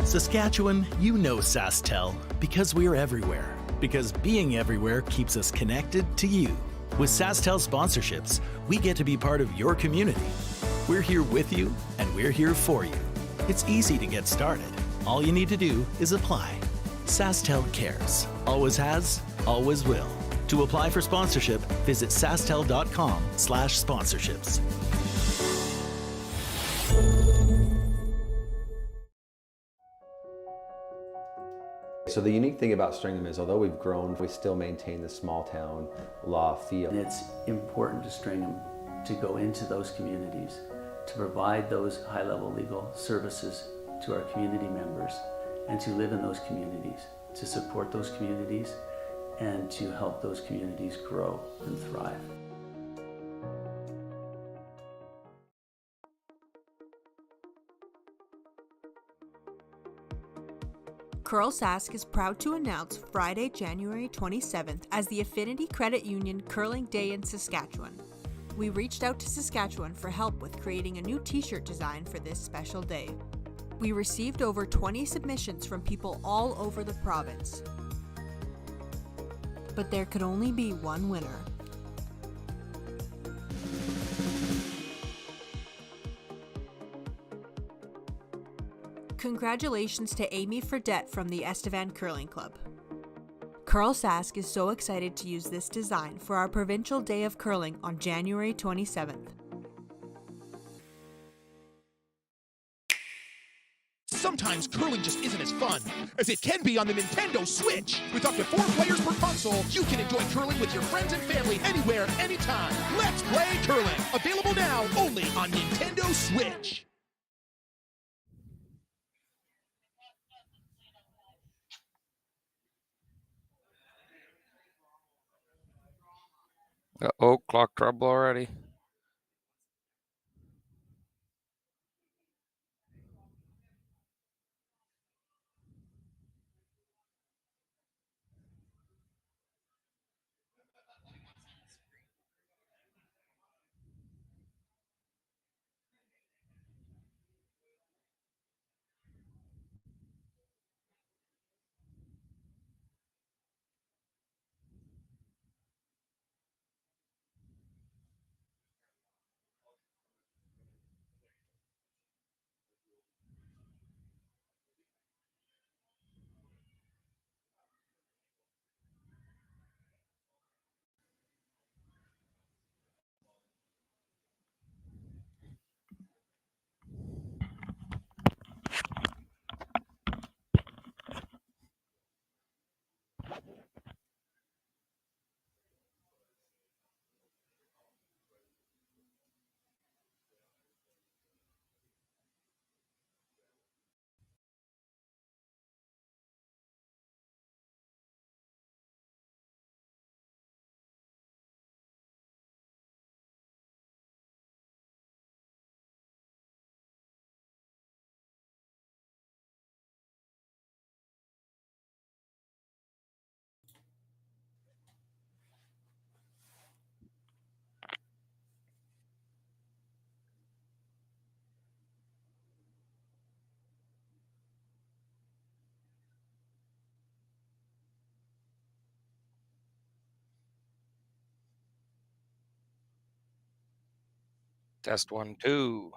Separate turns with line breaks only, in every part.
Saskatchewan, you know SaskTel because we're everywhere. Because being everywhere keeps us connected to you. With SaskTel sponsorships, we get to be part of your community. We're here with you, and we're here for you. It's easy to get started. All you need to do is apply. SaskTel cares. Always has, always will. To apply for sponsorship, visit sastel.com/sponsorships.
So the unique thing about Stringham is, although we've grown, we still maintain the small town law feel.
And it's important to Stringham to go into those communities, to provide those high-level legal services to our community members, and to live in those communities, to support those communities, and to help those communities grow and thrive.
CURLSASK is proud to announce Friday, January 27th as the Affinity Credit Union Curling Day in Saskatchewan. We reached out to Saskatchewan for help with creating a new t-shirt design for this special day. We received over 20 submissions from people all over the province. But there could only be one winner. Congratulations to Amy Fredette from the Estevan Curling Club. CURLSASK is so excited to use this design for our Provincial Day of Curling on January 27th.
Sometimes curling just isn't as fun as it can be on the Nintendo Switch. With up to 4 players per console, you can enjoy curling with your friends and family anywhere, anytime. Let's play curling. Available now only on Nintendo Switch.
Uh-oh, clock trouble already. Test 1, 2.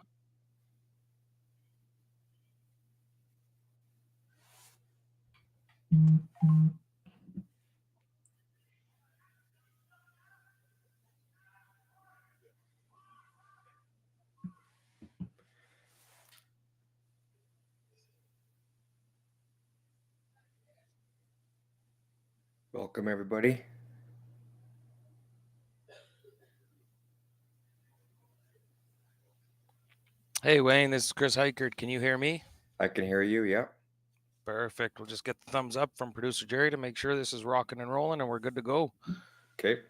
Welcome, everybody.
Hey, Wayne, this is Chris Hikert. Can you hear me?
I can hear you, yeah.
Perfect. We'll just get the thumbs up from producer Jerry to make sure this is rocking and rolling and we're good to go.
Okay.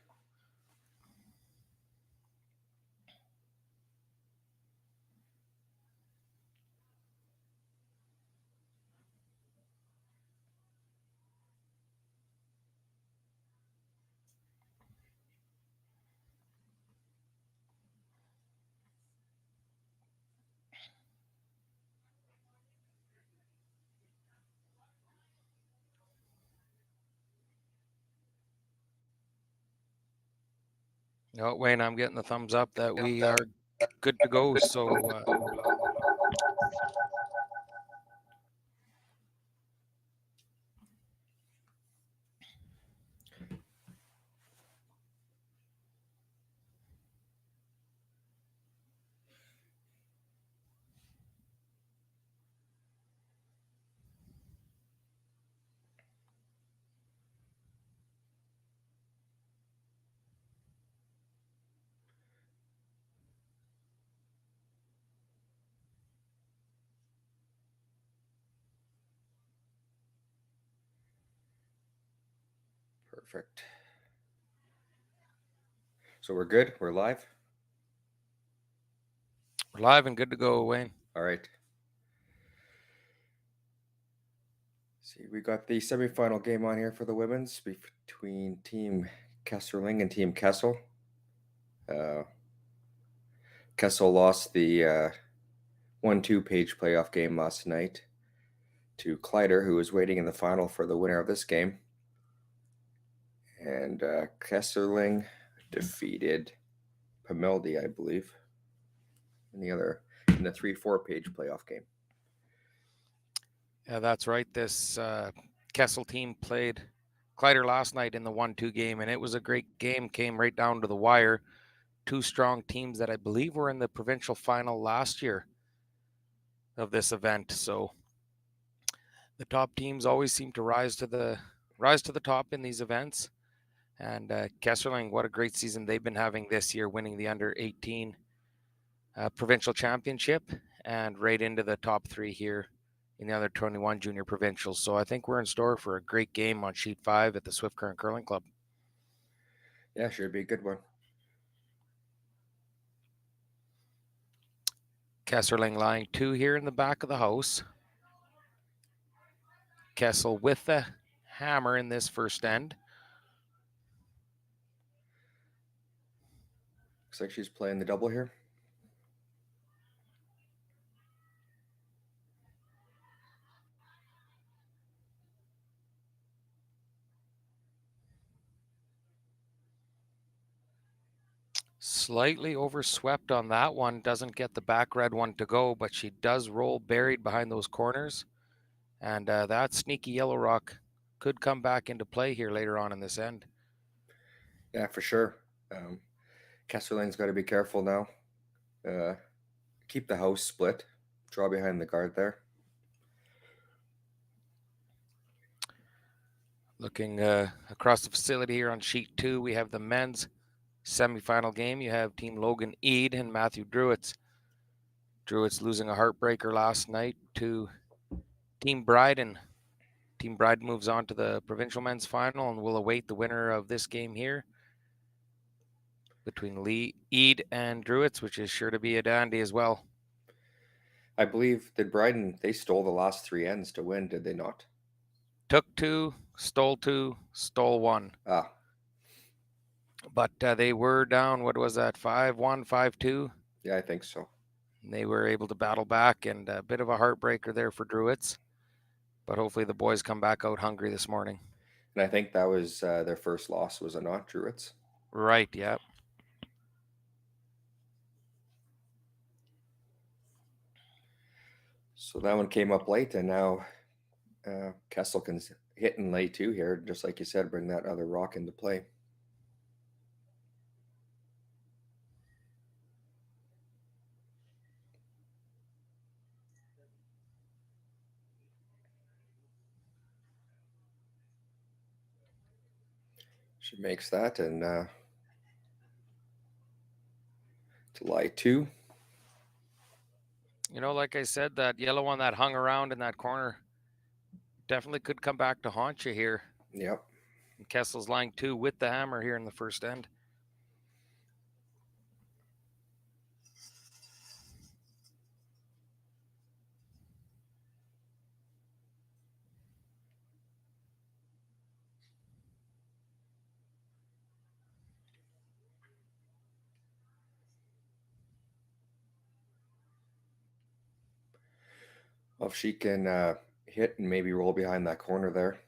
No, Wayne, I'm getting the thumbs up that we are good to go. So
Perfect. So we're good. We're live.
we're live and good to go, Wayne.
All right. See, we got the semifinal game on here for the women's between Team Kesslering and Team Kessel. Kessel lost the 1-2 page playoff game last night to Kleider, who was waiting in the final for the winner of this game. And Kesslering defeated Pameldi, I believe, in the 3-4 page playoff game.
Yeah, that's right. This Kessel team played Kleider last night in the 1-2 game, and it was a great game. Came right down to the wire. Two strong teams that I believe were in the provincial final last year of this event. So the top teams always seem to rise to the top in these events. And Kesserling, what a great season they've been having this year, winning the under 18 provincial championship and right into the top 3 here in the under 21 junior provincials. So I think we're in store for a great game on sheet 5 at the Swift Current Curling Club.
Yeah, should be a good one.
Kesserling line 2 here in the back of the house. Kessel with the hammer in this first end.
Looks like she's playing the double here.
Slightly overswept on that one. Doesn't get the back red one to go, but she does roll buried behind those corners. And that sneaky yellow rock could come back into play here later on in this end.
Yeah, for sure. Kesserling's got to be careful now. Keep the house split. Draw behind the guard there.
Looking across the facility here on sheet 2, we have the men's semifinal game. You have Team Logan Eade and Matthew Druitz. Druitz losing a heartbreaker last night to Team Bryden. Team Bryden moves on to the provincial men's final, and we'll await the winner of this game here between Eade and Druitz, which is sure to be a dandy as well.
I believe, did Bryden, they stole the last 3 ends to win, did they not?
Took 2, stole 1.
Ah.
But they were down, what was that, 5-1, 5-2?
Yeah, I think so.
And they were able to battle back, and a bit of a heartbreaker there for Druitz. But hopefully the boys come back out hungry this morning.
And I think that was their first loss, was it not, Druitz?
Right, yeah.
So that one came up late, and now Kessel can hit and lay 2 here, just like you said, bring that other rock into play. She makes that, and to lie 2.
You know, like I said, that yellow one that hung around in that corner definitely could come back to haunt you here.
Yep.
And Kessel's lying 2 with the hammer here in the first end.
Well, if she can hit and maybe roll behind that corner there,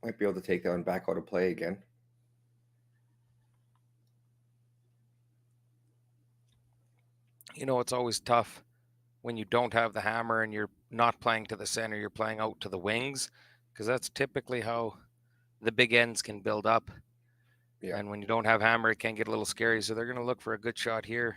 might be able to take that one back out of play again.
You know, it's always tough when you don't have the hammer and you're not playing to the center, you're playing out to the wings, because that's typically how the big ends can build up.
Yeah.
And when you don't have hammer, it can get a little scary. So they're going to look for a good shot here.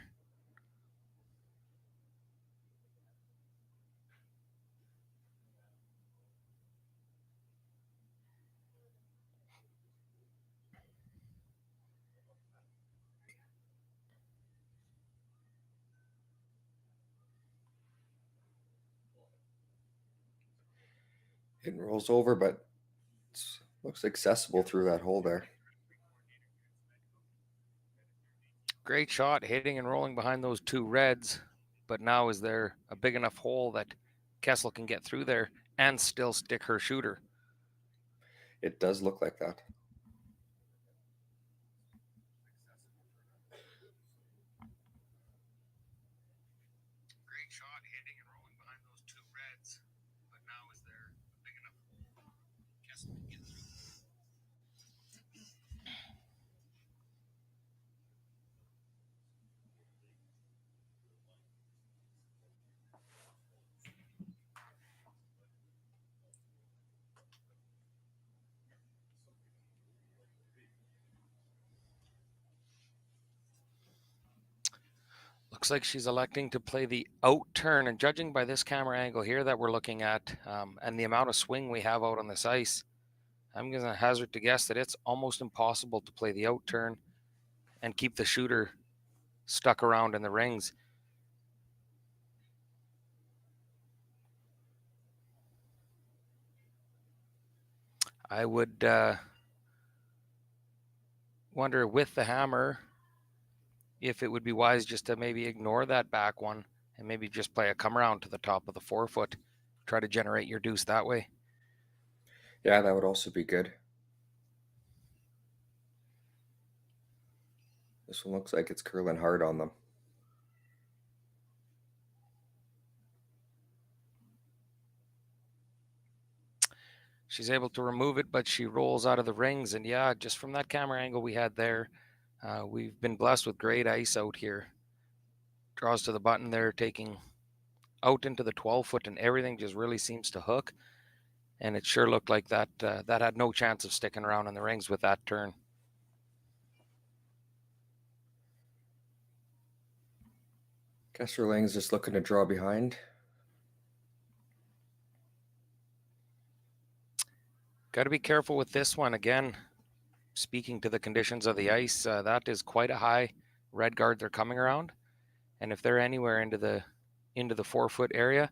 It rolls over, but looks accessible through that hole there.
Great shot, hitting and rolling behind those two reds. But now is there a big enough hole that Kessel can get through there and still stick her shooter?
It does look like that.
Great shot, hitting and rolling behind those two reds. But now is there a big enough hole Kessel can get through? Looks like she's electing to play the out turn, and judging by this camera angle here that we're looking at and the amount of swing we have out on this ice, I'm going to hazard to guess that it's almost impossible to play the out turn and keep the shooter stuck around in the rings. I would wonder with the hammer if it would be wise just to maybe ignore that back one and maybe just play a come around to the top of the 4-foot, try to generate your deuce that way.
Yeah, that would also be good. This one looks like it's curling hard on them.
She's able to remove it, but she rolls out of the rings. And yeah, just from that camera angle we had there, we've been blessed with great ice out here. Draws to the button there, taking out into the 12-foot, and everything just really seems to hook. And it sure looked like that that had no chance of sticking around in the rings with that turn.
Kesslering is just looking to draw behind.
Got to be careful with this one. Again, speaking to the conditions of the ice, that is quite a high red guard they're coming around. And if they're anywhere into the 4-foot area,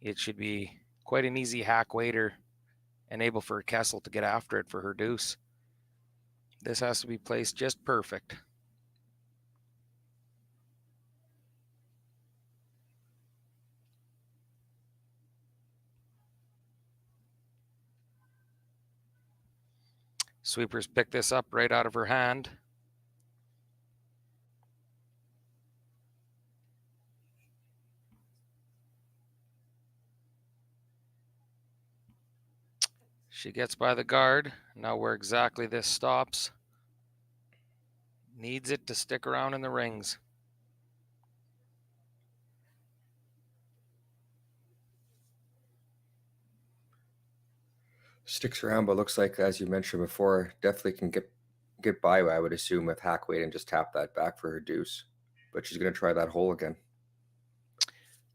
it should be quite an easy hack waiter and able for Kessel to get after it for her deuce. This has to be placed just perfect. Sweepers pick this up right out of her hand. She gets by the guard. Now where exactly this stops. Needs it to stick around in the rings.
Sticks around, but looks like, as you mentioned before, definitely can get by, I would assume, with hack weight and just tap that back for her deuce. But she's going to try that hole again.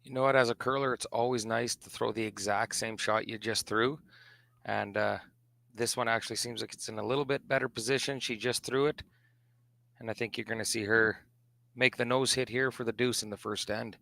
You know what? As a curler, it's always nice to throw the exact same shot you just threw. And this one actually seems like it's in a little bit better position. She just threw it. And I think you're going to see her make the nose hit here for the deuce in the first end.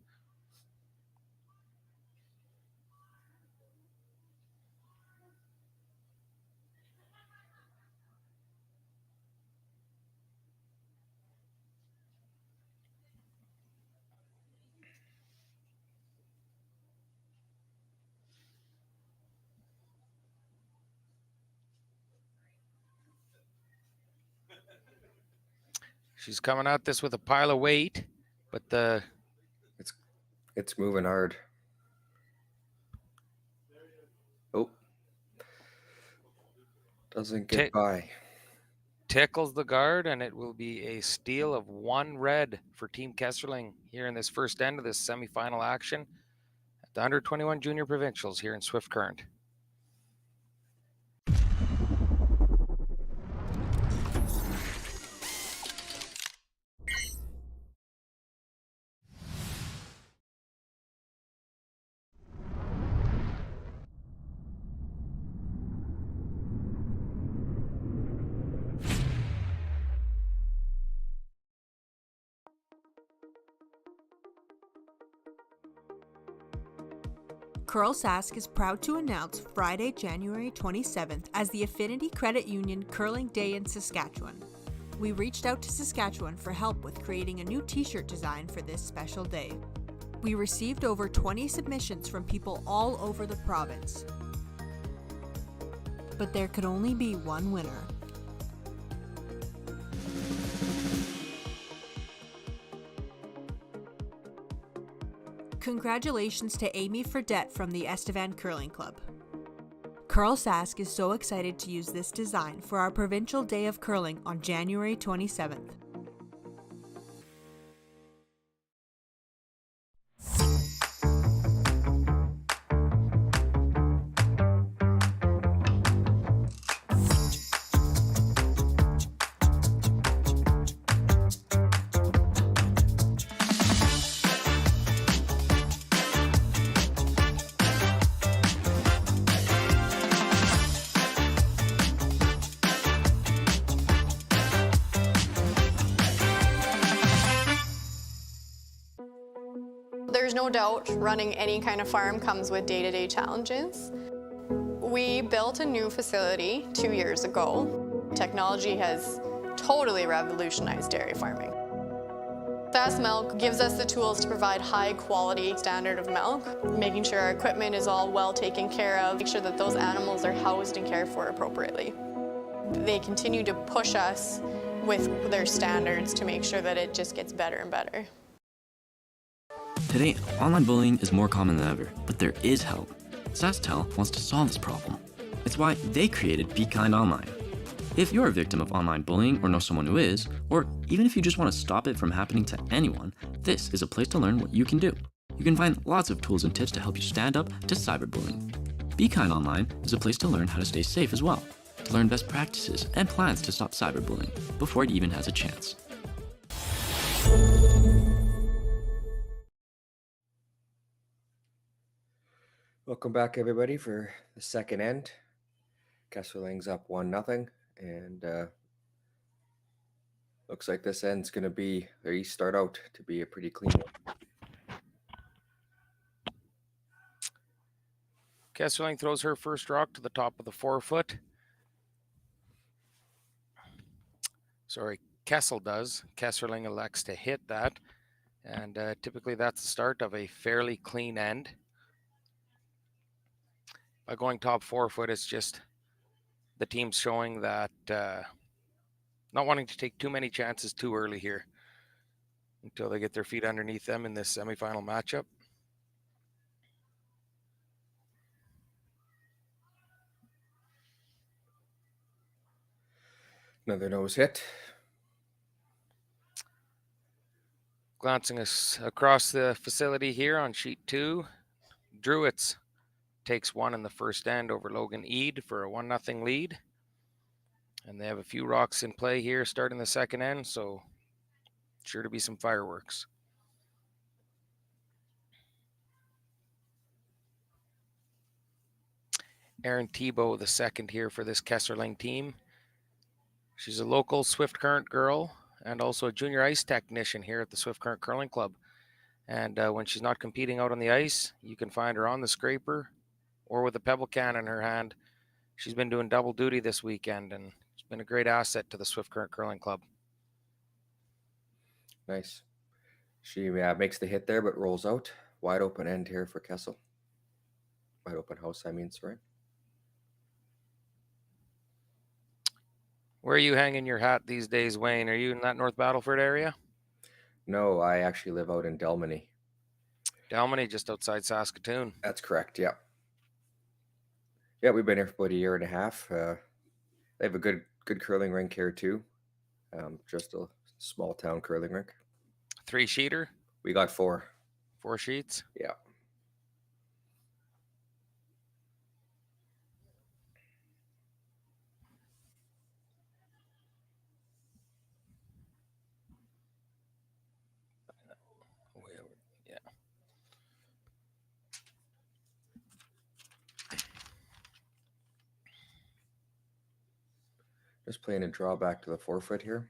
She's coming at this with a pile of weight, but
it's moving hard. Oh, doesn't get by.
tickles the guard, and it will be a steal of 1 red for Team Kesslering here in this first end of this semifinal action at the Under 21 Junior Provincials here in Swift Current.
CURLSASK is proud to announce Friday, January 27th as the Affinity Credit Union Curling Day in Saskatchewan. We reached out to Saskatchewan for help with creating a new t-shirt design for this special day. We received over 20 submissions from people all over the province. But there could only be one winner. Congratulations to Amy Fredette from the Estevan Curling Club. CURLSASK is so excited to use this design for our Provincial Day of Curling on January 27th.
There's no doubt running any kind of farm comes with day-to-day challenges. We built a new facility 2 years ago. Technology has totally revolutionized dairy farming. Sask Milk gives us the tools to provide high-quality standard of milk, making sure our equipment is all well taken care of, make sure that those animals are housed and cared for appropriately. They continue to push us with their standards to make sure that it just gets better and better.
Today, online bullying is more common than ever, but there is help. SaskTel wants to solve this problem. It's why they created Be Kind Online. If you're a victim of online bullying or know someone who is, or even if you just want to stop it from happening to anyone, this is a place to learn what you can do. You can find lots of tools and tips to help you stand up to cyberbullying. Be Kind Online is a place to learn how to stay safe as well, to learn best practices and plans to stop cyberbullying before it even has a chance.
Welcome back, everybody, for the second end. Kessling's up 1-0, and looks like this end's going to be, or you start out to be a pretty clean one.
Kesslering throws her first rock to the top of the 4-foot. Sorry, Kessel does. Kesslering elects to hit that, and typically that's the start of a fairly clean end. By going top 4-foot, it's just the team's showing that not wanting to take too many chances too early here until they get their feet underneath them in this semifinal matchup.
Another nose hit.
Glancing us across the facility here on sheet 2, Druids takes one in the first end over Logan Eade for a 1-0 lead. And they have a few rocks in play here starting the second end, so sure to be some fireworks. Erin Tebow, the second here for this Kesslering team. She's a local Swift Current girl and also a junior ice technician here at the Swift Current Curling Club. And when she's not competing out on the ice, you can find her on the scraper or with a pebble can in her hand. She's been doing double duty this weekend, and it's been a great asset to the Swift Current Curling Club.
Nice. She makes the hit there, but rolls out. Wide open end here for Kessel. Wide open house, I mean, sorry.
Where are you hanging your hat these days, Wayne? Are you in that North Battleford area?
No, I actually live out in Delmany.
Delmany, just outside Saskatoon.
That's correct, yeah. Yeah, we've been here for about a year and a half. They have a good good curling rink here too. Just a small town curling rink.
3-sheeter,
We got 4.
4 sheets.
Yeah.
Yeah.
Just playing a draw back to the 4-foot here.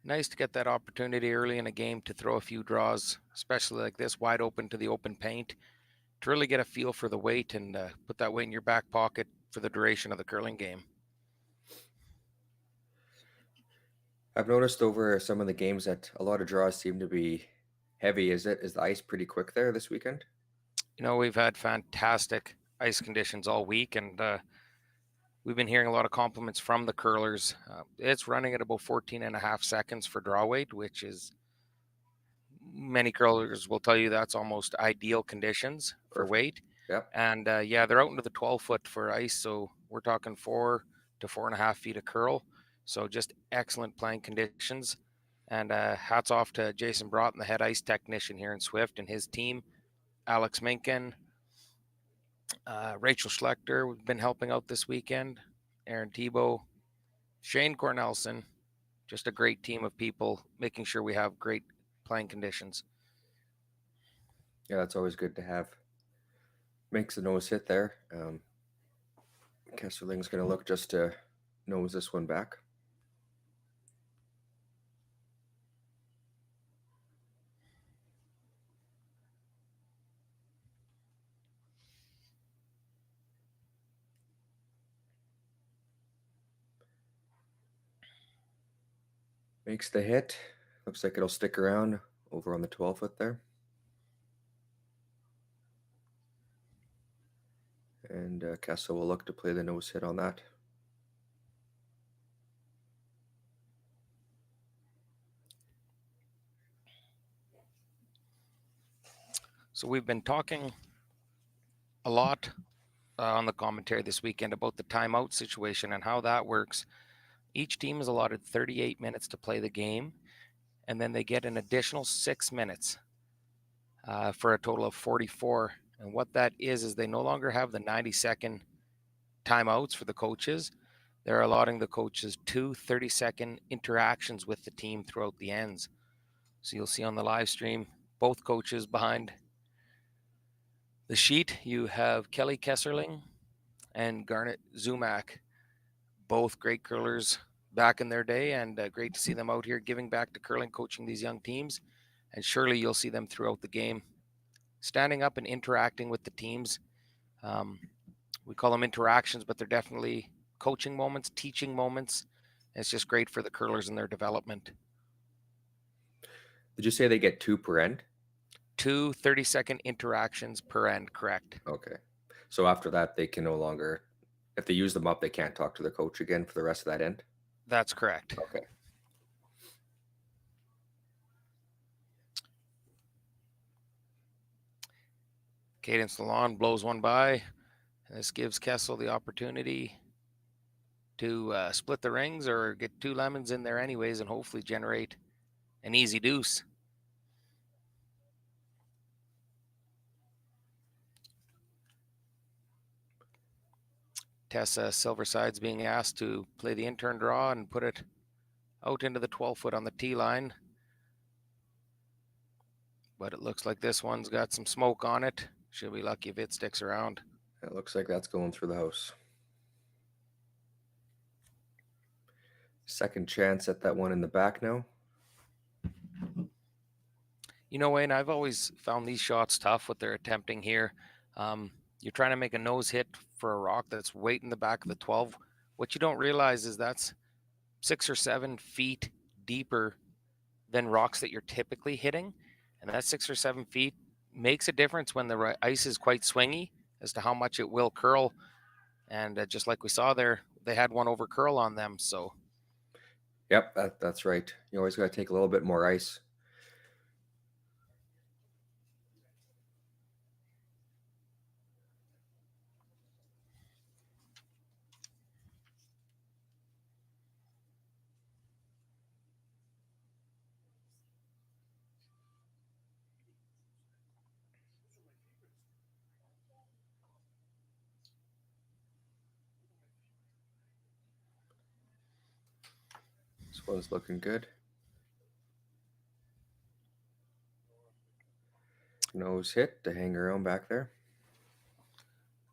Nice to get that opportunity early in a game to throw a few draws, especially like this, wide open to the open paint, to really get a feel for the weight and put that weight in your back pocket for the duration of the curling game.
I've noticed over some of the games that a lot of draws seem to be heavy. Is the ice pretty quick there this weekend?
You know, we've had fantastic ice conditions all week, and we've been hearing a lot of compliments from the curlers. It's running at about 14.5 seconds for draw weight, which is, many curlers will tell you that's almost ideal conditions for
Perfect.
weight.
Yep.
And yeah, they're out into the 12-foot for ice, so we're talking 4 to 4.5 feet of curl. So just excellent playing conditions. And hats off to Jason Broughton, the head ice technician here in Swift, and his team. Alex Minkin, Rachel Schlechter, we've been helping out this weekend. Aaron Tebow, Shane Cornelson, just a great team of people making sure we have great playing conditions.
Yeah, that's always good to have. Makes the nose hit there. Kessling's going to look just to nose this one back. Makes the hit. Looks like it'll stick around over on the 12-foot there. And Kessel will look to play the nose hit on that.
So we've been talking a lot on the commentary this weekend about the timeout situation and how that works. Each team is allotted 38 minutes to play the game, and then they get an additional 6 minutes for a total of 44. And what that is they no longer have the 90-second timeouts for the coaches. They're allotting the coaches 2 30-second interactions with the team throughout the ends. So you'll see on the live stream, both coaches behind the sheet. You have Cara Kesslering and Garnet Zumak, both great curlers back in their day, and great to see them out here giving back to curling, coaching these young teams. And surely you'll see them throughout the game, standing up and interacting with the teams. We call them interactions, but they're definitely coaching moments, teaching moments. And it's just great for the curlers and their development.
Did you say they get 2 per end?
2 30-second interactions per end, correct.
Okay. So after that, they can no longer, if they use them up, they can't talk to the coach again for the rest of that end?
That's correct.
Okay.
Cadence Lalonde blows one by, and this gives Kessel the opportunity to split the rings or get 2 lemons in there anyways and hopefully generate an easy deuce. Tessa Silverside's being asked to play the intern draw and put it out into the 12-foot on the tee line. But it looks like this one's got some smoke on it. She'll be lucky if it sticks around.
It looks like that's going through the house. Second chance at that one in the back now.
You know, Wayne, I've always found these shots tough, what they're attempting here. You're trying to make a nose hit for a rock that's right in the back of the 12. What you don't realize is that's 6 or 7 feet deeper than rocks that you're typically hitting. And that 6 or 7 feet makes a difference when the ice is quite swingy as to how much it will curl. And just like we saw there, they had one over curl on them. So,
yep, that's right. You always got to take a little bit more ice. This one's looking good. Nose hit to hang around back there.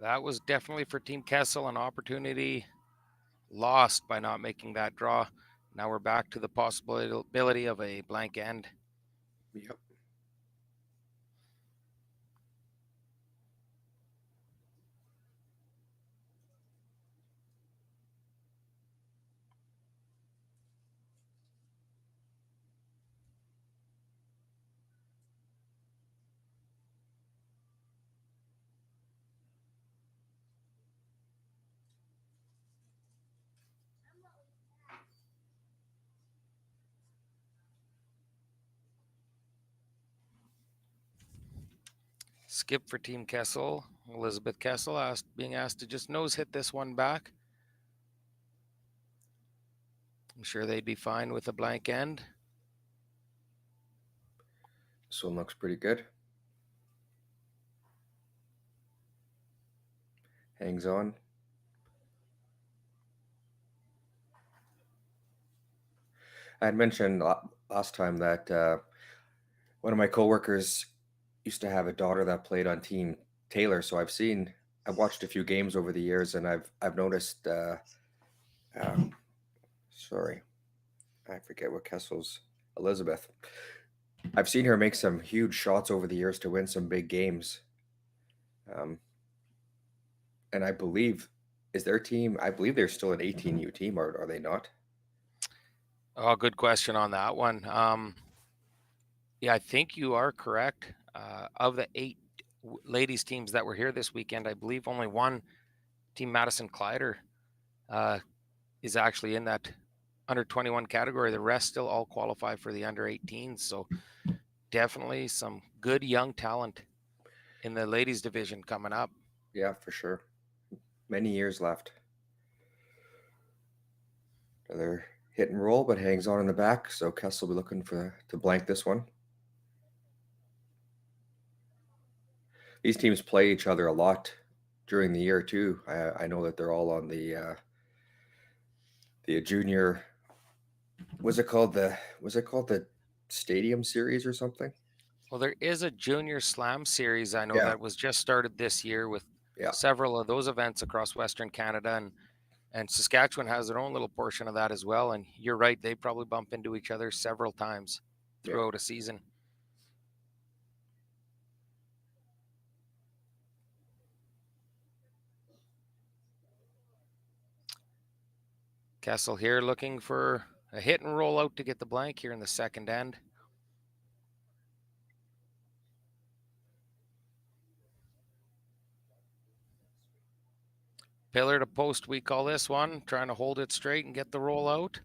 That was definitely for Team Kessel an opportunity lost by not making that draw. Now we're back to the possibility of a blank end.
Yep.
Skip for Team Kessel. Elizabeth Kessel being asked to just nose hit this one back. I'm sure they'd be fine with a blank end.
This one looks pretty good. Hangs on. I had mentioned last time that one of my coworkers used to have a daughter that played on Team Taylor, so I've watched a few games over the years, and I've noticed. Sorry, I forget what Kessel's Elizabeth. I've seen her make some huge shots over the years to win some big games. And I believe, is their team, I believe they're still an 18U team, or are they not?
Oh, good question on that one. Yeah, I think you are correct. Of the 8 ladies teams that were here this weekend, I believe only one, Team Madison Clyder, is actually in that under 21 category. The rest still all qualify for the under 18s. So definitely some good young talent in the ladies division coming up.
Yeah, for sure. Many years left. Another hit and roll, but hangs on in the back. So Kessel will be looking to blank this one. These teams play each other a lot during the year too. I know that they're all on the junior. Was it called the Stadium Series or something?
Well, there is a junior slam series. I know that was just started this year with several of those events across Western Canada, and Saskatchewan has their own little portion of that as well. And you're right, they probably bump into each other several times throughout a season. Kessel here looking for a hit and roll out to get the blank here in the second end. Pillar to post, we call this one, trying to hold it straight and get the roll out.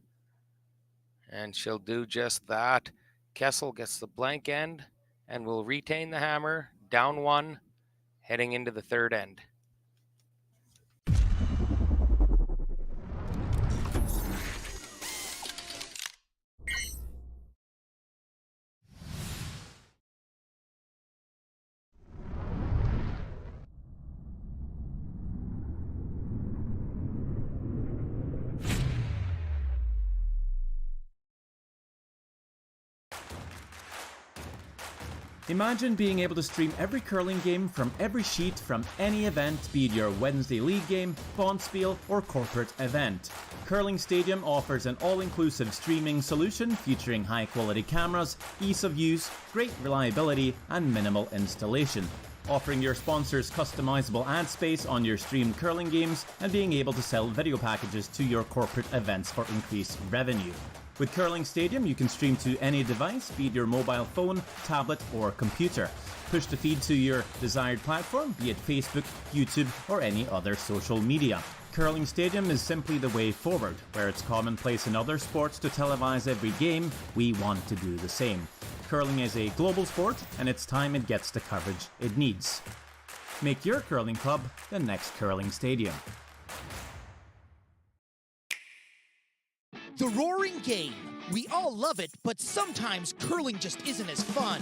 And she'll do just that. Kessel gets the blank end and will retain the hammer, down 1, heading into the third end.
Imagine being able to stream every curling game from every sheet from any event, be it your Wednesday league game, bonspiel, or corporate event. Curling Stadium offers an all-inclusive streaming solution featuring high-quality cameras, ease of use, great reliability, and minimal installation. Offering your sponsors customizable ad space on your streamed curling games and being able to sell video packages to your corporate events for increased revenue. With Curling Stadium, you can stream to any device, be it your mobile phone, tablet, or computer. Push the feed to your desired platform, be it Facebook, YouTube, or any other social media. Curling Stadium is simply the way forward. Where it's commonplace in other sports to televise every game, we want to do the same. Curling is a global sport, and it's time it gets the coverage it needs. Make your curling club the next Curling Stadium.
The roaring game. We all love it, but sometimes curling just isn't as fun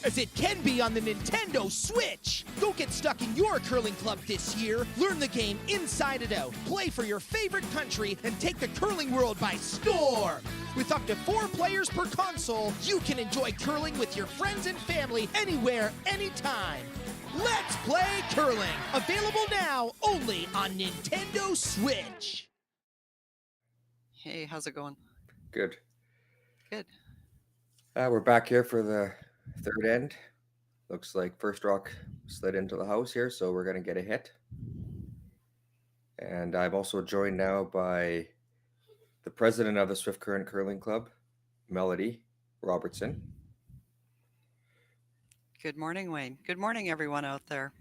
as it can be on the Nintendo Switch. Go get stuck in your curling club this year. Learn the game inside and out. Play for your favorite country and take the curling world by storm. With up to 4 players per console, you can enjoy curling with your friends and family anywhere, anytime. Let's play curling. Available now only on Nintendo Switch.
Hey, how's it going?
Good.
Good.
We're back here for the third end. Looks like First Rock slid into the house here, so we're going to get a hit. And I'm also joined now by the president of the Swift Current Curling Club, Melody Robertson.
Good morning, Wayne. Good morning, everyone out there.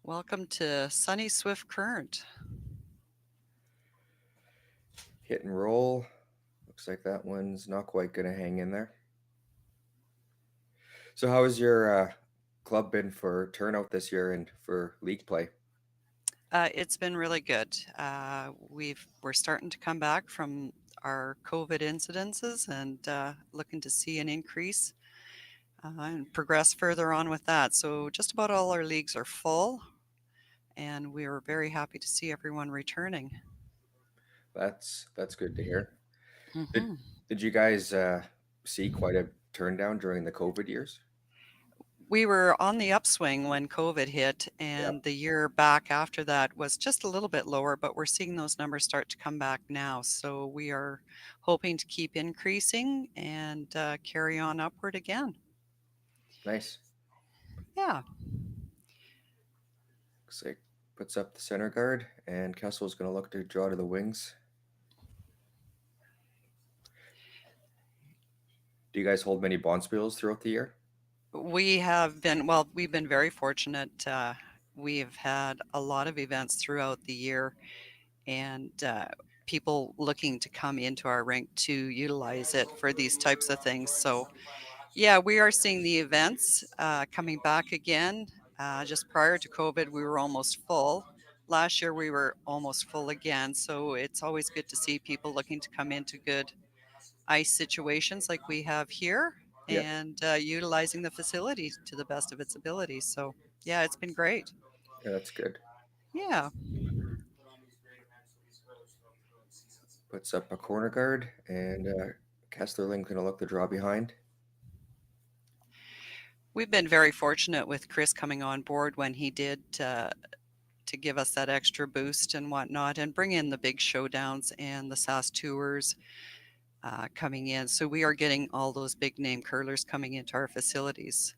Welcome to sunny Swift Current.
Hit and roll. Looks like that one's not quite going to hang in there. So how has your club been for turnout this year and for league play?
It's been really good. We're starting to come back from our COVID incidences and looking to see an increase and progress further on with that. So just about all our leagues are full, and we are very happy to see everyone returning.
That's good to hear.
Mhm.
Did you guys see quite a turn down during the COVID years?
We were on the upswing when COVID hit, and the year back after that was just a little bit lower, but we're seeing those numbers start to come back now. So we are hoping to keep increasing and carry on upward again.
Nice.
Yeah.
Looks like puts up the center guard, and Kessel's going to look to draw to the wings. Do you guys hold many bonspiels throughout the year?
We've been very fortunate. We've had a lot of events throughout the year, and people looking to come into our rink to utilize it for these types of things. So, yeah, we are seeing the events coming back again. Just prior to COVID, we were almost full. Last year, we were almost full again. So it's always good to see people looking to come into good ice situations like we have here and utilizing the facility to the best of its ability. So, yeah, it's been great.
Yeah, that's good.
Yeah.
Puts up a corner guard, and Kesslering going to look to draw behind.
We've been very fortunate with Chris coming on board when he did to give us that extra boost and whatnot, and bring in the big showdowns and the SAS tours coming in. So we are getting all those big name curlers coming into our facilities.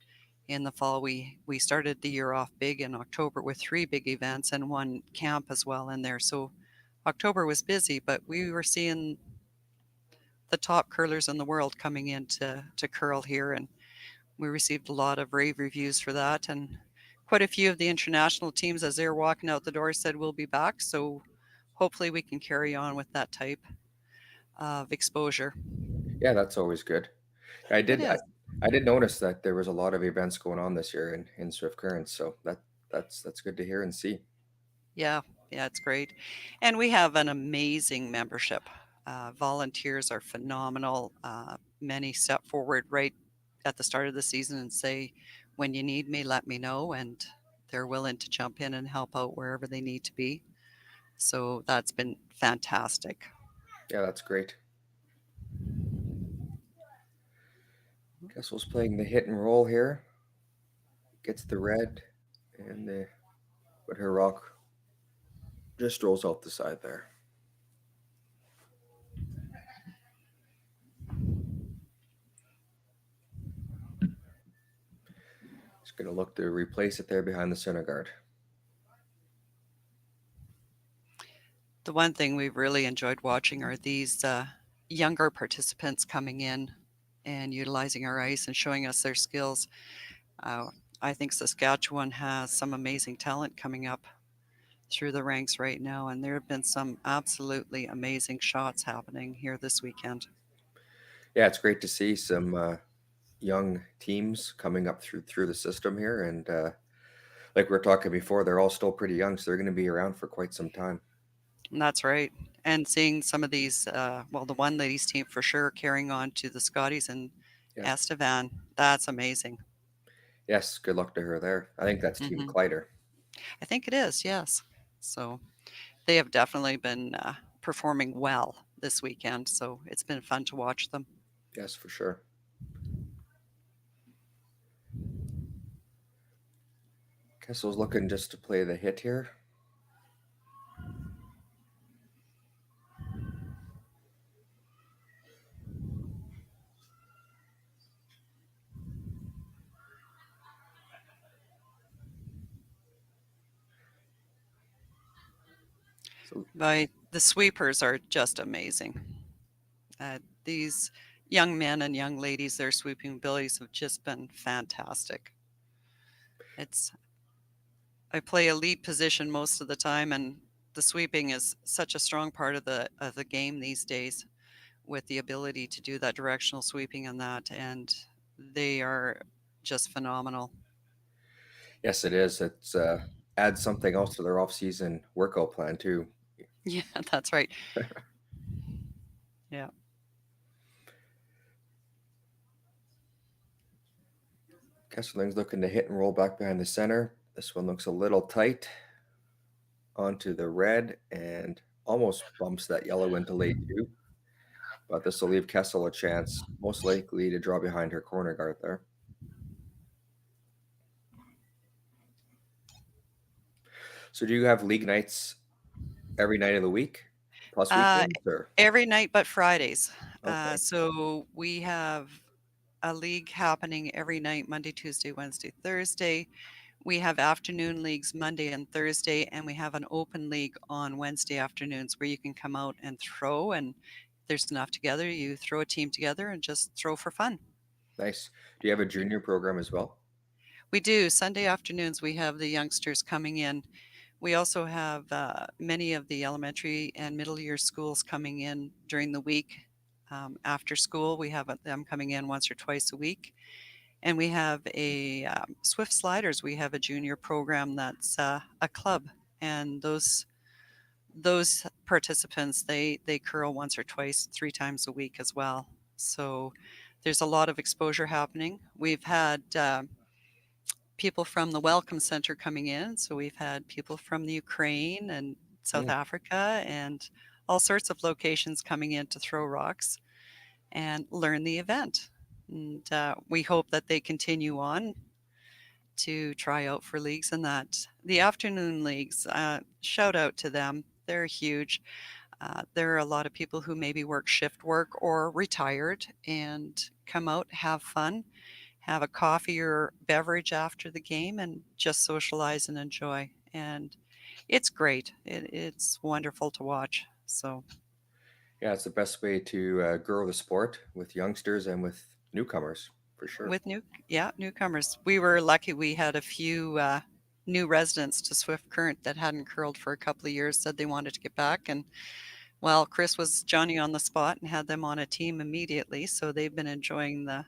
In the fall, we started the year off big in October with 3 big events and 1 camp as well in there. So October was busy, but we were seeing the top curlers in the world coming in to curl here, and we received a lot of rave reviews for that. And quite a few of the international teams, as they were walking out the door, said we'll be back. So hopefully we can carry on with that type of exposure.
Yeah, that's always good. I did notice that there was a lot of events going on this year in Swift Current, so that's good to hear and see.
Yeah, it's great. And we have an amazing membership. Volunteers are phenomenal. Many step forward right at the start of the season and say, when you need me, let me know. And they're willing to jump in and help out wherever they need to be. So that's been fantastic.
Yeah, that's great. Kessel's playing the hit and roll here. Gets the red, but her rock just rolls out the side there. Just going to look to replace it there behind the center guard.
The one thing we've really enjoyed watching are these younger participants coming in and utilizing our ice and showing us their skills. I think Saskatchewan has some amazing talent coming up through the ranks right now, and there have been some absolutely amazing shots happening here this weekend.
Yeah, it's great to see some young teams coming up through the system here, and like we were talking before, they're all still pretty young, so they're going to be around for quite some time.
And that's right. And seeing some of these, the one ladies team for sure carrying on to the Scotties and Estevan, that's amazing.
Yes, good luck to her there. I think that's Team Kleider.
I think it is, yes. So they have definitely been performing well this weekend. So it's been fun to watch them.
Yes, for sure. Kessel's looking just to play the hit here.
The sweepers are just amazing. These young men and young ladies, their sweeping abilities have just been fantastic. I play a lead position most of the time, and the sweeping is such a strong part of the game these days, with the ability to do that directional sweeping and they are just phenomenal.
Yes, it is. It's adds something else to their off-season workout plan too.
Yeah, that's right. Yeah.
Kessling's looking to hit and roll back behind the center. This one looks a little tight onto the red and almost bumps that yellow into late two. But this will leave Kessel a chance, most likely to draw behind her corner guard there. So do you have league nights every night of the week plus weekends? Or?
Every night but Fridays.
Okay.
So we have a league happening every night, Monday, Tuesday, Wednesday, Thursday. We have afternoon leagues Monday and Thursday, and we have an open league on Wednesday afternoons where you can come out and throw, and there's enough together. You throw a team together and just throw for fun.
Nice. Do you have a junior program as well?
We do. Sunday afternoons, we have the youngsters coming in. We also have many of the elementary and middle year schools coming in during the week. After school, we have them coming in once or twice a week. And we have a Swift Sliders. We have a junior program that's a club. And those participants, they curl once or twice, 3 times a week as well. So there's a lot of exposure happening. We've had people from the Welcome Center coming in. So we've had people from the Ukraine and South Africa and all sorts of locations coming in to throw rocks and learn the event. And we hope that they continue on to try out for leagues and that. The afternoon leagues, shout out to them. They're huge. There are a lot of people who maybe work shift work or retired and come out, have fun, have a coffee or beverage after the game and just socialize and enjoy. And it's great. It's wonderful to watch. So
yeah, it's the best way to grow the sport with youngsters and with newcomers, for sure.
With newcomers. We were lucky. We had a few new residents to Swift Current that hadn't curled for a couple of years, said they wanted to get back. And well, Chris was Johnny on the spot and had them on a team immediately. So they've been enjoying the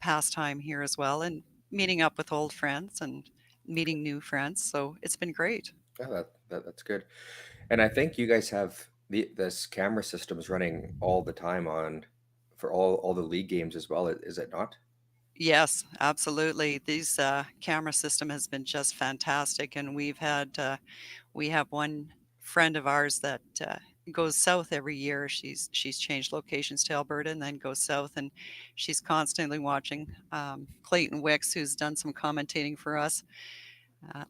pastime here as well and meeting up with old friends and meeting new friends. So it's been great.
Yeah, that's good. And I think you guys have this camera system is running all the time for all the league games as well, is it not?
Yes, absolutely. These camera system has been just fantastic, and we have one friend of ours that goes south every year. She's changed locations to Alberta and then goes south, and she's constantly watching. Clayton Wicks, who's done some commentating for us,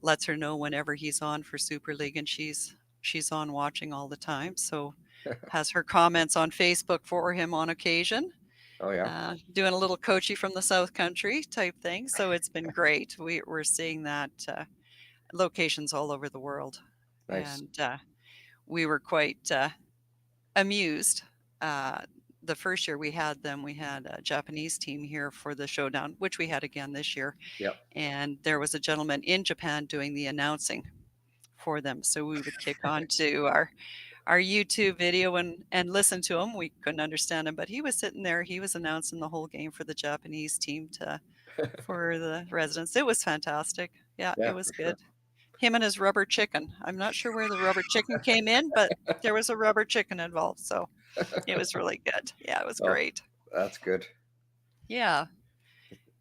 lets her know whenever he's on for Super League, and she's on watching all the time. So has her comments on Facebook for him on occasion.
Oh yeah.
Doing a little coachy from the South Country type thing. So it's been great. We're seeing that locations all over the world.
Nice.
And we were quite amused. The first year we had a Japanese team here for the showdown, which we had again this year.
Yep.
And there was a gentleman in Japan doing the announcing for them. So we would kick on to our YouTube video and listen to him. We couldn't understand him, but he was sitting there. He was announcing the whole game for the Japanese team for the residents. It was fantastic. Yeah, it was good. Sure. Him and his rubber chicken. I'm not sure where the rubber chicken came in, but there was a rubber chicken involved. So it was really good. Yeah, it was great.
That's good.
Yeah.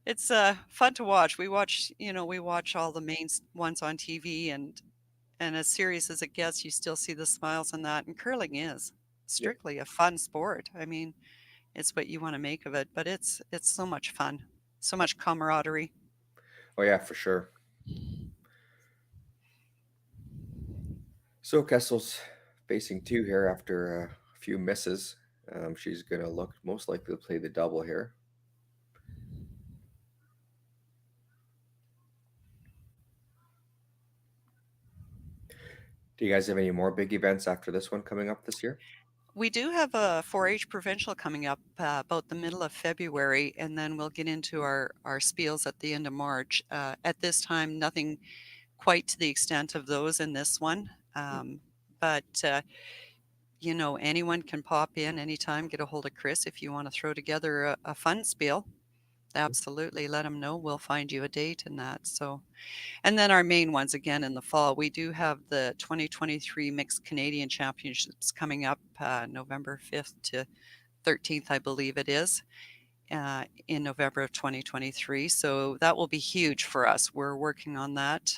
It's fun to watch. We watch all the main ones on TV and as serious as it gets, you still see the smiles on that. And curling is. strictly a fun sport. I mean, it's what you want to make of it, but it's so much fun, so much camaraderie.
Oh yeah, for sure. So Kessel's facing 2 here after a few misses. She's going to look most likely to play the double here. Do you guys have any more big events after this one coming up this year?
We do have a 4-H provincial coming up about the middle of February, and then we'll get into our spiels at the end of March. At this time, nothing quite to the extent of those in this one, but you know, anyone can pop in anytime, get a hold of Chris if you want to throw together a fun spiel. Absolutely, let him know. We'll find you a date and that. So, and then our main ones again in the fall. We do have the 2023 Mixed Canadian Championships coming up November 5th to 13th, I believe it is, in November of 2023. So that will be huge for us. We're working on that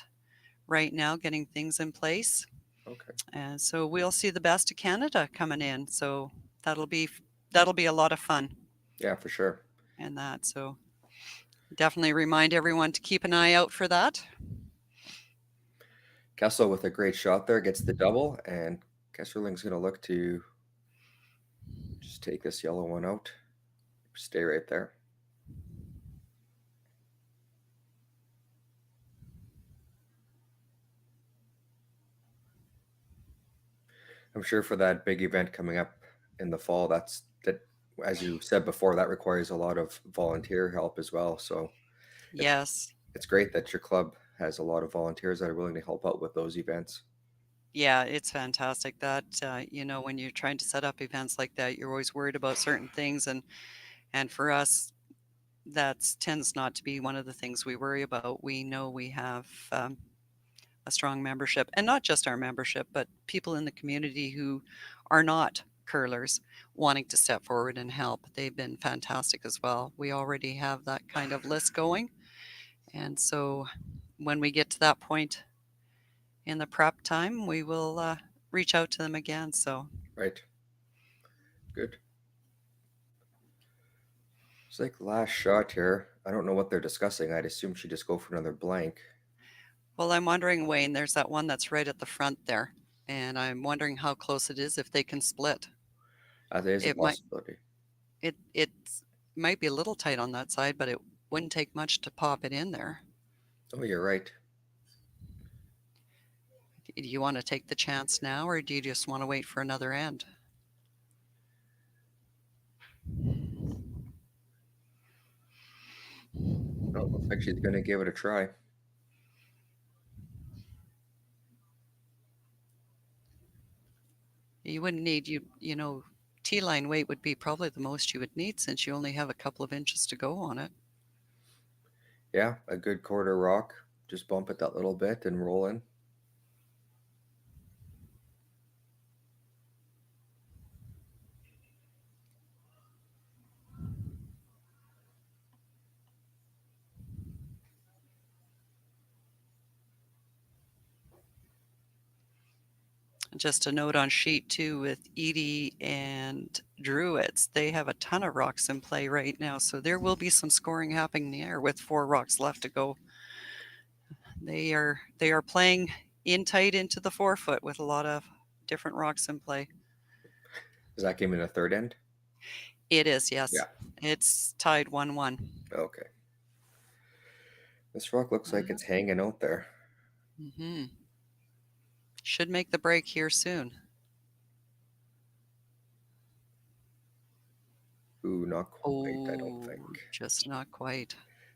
right now, getting things in place.
Okay.
And so we'll see the best of Canada coming in. So that'll be a lot of fun.
Yeah, for sure.
And that, so definitely remind everyone to keep an eye out for that.
Kessel with a great shot there gets the double, and Kessling's going to look to just take this yellow one out. Stay right there. I'm sure for that big event coming up in the fall, that, as you said before, that requires a lot of volunteer help as well. So
yes,
it's great that your club has a lot of volunteers that are willing to help out with those events.
Yeah, it's fantastic that, you know, when you're trying to set up events like that, you're always worried about certain things. And for us, that tends not to be one of the things we worry about. We know we have a strong membership, and not just our membership, but people in the community who are not curlers wanting to step forward and help. They've been fantastic as well. We already have that kind of list going. And so when we get to that point in the prep time, we will reach out to them again. So
right, good. It's like last shot here. I don't know what they're discussing. I'd assume she'd just go for another blank.
well, I'm wondering, Wayne, there's that one that's right at the front there, and I'm wondering how close it is if they can split.
That is a possibility.
It might be a little tight on that side, but it wouldn't take much to pop it in there.
Oh, you're right.
Do you want to take the chance now, or do you just want to wait for another end?
Oh, looks like she's going to give it a try.
You wouldn't need, you know, T-line weight would be probably the most you would need, since you only have a couple of inches to go on it.
Yeah, a good quarter rock. Just bump it that little bit and roll in.
Just a note on sheet 2 with Edie and Druids, they have a ton of rocks in play right now, so there will be some scoring happening there with 4 rocks left to go. They are playing in tight into the 4-foot with a lot of different rocks in play.
Is that game in a third end?
It is, yes.
Yeah.
It's tied 1-1.
Okay. This rock looks like it's hanging out there.
Mm-hmm. Should make the break here soon.
Ooh, not quite, I don't think.
Just not quite.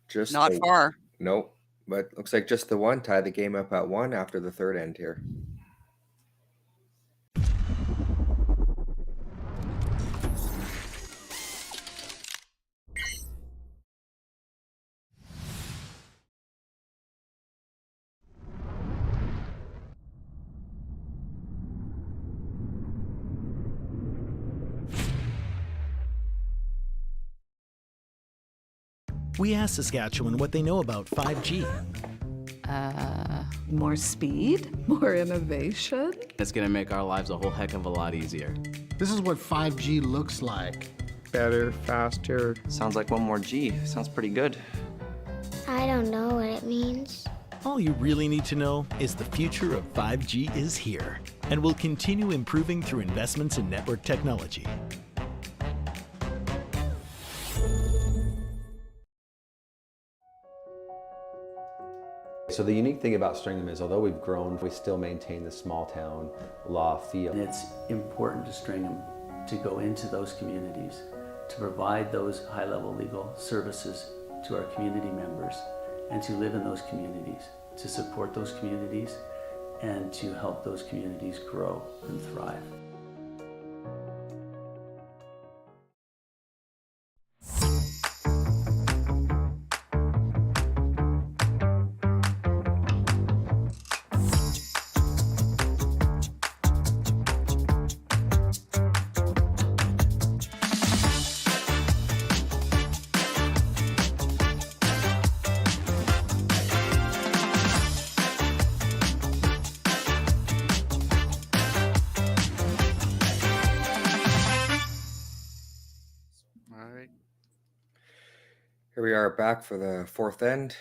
Just
not far.
Nope. But looks like just the one tie the game up at 1 after the third end here.
We asked Saskatchewan what they know about 5G.
More speed, more innovation.
It's gonna make our lives a whole heck of a lot easier.
This is what 5G looks like.
Better, faster.
Sounds like one more G. Sounds pretty good.
I don't know what it means.
All you really need to know is the future of 5G is here and will continue improving through investments in network technology.
So the unique thing about Stringham is, although we've grown, we still maintain the small town law feel.
And it's important to Stringham to go into those communities, to provide those high-level legal services to our community members, and to live in those communities, to support those communities, and to help those communities grow and thrive.
Here we are back for the fourth end.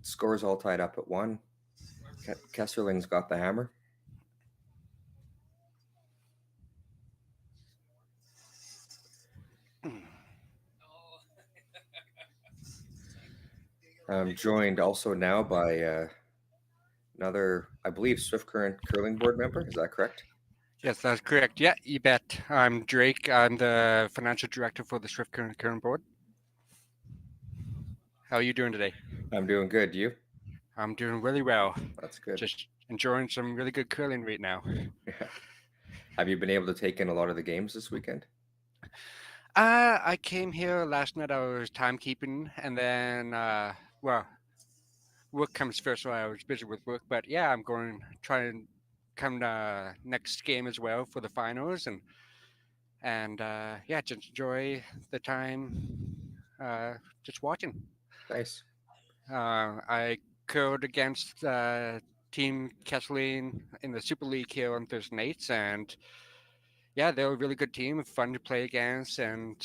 Scores all tied up at 1. Kessling's got the hammer. I'm joined also now by another, I believe, Swift Current curling board member. Is that correct?
Yes, that's correct. Yeah, you bet. I'm Drake. I'm the financial director for the Swift Current board. How are you doing today?
I'm doing good. You?
I'm doing really well.
That's good.
Just enjoying some really good curling right now.
Yeah. Have you been able to take in a lot of the games this weekend?
I came here last night. I was timekeeping, and then, well, work comes first, so I was busy with work. But yeah, I'm going to try and come to next game as well for the finals, and yeah, just enjoy the time just watching.
Nice.
I curled against Team Kesseling in the Super League here on Thursday nights, and yeah, they're a really good team, fun to play against, and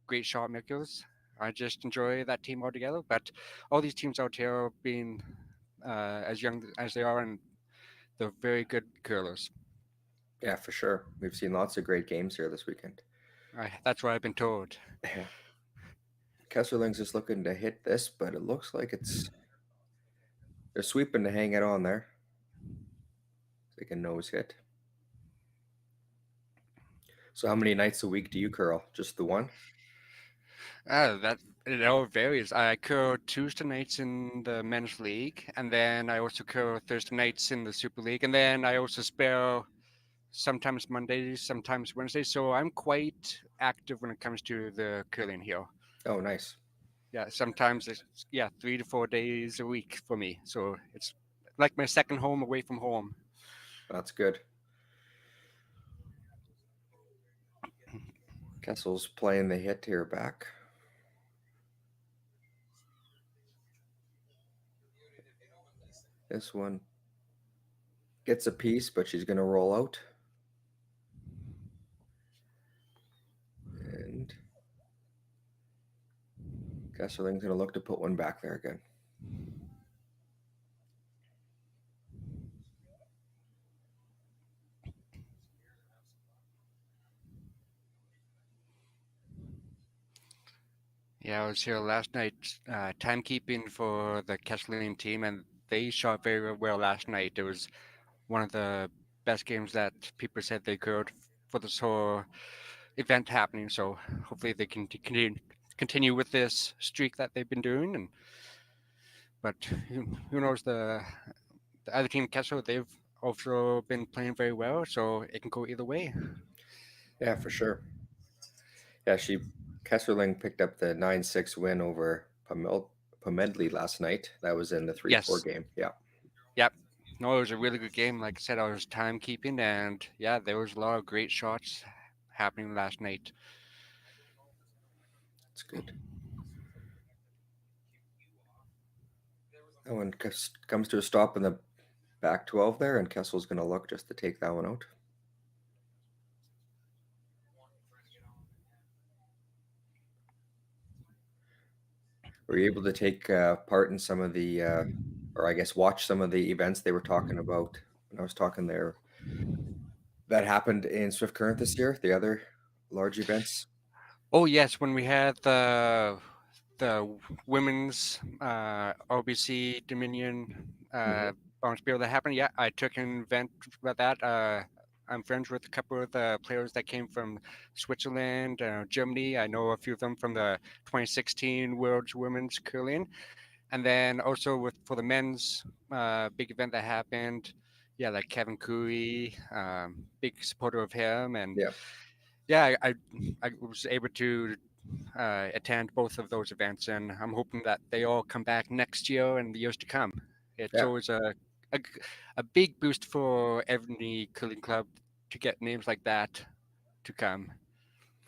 great shot makers. I just enjoy that team altogether. But all these teams out here being as young as they are, and they're very good curlers.
Yeah, for sure. We've seen lots of great games here this weekend.
That's what I've been told.
Kessling's just looking to hit this, but it looks like they're sweeping to hang it on there. Take a nose hit. So how many nights a week do you curl? Just the one?
That it all varies. I curl Tuesday nights in the men's league, and then I also curl Thursday nights in the Super League, and then I also spell sometimes Mondays, sometimes Wednesdays. So I'm quite active when it comes to the curling here.
Oh, nice.
Yeah, sometimes it's 3 to 4 days a week for me. So it's like my second home away from home.
That's good. Kessel's playing the hit here back. This one gets a piece, but she's going to roll out. And Kessling's going to look to put one back there again.
Yeah, I was here last night timekeeping for the Kesseling team, and they shot very well last night. It was one of the best games that people said they could for this whole event happening. So hopefully they can continue with this streak that they've been doing. But who knows, the other team, Kessel, they've also been playing very well, so it can go either way.
Yeah, for sure. Yeah, Kesseling picked up the 9-6 win over Pomedley last night. That was in the 3-4 game. Yeah.
Yep. No, it was a really good game. Like I said, I was timekeeping, and yeah, there was a lot of great shots happening last night.
That's good. That one comes to a stop in the back 12 there, and Kessel's going to look just to take that one out. Were you able to take part in some of the, or I guess watch some of the events they were talking about when I was talking there that happened in Swift Current this year? The other large events?
Oh yes, when we had the women's RBC Dominion bounce beer that happened, yeah, I took an event about that. I'm friends with a couple of the players that came from Switzerland, Germany. I know a few of them from the 2016 World's Women's Curling, and then also for the men's big event that happened. Yeah, like Kevin Curry, big supporter of him, and yeah, I was able to attend both of those events, and I'm hoping that they all come back next year and the years to come. It's always a big boost for every curling club to get names like that to come,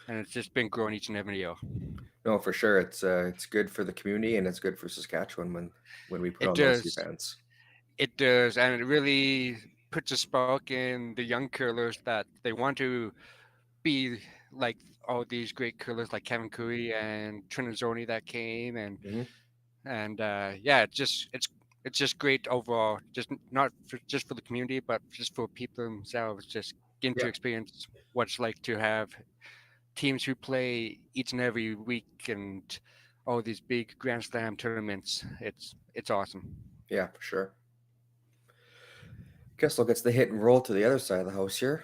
and it's just been growing each and every year.
No, for sure. It's good for the community and it's good for Saskatchewan when we put
It
on those
does.
events.
It does, and it really puts a spark in the young curlers that they want to be like all these great curlers like Kevin Curry and Trinazoni that came, and yeah, it's just great overall. Just not just for the community, but just for people themselves. Just getting to experience what it's like to have teams who play each and every week and all these big Grand Slam tournaments. It's awesome.
Yeah, for sure. Kessel gets the hit and roll to the other side of the house here.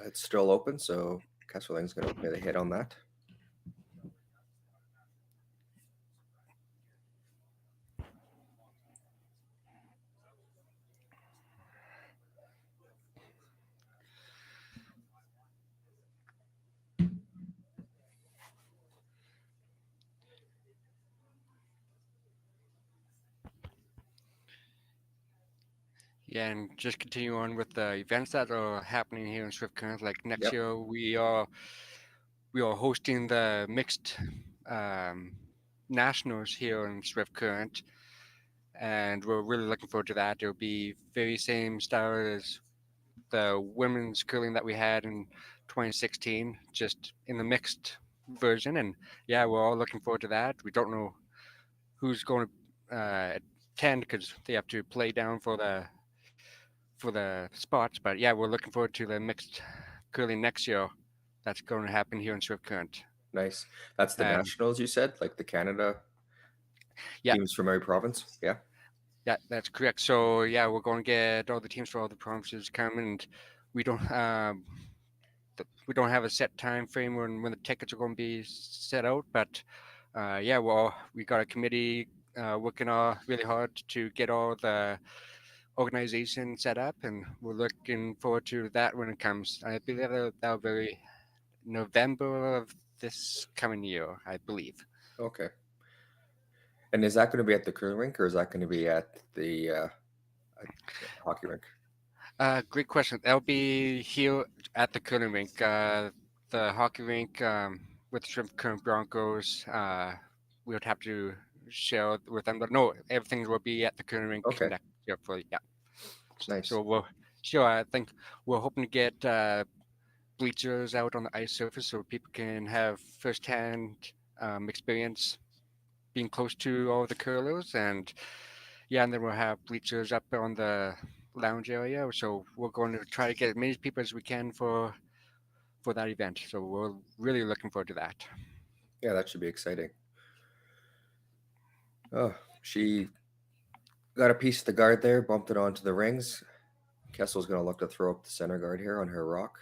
It's still open, so Kessling's going to play the hit on that.
Yeah, and just continue on with the events that are happening here in Swift Current. Like next year, we are hosting the mixed nationals here in Swift Current, and we're really looking forward to that. It'll be very same style as the women's curling that we had in 2016, just in the mixed version. And yeah, we're all looking forward to that. We don't know who's going to attend because they have to play down for the spots. But yeah, we're looking forward to the mixed curling next year. That's going to happen here in Swift Current.
Nice. That's the nationals you said, like the Canada teams from every province. Yeah.
Yeah, that's correct. So yeah, we're going to get all the teams for all the provinces come, and we don't have a set time frame when the tickets are going to be set out. But yeah, we got a committee working really hard to get all the organization set up, and we're looking forward to that when it comes. I believe that'll be November of this coming year, I believe.
Okay. And is that going to be at the curling rink, or is that going to be at the hockey rink?
Great question. That'll be here at the curling rink. The hockey rink with the Swift Current Broncos, we would have to share with them. But no, everything will be at the curling rink.
Okay.
Next year yeah.
Nice.
So I think we're hoping to get bleachers out on the ice surface so people can have firsthand experience being close to all the curlers, and then we'll have bleachers up on the lounge area. So we're going to try to get as many people as we can for that event. So we're really looking forward to that.
Yeah, that should be exciting. Oh, she got a piece of the guard there, bumped it onto the rings. Kessel's going to look to throw up the center guard here on her rock.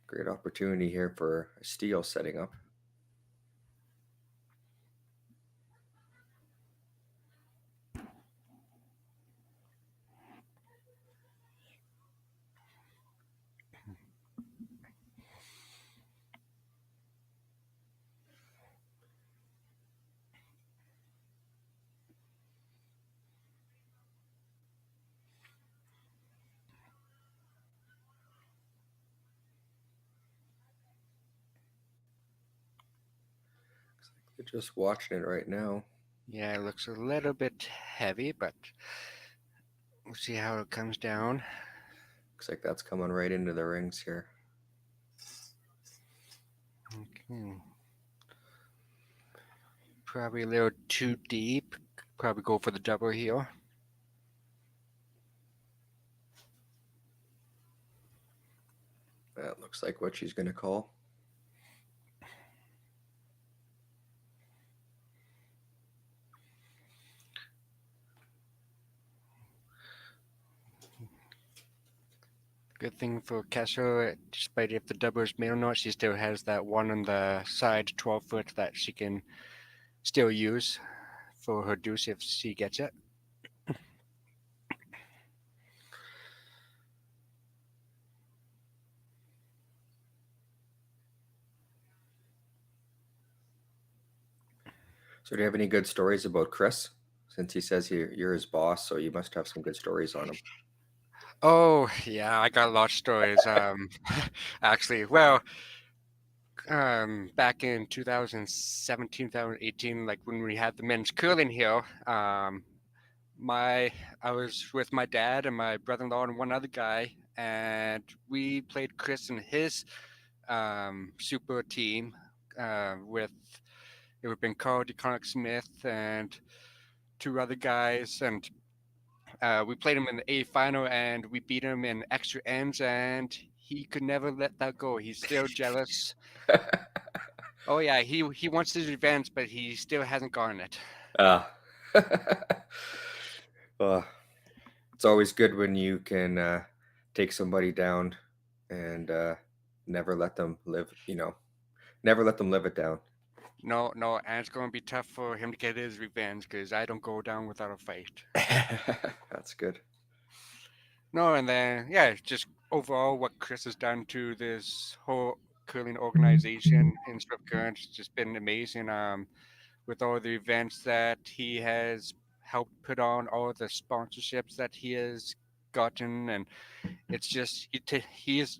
Great opportunity here for a steal setting up. Just watching it right now.
Yeah, it looks a little bit heavy, but we'll see how it comes down.
Looks like that's coming right into the rings here.
Probably a little too deep. Probably go for the double here.
That looks like what she's going to call.
Good thing for Kessel, despite if the double is made or not, she still has that one on the side 12 foot that she can still use for her deuce if she gets it.
So do you have any good stories about Chris? Since he says you're his boss, so you must have some good stories on him.
Oh, yeah, I got a lot of stories. Actually, well, back in 2017, 2018, like when we had the men's curling here, I was with my dad and my brother-in-law and one other guy, and we played Chris and his super team with it would have been Carl DeConnick Smith and two other guys, and we played him in the A final, and we beat him in extra ends, and he could never let that go. He's still jealous. Oh yeah, he wants his revenge, but he still hasn't gotten it.
It's always good when you can take somebody down and never let them live. Never let them live it down.
No, and it's going to be tough for him to get his revenge because I don't go down without a fight.
That's good.
No, and then, yeah, just overall what Chris has done to this whole curling organization in Swift Current has just been amazing. With all the events that he has helped put on, all the sponsorships that he has gotten, and it's just, he has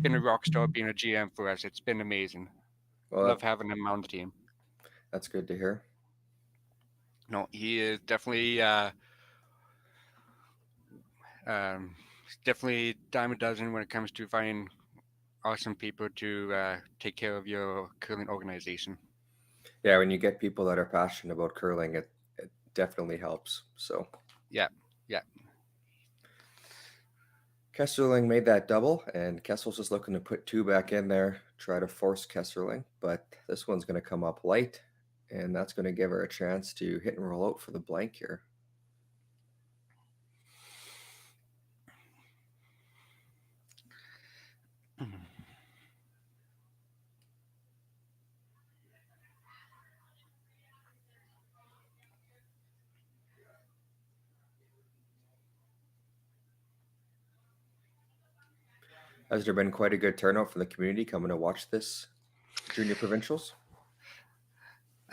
been a rock star being a GM for us. It's been amazing.
Well,
love having him on the team.
That's good to hear.
No, he is definitely definitely dime a dozen when it comes to finding awesome people to take care of your curling organization.
Yeah, when you get people that are passionate about curling, it definitely helps. So
yeah.
Kesslering made that double, and Kessel's just looking to put two back in there, try to force Kesslering, but this one's going to come up light, and that's going to give her a chance to hit and roll out for the blank here. Has there been quite a good turnout from the community coming to watch this junior provincials?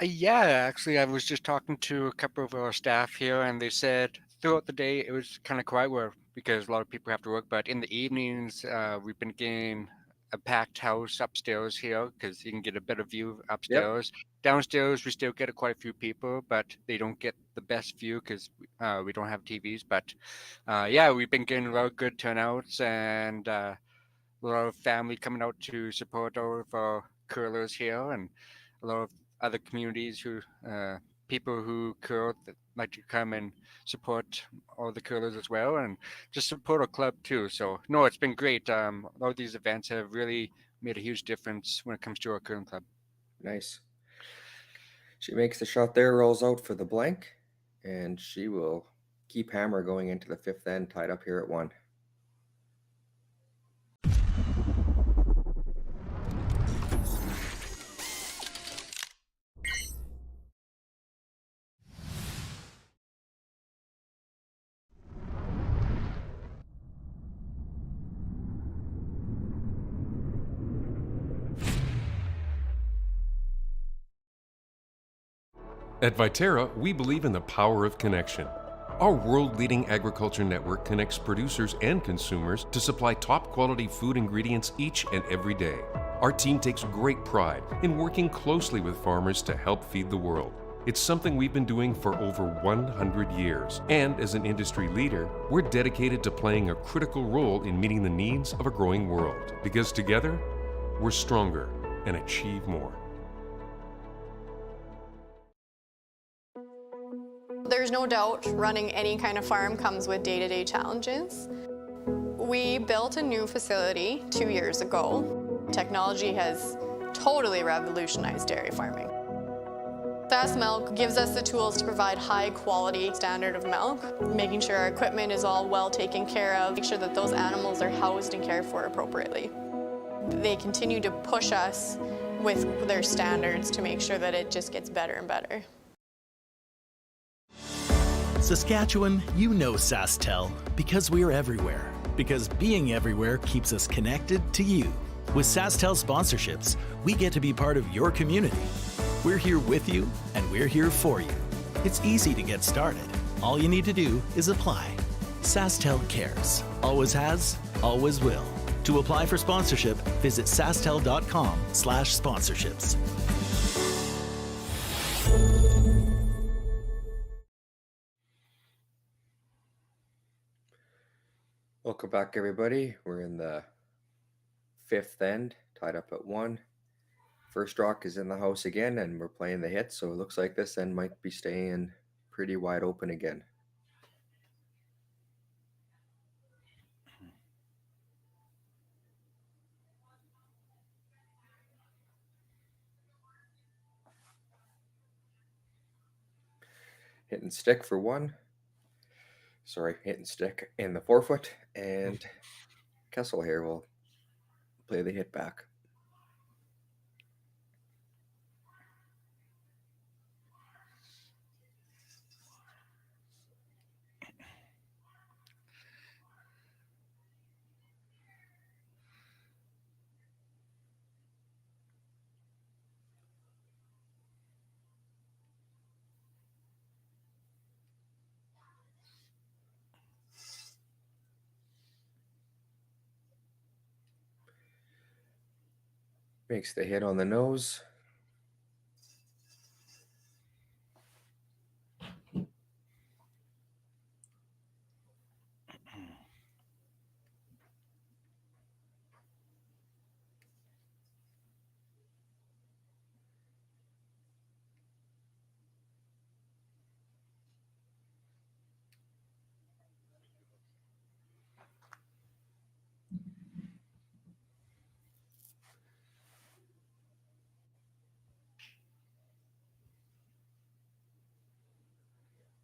Yeah, actually, I was just talking to a couple of our staff here, and they said throughout the day it was kind of quiet because a lot of people have to work, but in the evenings we've been getting a packed house upstairs here because you can get a better view upstairs. Yep. Downstairs we still get quite a few people, but they don't get the best view because we don't have TVs. But yeah, we've been getting a lot of good turnouts and a lot of family coming out to support all of our curlers here, and a lot of other communities who people who curl that like to come and support all the curlers as well, and just support our club too. So no, it's been great. All of these events have really made a huge difference when it comes to our curling club.
Nice. She makes the shot there, rolls out for the blank, and she will keep hammer going into the fifth end, tied up here at 1.
At Viterra, we believe in the power of connection. Our world-leading agriculture network connects producers and consumers to supply top-quality food ingredients each and every day. Our team takes great pride in working closely with farmers to help feed the world. It's something we've been doing for over 100 years. And as an industry leader, we're dedicated to playing a critical role in meeting the needs of a growing world. Because together, we're stronger. and achieve more.
There's no doubt running any kind of farm comes with day-to-day challenges. We built a new facility 2 years ago. Technology has totally revolutionized dairy farming. Sask Milk gives us the tools to provide high quality standard of milk, making sure our equipment is all well taken care of, make sure that those animals are housed and cared for appropriately. They continue to push us with their standards to make sure that it just gets better and better.
Saskatchewan, you know SaskTel because we're everywhere. Because being everywhere keeps us connected to you. With SaskTel sponsorships, we get to be part of your community. We're here with you, and we're here for you. It's easy to get started. All you need to do is apply. SaskTel cares. Always has, always will. To apply for sponsorship, visit sastel.com/sponsorships.
Welcome back, everybody. We're in the fifth end, tied up at 1. First rock is in the house again, and we're playing the hit, so it looks like this end might be staying pretty wide open again. Hit and stick for 1. Sorry, hit and stick in the 4-foot, and Kessel here will play the hit back. Makes the hit on the nose.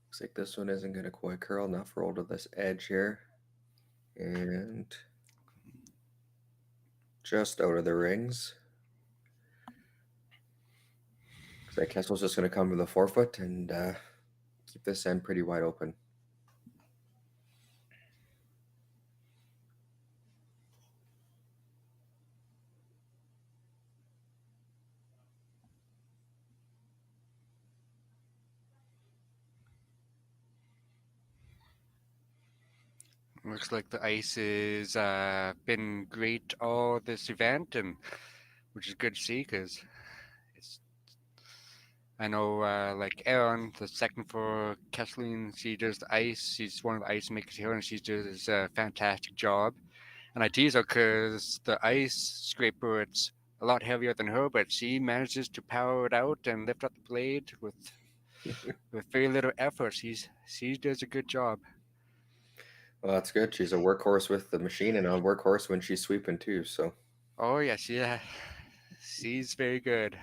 Looks like this one isn't going to quite curl enough. Roll to this edge here. And just out of the rings. Looks like Kessel's just going to come to the 4-foot and keep this end pretty wide open.
Looks like the ice has been great all this event, and which is good to see because it's. I know, like Erin, the second for Kesslering, she does the ice. She's one of the ice makers here, and she does a fantastic job. And I tease her because the ice scraper, it's a lot heavier than her, but she manages to power it out and lift up the blade with very little effort. She does a good job.
Well, that's good. She's a workhorse with the machine and a workhorse when she's sweeping too. So.
Oh yes, yeah, she's very good.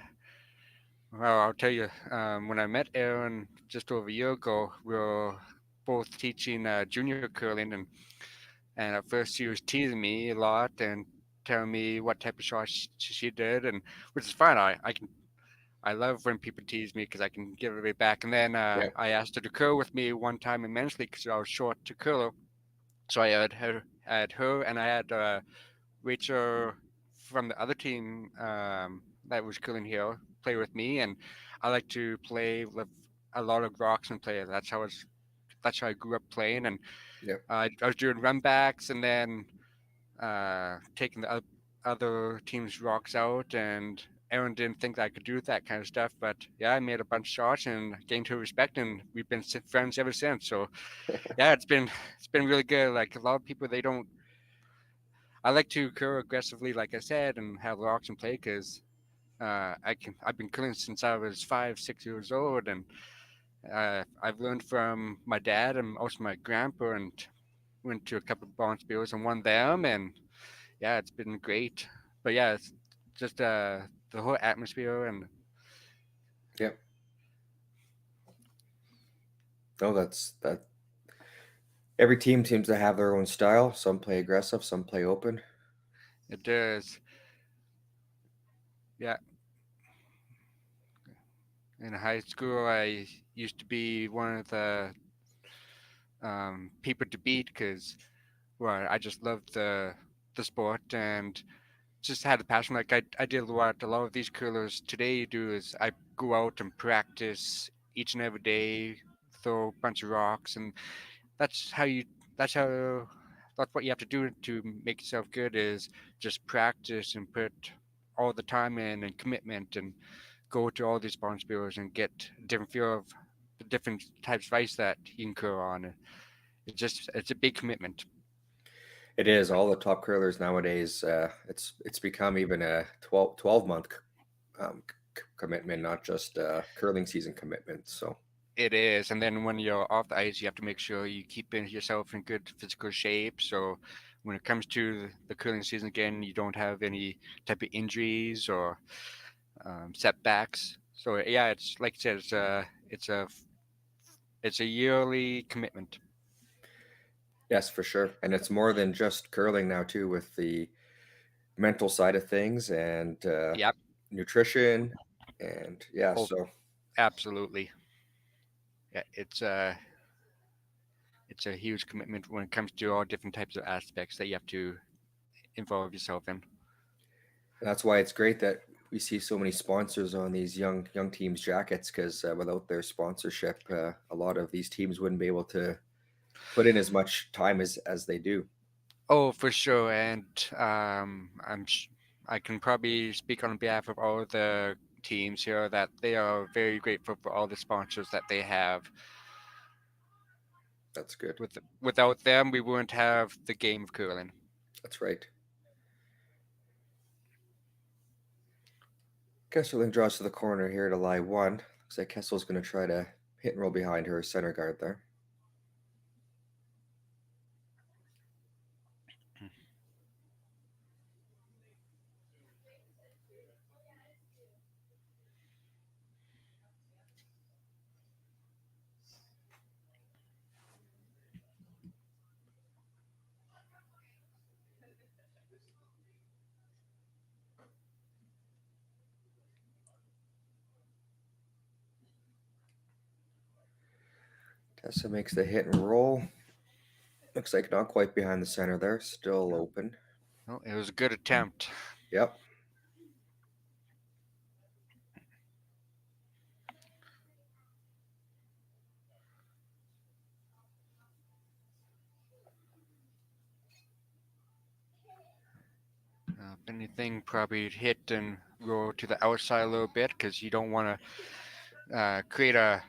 Well, I'll tell you, when I met Erin just over a year ago, we were both teaching junior curling, and at first she was teasing me a lot and telling me what type of shots she did, and which is fine. I love when people tease me because I can give it back. And then I asked her to curl with me one time immensely because I was short to curl. So I had her, and I had Rachel from the other team that was curling here play with me, and I like to play with a lot of rocks and play. That's how I grew up playing, and I was doing run backs and then taking the other team's rocks out, and Erin didn't think that I could do that kind of stuff, but yeah, I made a bunch of shots and gained her respect, and we've been friends ever since. So yeah, it's been really good. Like a lot of people, I like to curl aggressively, like I said, and have rocks and play because I've been curling since I was 5, 6 years old, and I've learned from my dad and also my grandpa, and went to a couple of bonspiels and won them, and yeah, it's been great. But yeah, it's just the whole atmosphere and
Yep. No, that's that. Every team seems to have their own style. Some play aggressive, some play open.
it does. Yeah. In high school, I used to be one of the people to beat because, well, I just loved the sport and just had a passion. Like I did what a lot of these curlers today do is I go out and practice each and every day, throw a bunch of rocks, and that's how you. That's how. That's what you have to do to make yourself good is just practice and put all the time in and commitment and go to all these barn spears and get a different feel of the different types of ice that you can curl on. It's a big commitment.
It is. All the top curlers nowadays, it's become even a 12-month commitment, not just curling season commitment. So
It is, and then when you're off the ice, you have to make sure you keep yourself in good physical shape. So when it comes to the curling season again, you don't have any type of injuries or setbacks. So yeah, it's like I said, it's a yearly commitment.
yes, for sure. And it's more than just curling now too, with the mental side of things and
Yep.
nutrition, and yeah.
Oh,
So
absolutely. Yeah, it's a huge commitment when it comes to all different types of aspects that you have to involve yourself in.
that's why it's great that we see so many sponsors on these young teams' jackets, because without their sponsorship, a lot of these teams wouldn't be able to put in as much time as they do.
Oh, for sure, and I can probably speak on behalf of all the teams here that they are very grateful for all the sponsors that they have.
That's good.
Without them, we wouldn't have the game of curling.
That's right. Kesslering draws to the corner here to lie one. Looks like Kessel's going to try to hit and roll behind her center guard there. Tessa makes the hit and roll. Looks like not quite behind the center there. Still open.
Oh, it was a good attempt.
Yep.
If anything, probably hit and roll to the outside a little bit because you don't want to create a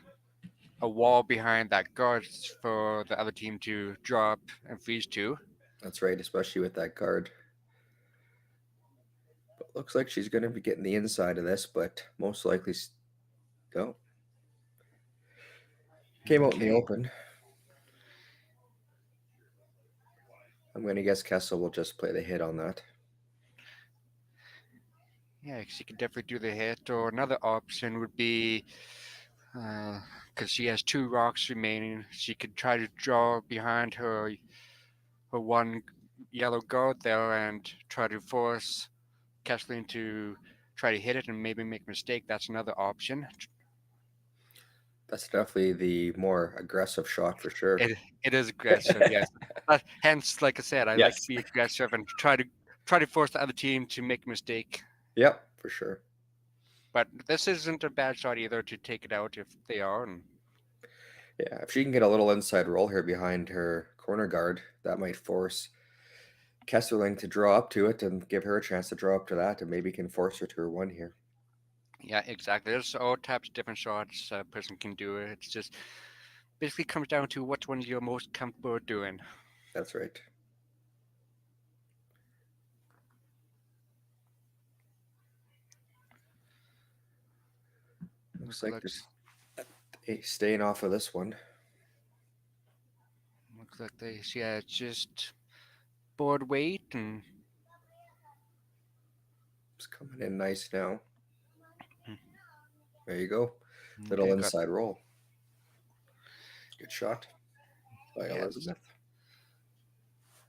wall behind that guard for the other team to drop and freeze to.
That's right, especially with that guard. But looks like she's going to be getting the inside of this, but most likely go. Came out in the open. I'm going to guess Kessel will just play the hit on that.
Yeah, she could definitely do the hit. Or another option would be, because she has 2 rocks remaining, she could try to draw behind her one yellow guard there and try to force Kesslering to try to hit it and maybe make a mistake. That's another option.
That's definitely the more aggressive shot for sure.
It is aggressive, yes. Hence, like I said, I like to be aggressive and try to force the other team to make a mistake.
Yep, for sure.
But this isn't a bad shot either to take it out if they are. And
yeah, if she can get a little inside roll here behind her corner guard, that might force Kesslering to draw up to it and give her a chance to draw up to that, and maybe can force her to her one here.
Yeah, exactly. There's all types of different shots a person can do. It's just basically comes down to which one you're most comfortable doing.
That's right. Looks like they're staying off of this one.
Looks like they just board weight and
It's coming in nice now.
Hmm.
There you go. Little
Okay,
inside roll. Good shot by
Yes.
Elizabeth.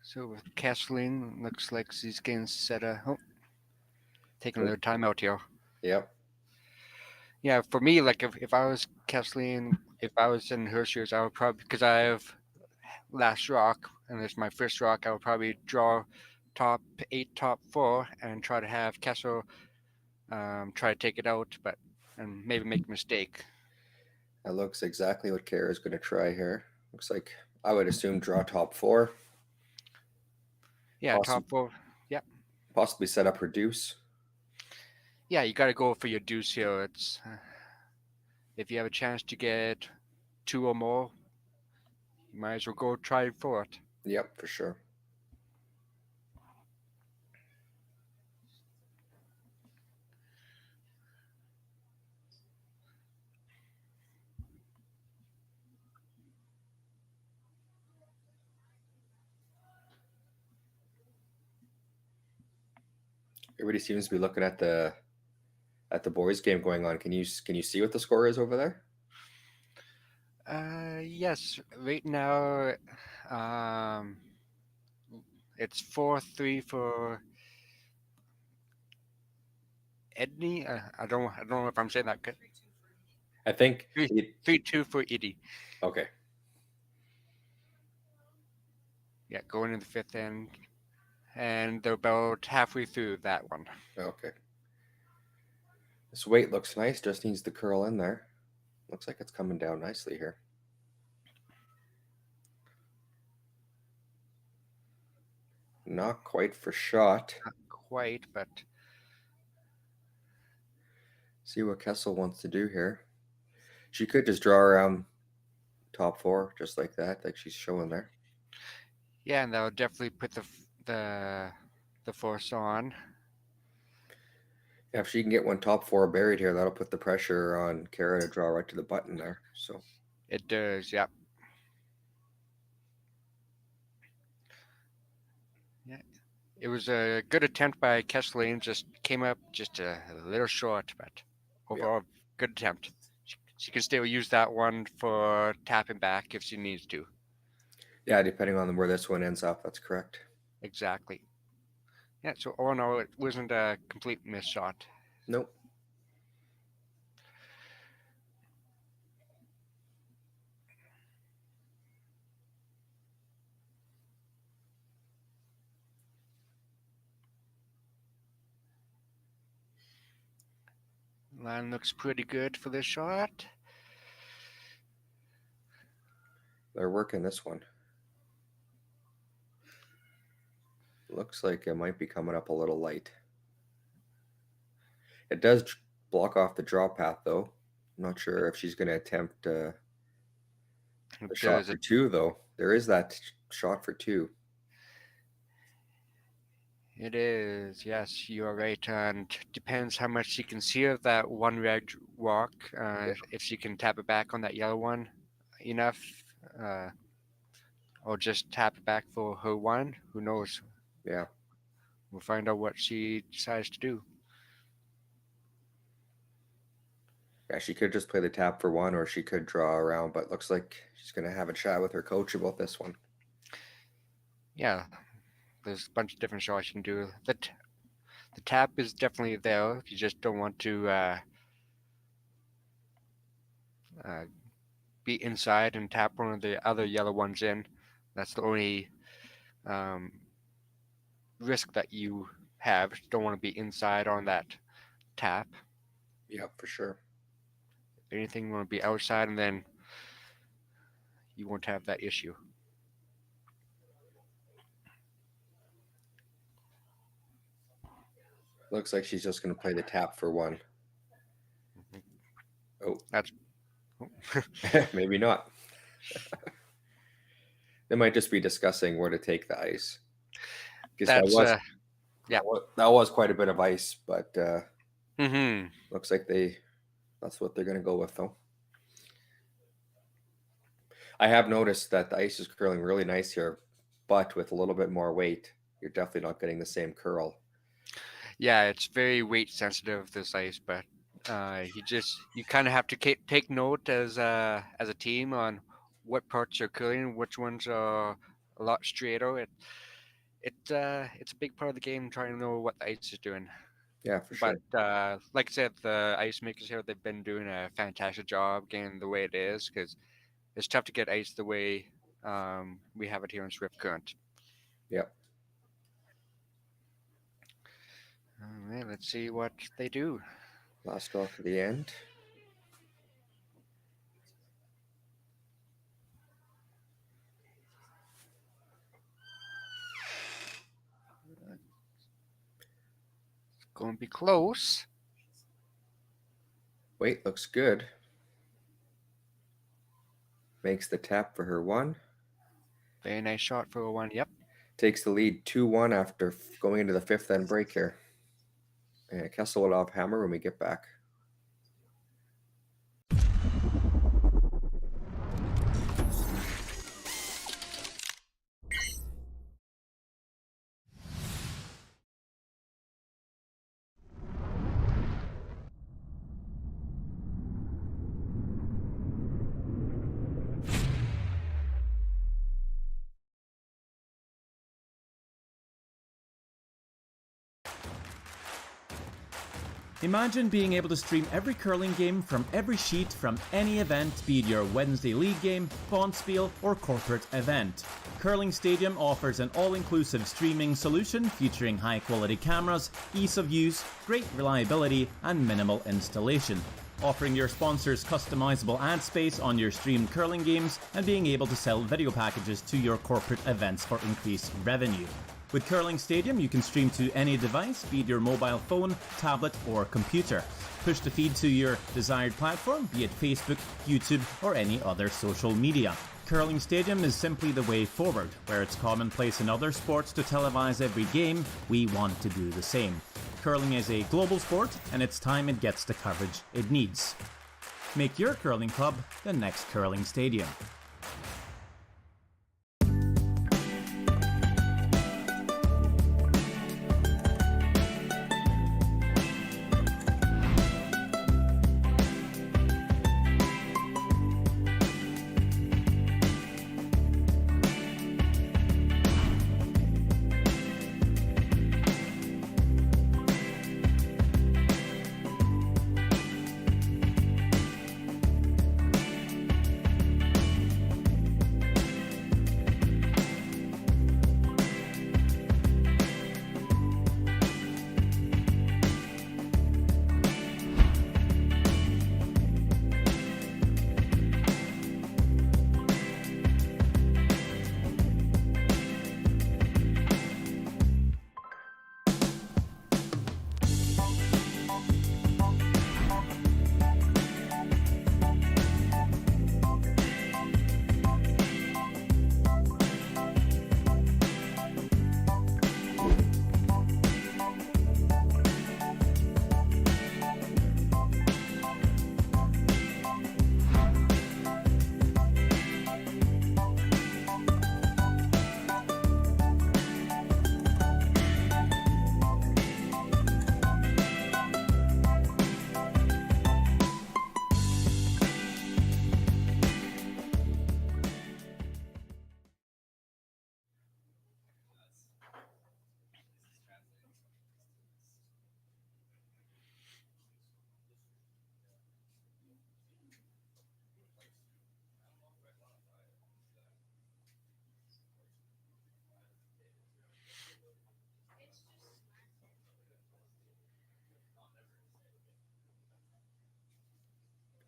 So with Kesslering, looks like she's getting set up. Taking a little time out here.
Yep.
Yeah, for me, like if I was Kesslering, if I was in her shoes, I would probably, because I have last rock and it's my first rock, I would probably draw top 8, top 4, and try to have Kessel try to take it out, and maybe make a mistake.
That looks exactly what Cara is going to try here. Looks like I would assume draw top 4.
Yeah, top 4. Yeah.
Possibly set up her deuce.
Yeah, you got to go for your deuce here. It's if you have a chance to get 2 or more, you might as well go try for it.
Yep, for sure. Everybody seems to be looking at the boys game going on. Can you see what the score is over there?
Yes. Right now, it's 4-3 for Edney. I don't know if I'm saying that good.
I think
3-2 for Edie.
Okay.
Yeah, going in the 5th end, and they're about halfway through that one.
Okay. This weight looks nice. Just needs the curl in there. Looks like it's coming down nicely here. Not quite for shot.
Not quite, but
see what Kessel wants to do here. She could just draw around top 4 just like that, like she's showing there.
Yeah, and that would definitely put the force on.
Yeah, if she can get one top 4 buried here, that'll put the pressure on Cara to draw right to the button there. So
it does, yeah. Yeah, it was a good attempt by Kesslering. Just came up just a little short, but overall, good attempt. She can still use that one for tapping back if she needs to.
Yeah, depending on where this one ends up, that's correct.
Exactly. Yeah, so all in all, it wasn't a complete miss shot.
Nope.
Line looks pretty good for this shot.
They're working this one. Looks like it might be coming up a little light. It does block off the draw path, though. I'm not sure if she's going to attempt a shot for 2, though. There is that shot for 2.
It is, yes, you are right. And depends how much she can see of that one red rock. If she can tap it back on that yellow one enough, or just tap it back for her one. Who knows?
Yeah.
We'll find out what she decides to do.
Yeah, she could just play the tap for 1, or she could draw around, but looks like she's going to have a chat with her coach about this one.
Yeah, there's a bunch of different shots you can do. The tap is definitely there. You just don't want to be inside and tap one of the other yellow ones in. That's the only risk that you have. You don't want to be inside on that tap.
Yeah, for sure.
If anything, you want to be outside, and then you won't have that issue.
Looks like she's just going to play the tap for 1. Oh,
that's
maybe not. They might just be discussing where to take the ice. That was quite a bit of ice, but looks like they That's what they're going to go with, though. I have noticed that the ice is curling really nice here, but with a little bit more weight, you're definitely not getting the same curl.
Yeah, it's very weight sensitive, this ice, but you kind of have to take note as a team on what parts are curling, which ones are a lot straighter. It's a big part of the game trying to know what the ice is doing.
Yeah, for sure.
But like I said, the ice makers here, they've been doing a fantastic job getting the way it is, because it's tough to get ice the way we have it here in Swift Current.
Yep.
All right, let's see what they do.
Last draw for the end.
It's going to be close.
Weight looks good. Makes the tap for her 1.
Very nice shot for a 1, yep.
Takes the lead 2-1 after going into the 5th end break here. And Kessel will have hammer when we get back.
Imagine being able to stream every curling game from every sheet from any event, be it your Wednesday league game, bonspiel, or corporate event. Curling Stadium offers an all-inclusive streaming solution featuring high-quality cameras, ease of use, great reliability, and minimal installation. Offering your sponsors customizable ad space on your streamed curling games and being able to sell video packages to your corporate events for increased revenue. With Curling Stadium, you can stream to any device, be it your mobile phone, tablet, or computer. Push the feed to your desired platform, be it Facebook, YouTube, or any other social media. Curling Stadium is simply the way forward. Where it's commonplace in other sports to televise every game, we want to do the same. Curling is a global sport, and it's time it gets the coverage it needs. Make your curling club the next Curling Stadium.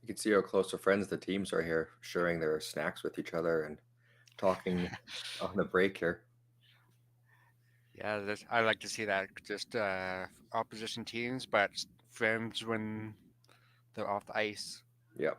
You can see how close of friends the teams are here, sharing their snacks with each other and talking on the break here.
Yeah, I like to see that. Just opposition teams, but friends when they're off the ice.
Yep.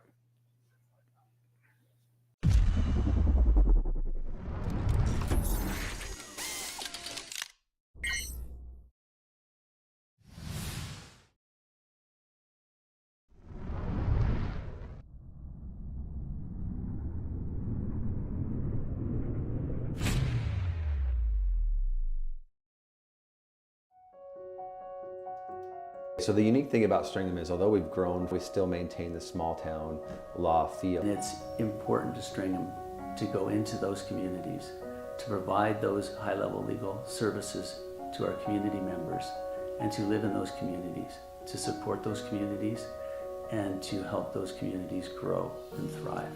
So the unique thing about Stringham is, although we've grown, we still maintain the small town law feel.
And it's important to Stringham to go into those communities, to provide those high-level legal services to our community members, and to live in those communities, to support those communities, and to help those communities grow and thrive.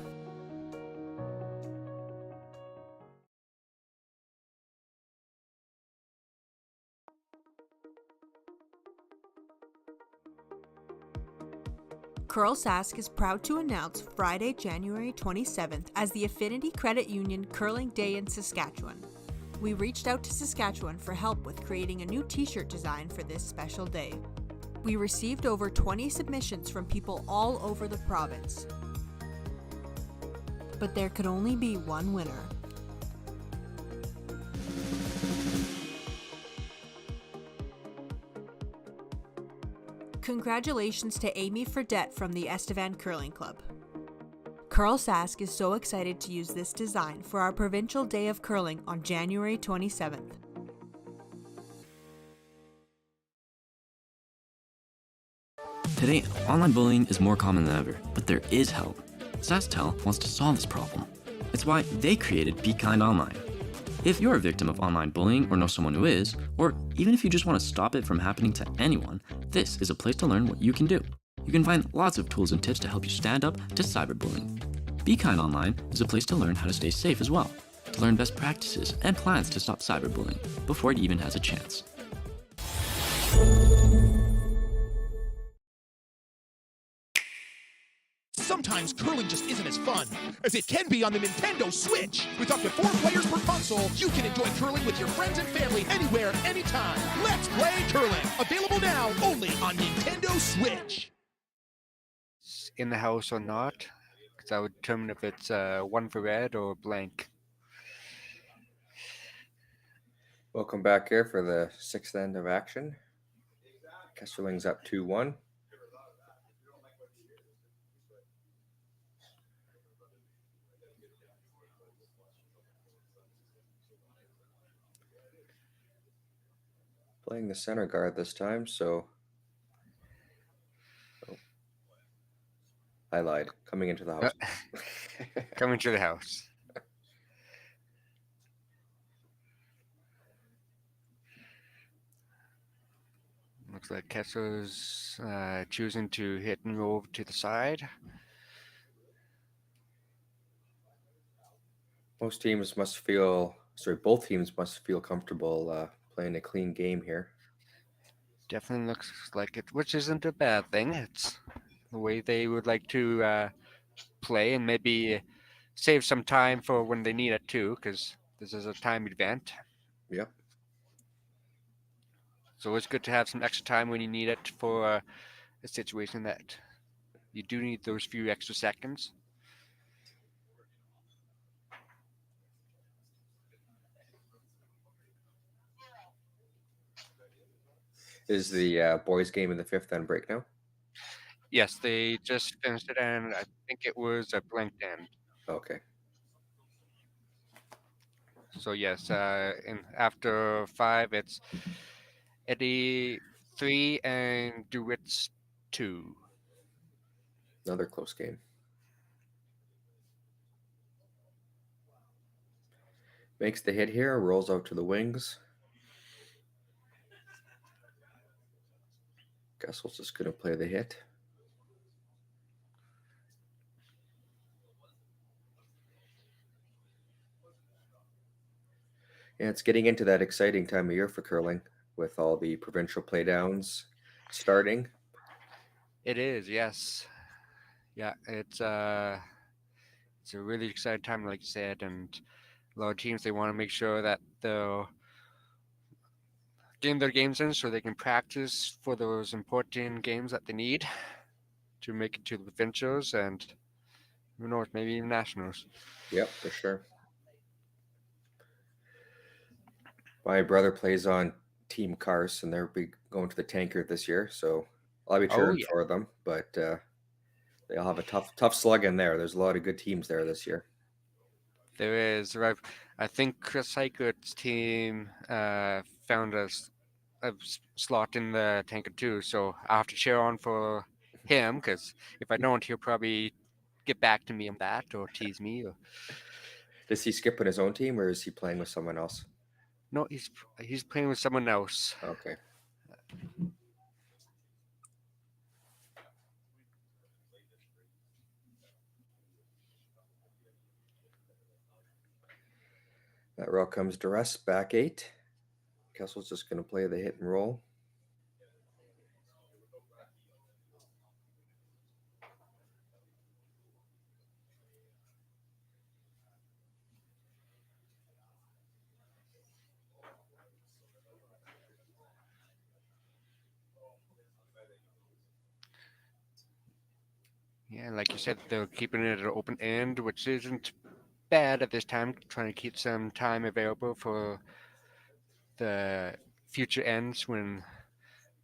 CURLSASK is proud to announce Friday, January 27th as the Affinity Credit Union Curling Day in Saskatchewan. We reached out to Saskatchewan for help with creating a new t-shirt design for this special day. We received over 20 submissions from people all over the province. But there could only be one winner. Congratulations to Amy Fredette from the Estevan Curling Club. CURLSASK is so excited to use this design for our Provincial Day of Curling on January 27th.
Today, online bullying is more common than ever, but there is help. SaskTel wants to solve this problem. It's why they created Be Kind Online. If you're a victim of online bullying or know someone who is, or even if you just want to stop it from happening to anyone, this is a place to learn what you can do. You can find lots of tools and tips to help you stand up to cyberbullying. Be Kind Online is a place to learn how to stay safe as well, to learn best practices and plans to stop cyberbullying before it even has a chance.
Sometimes curling just isn't as fun as it can be on the Nintendo Switch. With up to 4 players per console, you can enjoy curling with your friends and family anywhere, anytime. Let's play curling. Available now only on Nintendo Switch.
In the house or not, because I would determine if it's one for red or blank.
Welcome back here for the sixth end of action. Kessling's up 2-1. Playing the center guard this time, so I lied. Coming into the house.
Coming to the house. Looks like Kessel's choosing to hit and move to the side. Both teams must feel comfortable playing a clean game here. Definitely looks like it, which isn't a bad thing. It's the way they would like to play and maybe save some time for when they need it too, because this is a time event. Yep. So it's good to have some extra time when you need it for a situation that you do need those few extra seconds.
Is the boys' game in the fifth on break now?
Yes, they just finished it, and I think it was a blank end.
Okay.
So yes, after 5, it's Eddie 3 and DeWitt's 2.
Another close game. Makes the hit here, rolls out to the wings. Kessel's just going to play the hit. Yeah, it's getting into that exciting time of year for curling with all the provincial playdowns starting.
It is, yes. Yeah, it's a really exciting time, like you said, and a lot of teams, they want to make sure that they'll game their games in so they can practice for those important games that they need to make it to the provincials and who knows, maybe even nationals.
Yep, for sure. My brother plays on Team Cars, and they'll be going to the Tanker this year, so I'll be cheering for them. But they all have a tough slug in there. There's a lot of good teams there this year.
There is. I think Chris Heikert's team found slot in the tanker too. So I have to cheer on for him because if I don't, he'll probably get back to me on that or tease me. Or...
Does he skip on his own team or is he playing with someone else?
No, he's playing with someone else.
Okay. That row comes to rest, back 8. Kessel's just going to play the hit and roll.
Yeah, like you said, they're keeping it at an open end, which isn't bad at this time, trying to keep some time available for the future ends when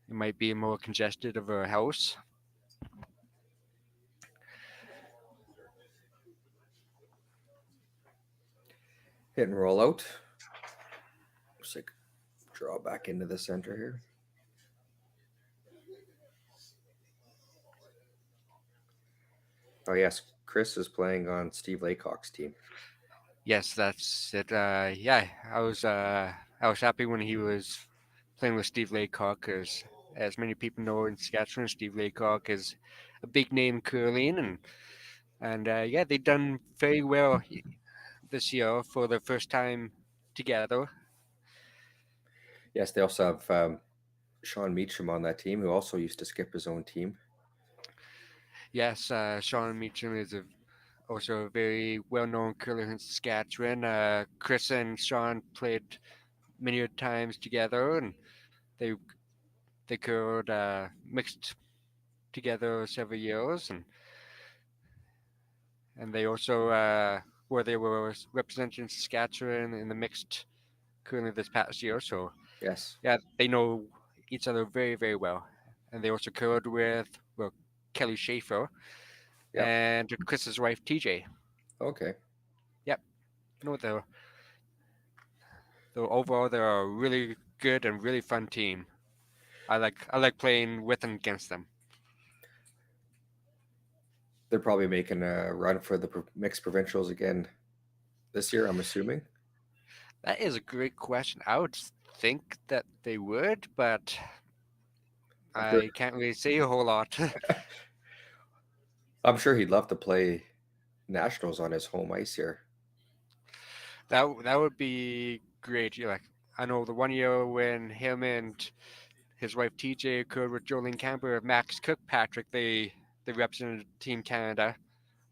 it might be more congested of a house.
Hit and roll out. Looks like draw back into the center here. Oh yes, Chris is playing on Steve Laycock's team.
Yes, that's it. Yeah, I was happy when he was playing with Steve Laycock, because as many people know in Saskatchewan, Steve Laycock is a big name in curling, and yeah, they've done very well this year for the first time together.
Yes, they also have Sean Meacham on that team, who also used to skip his own team.
Yes, Sean Meacham is also a very well-known curler in Saskatchewan. Chris and Sean played many times together, and they curled mixed together several years, and they also they were representing Saskatchewan in the mixed curling this past year. So
yes,
yeah, they know each other very, very well, and they also curled with Kelly Schaefer and Chris's wife TJ.
Okay.
Yep. No, they're overall they're a really good and really fun team. I like playing with and against them.
They're probably making a run for the mixed provincials again this year, I'm assuming.
That is a great question. I would think that they would, but I can't really say a whole lot.
I'm sure he'd love to play nationals on his home ice here.
That would be great. Like I know the one year when him and his wife TJ curled with Jolene Camper, Max Kirkpatrick, they represented Team Canada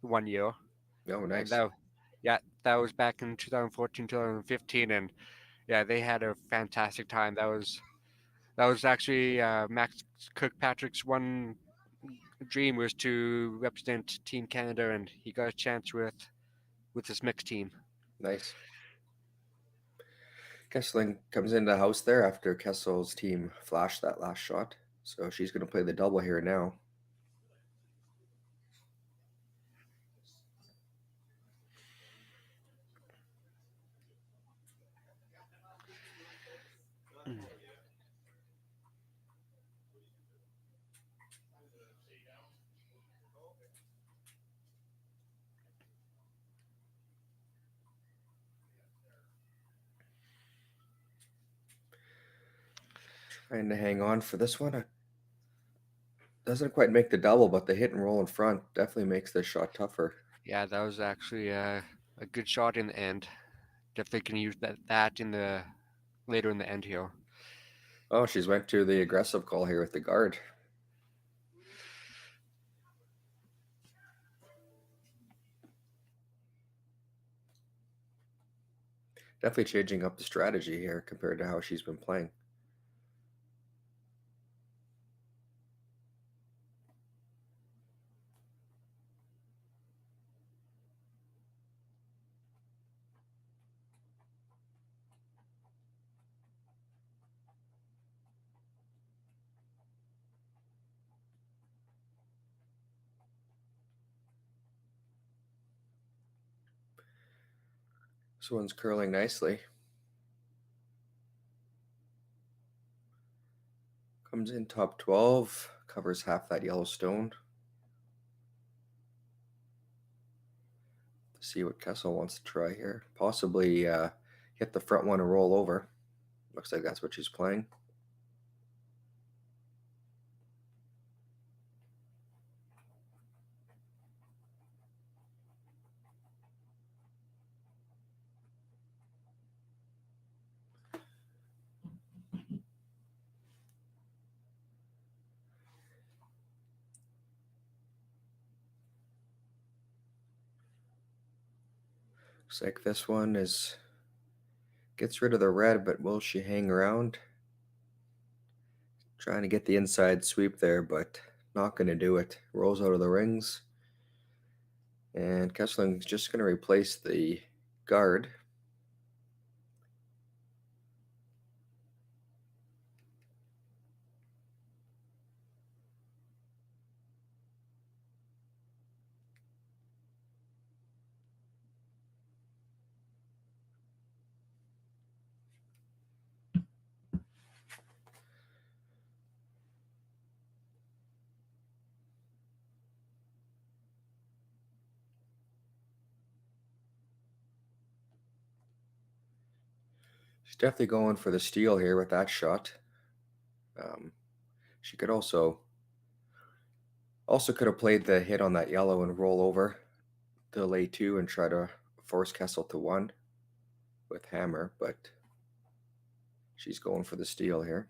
1 year.
Oh, nice.
And that was back in 2014, 2015, and yeah, they had a fantastic time. That was actually Max Kirkpatrick's one dream was to represent Team Canada, and he got a chance with his mixed team.
Nice. Kesslering comes into the house there after Kessel's team flashed that last shot. So she's going to play the double here now. Trying to hang on for this one. Doesn't quite make the double, but the hit and roll in front definitely makes this shot tougher.
Yeah, that was actually a good shot in the end. Definitely can use that in the later in the end here.
Oh, she's went to the aggressive call here with the guard. Definitely changing up the strategy here compared to how she's been playing. This one's curling nicely. Comes in top 12, covers half that yellow stone. See what Kessel wants to try here. Possibly hit the front one and roll over. Looks like that's what she's playing. Looks like this one gets rid of the red, but will she hang around? Trying to get the inside sweep there, but not going to do it. Rolls out of the rings. And Kessling's just going to replace the guard. She's definitely going for the steal here with that shot. She could also could have played the hit on that yellow and roll over to lay 2 and try to force Kessel to 1 with hammer, but she's going for the steal here.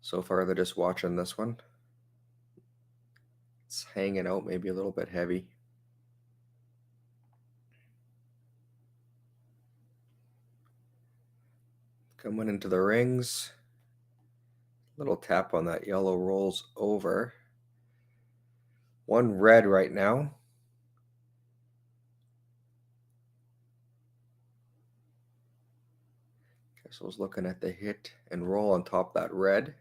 So far, they're just watching this one. It's hanging out, maybe a little bit heavy. Coming into the rings. Little tap on that yellow, rolls over. 1 red right now. Kessel's looking at the hit and roll on top of that red.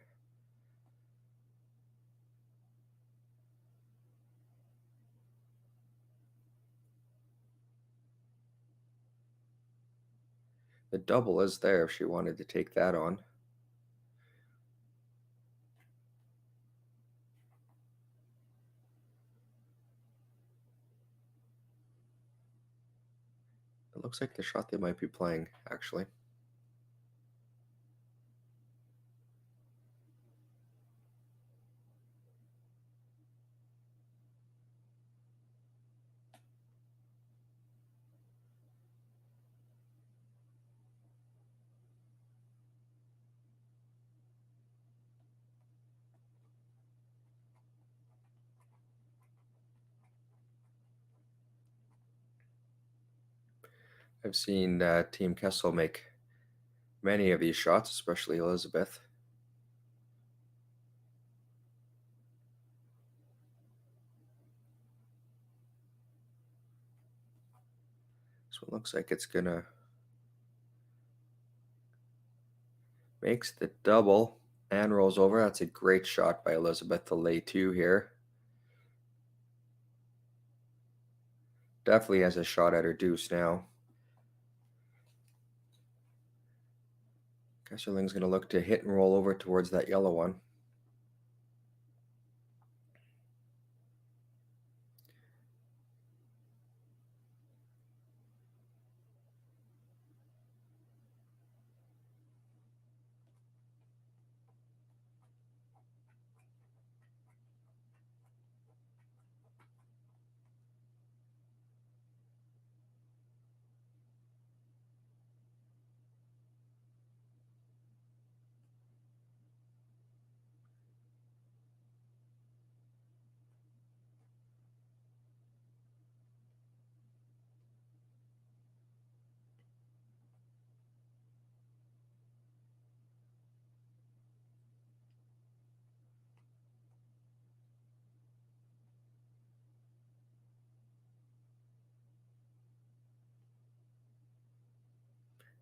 The double is there if she wanted to take that on. It looks like the shot they might be playing, actually. I've seen Team Kessel make many of these shots, especially Elizabeth. So it looks like it's gonna makes the double and rolls over. That's a great shot by Elizabeth to lay 2 here. Definitely has a shot at her deuce now. Kessling's going to look to hit and roll over towards that yellow one.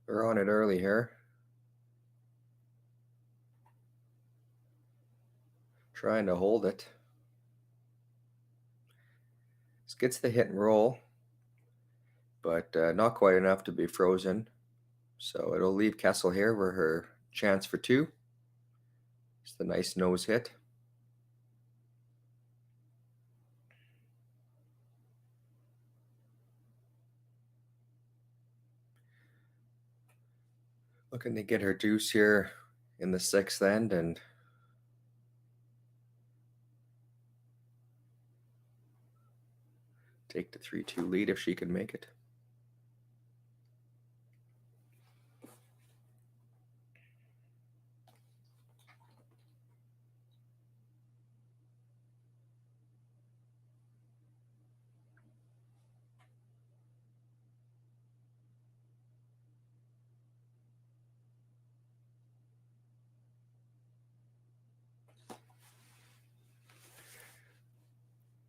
We're on it early here. Trying to hold it. This gets the hit and roll, but not quite enough to be frozen. So it'll leave Kessel here for her chance for 2. It's the nice nose hit. Looking to get her deuce here in the 6th end and take the 3-2 lead if she can make it.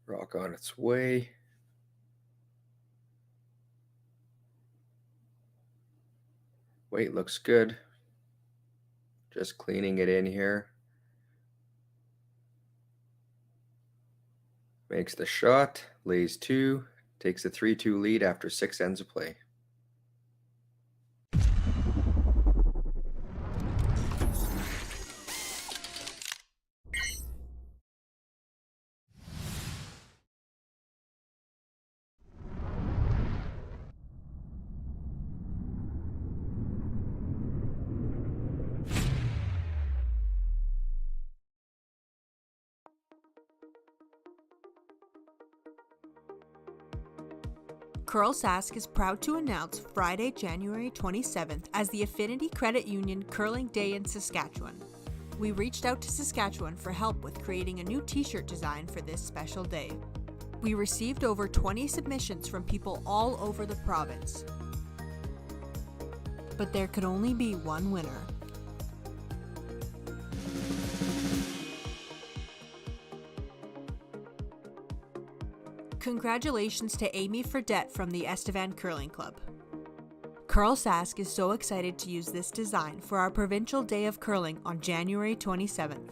Rock on its way. Weight looks good. Just cleaning it in here. Makes the shot, lays 2, takes a 3-2 lead after 6 ends of play.
CURLSASK is proud to announce Friday, January 27th as the Affinity Credit Union Curling Day in Saskatchewan. We reached out to Saskatchewan for help with creating a new t-shirt design for this special day. We received over 20 submissions from people all over the province. But there could only be one winner. Congratulations to Amy Fredette from the Estevan Curling Club. CURLSASK is so excited to use this design for our Provincial Day of Curling on January 27th.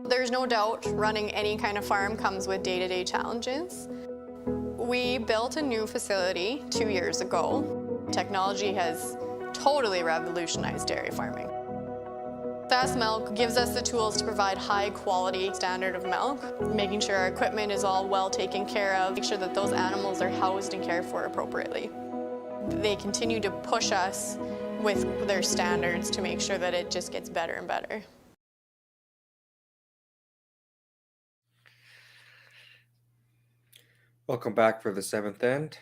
There's no doubt running any kind of farm comes with day-to-day challenges. We built a new facility 2 years ago. Technology has totally revolutionized dairy farming. Sask Milk gives us the tools to provide high quality standard of milk, making sure our equipment is all well taken care of, make sure that those animals are housed and cared for appropriately. They continue to push us with their standards to make sure that it just gets better and better.
Welcome back for the 7th end.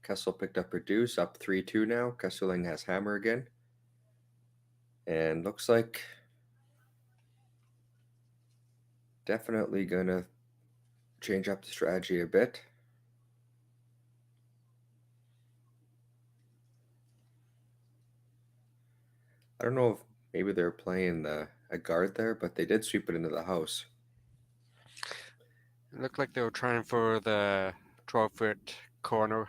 Kessel picked up her deuce, up 3-2 now. Kesslering has hammer again. And looks like definitely gonna change up the strategy a bit. I don't know if maybe they're playing a guard there, but they did sweep it into the house.
It looked like they were trying for the 12-foot corner.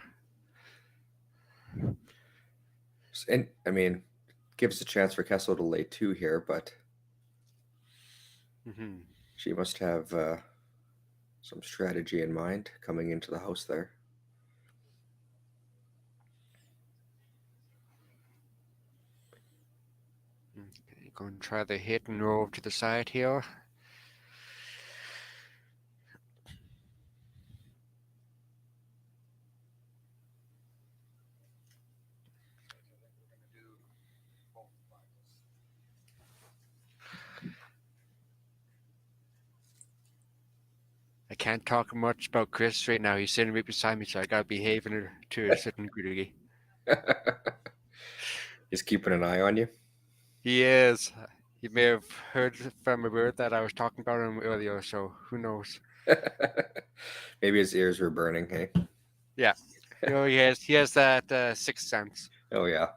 And I mean, gives a chance for Kessel to lay 2 here, but she must have some strategy in mind coming into the house there.
Okay, going to try the hit and roll to the side here. I can't talk much about Chris right now. He's sitting right beside me, so I gotta behave to a certain degree.
He's keeping an eye on you.
He is. You may have heard from a word that I was talking about him earlier, so who knows?
Maybe his ears were burning, hey?
Yeah. He has that sixth sense.
Oh, yeah.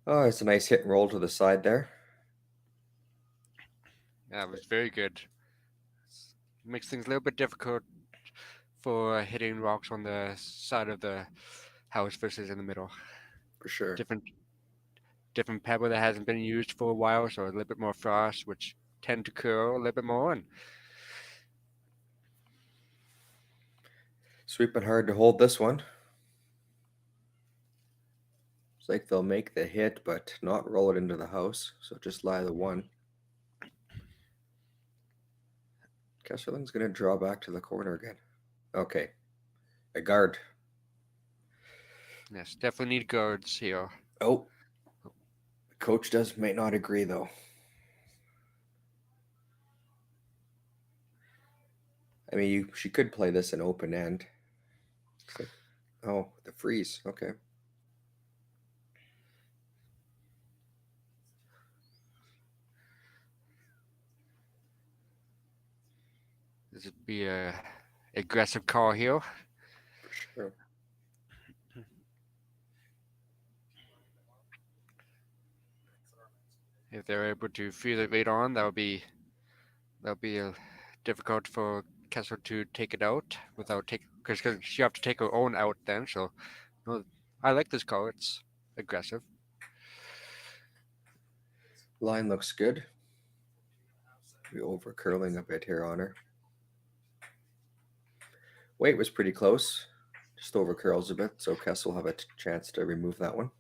Oh, it's a nice hit and roll to the side there.
Yeah, it was very good. Makes things a little bit difficult for hitting rocks on the side of the house versus in the middle.
For sure.
Different pebble that hasn't been used for a while, so a little bit more frost, which tend to curl a little bit more. And
sweeping hard to hold this one. It's like they'll make the hit, but not roll it into the house. So just lie the one. Kessling's going to draw back to the corner again. Okay. A guard.
yes, definitely need guards here.
Oh. The coach may not agree, though. I mean, she could play this in open end. Oh, the freeze. Okay.
This would be a aggressive call here.
For sure.
If they're able to feel it later on, that'll be difficult for Kessel to take it out without because you have to take her own out then. So, I like this call. It's aggressive.
Line looks good. We over curling a bit here on her. Weight was pretty close. Just over curls a bit, so Kessel will have a chance to remove that one.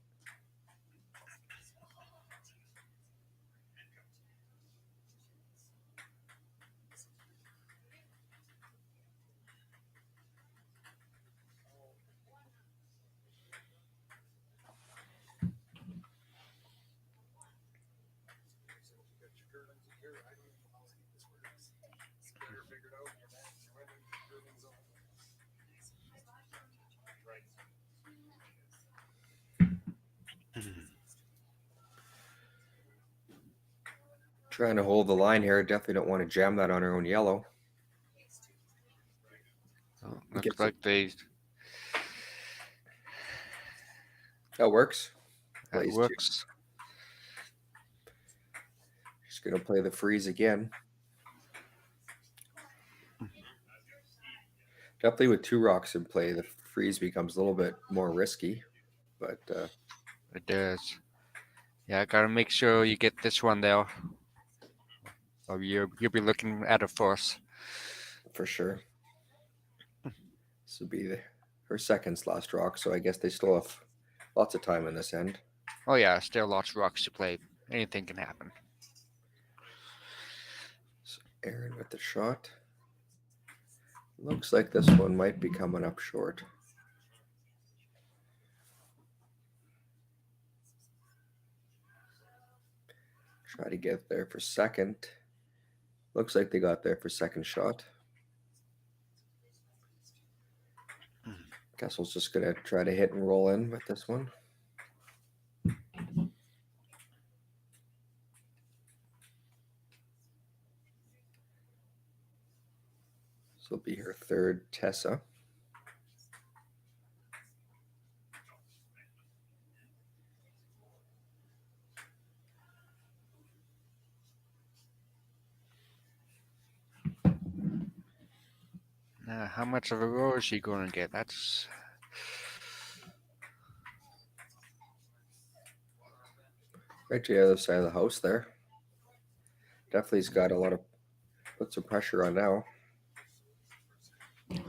Trying to hold the line here. Definitely don't want to jam that on her own yellow.
Looks like they.
That works.
That works.
She's going to play the freeze again. Definitely with two rocks in play, the freeze becomes a little bit more risky, but
it does. Yeah, gotta make sure you get this one there, or you'll be looking at a force.
For sure. This will be her second last rock, so I guess they still have lots of time in this end.
Oh yeah, still lots of rocks to play. Anything can happen.
So Aaron with the shot. Looks like this one might be coming up short. Try to get there for second. Looks like they got there for second shot. Kessel's just going to try to hit and roll in with this one. This will be her third Tessa.
Now, how much of a roll is she going to get? That's
right to the other side of the house there. Definitely's got a lot of, put some pressure on now.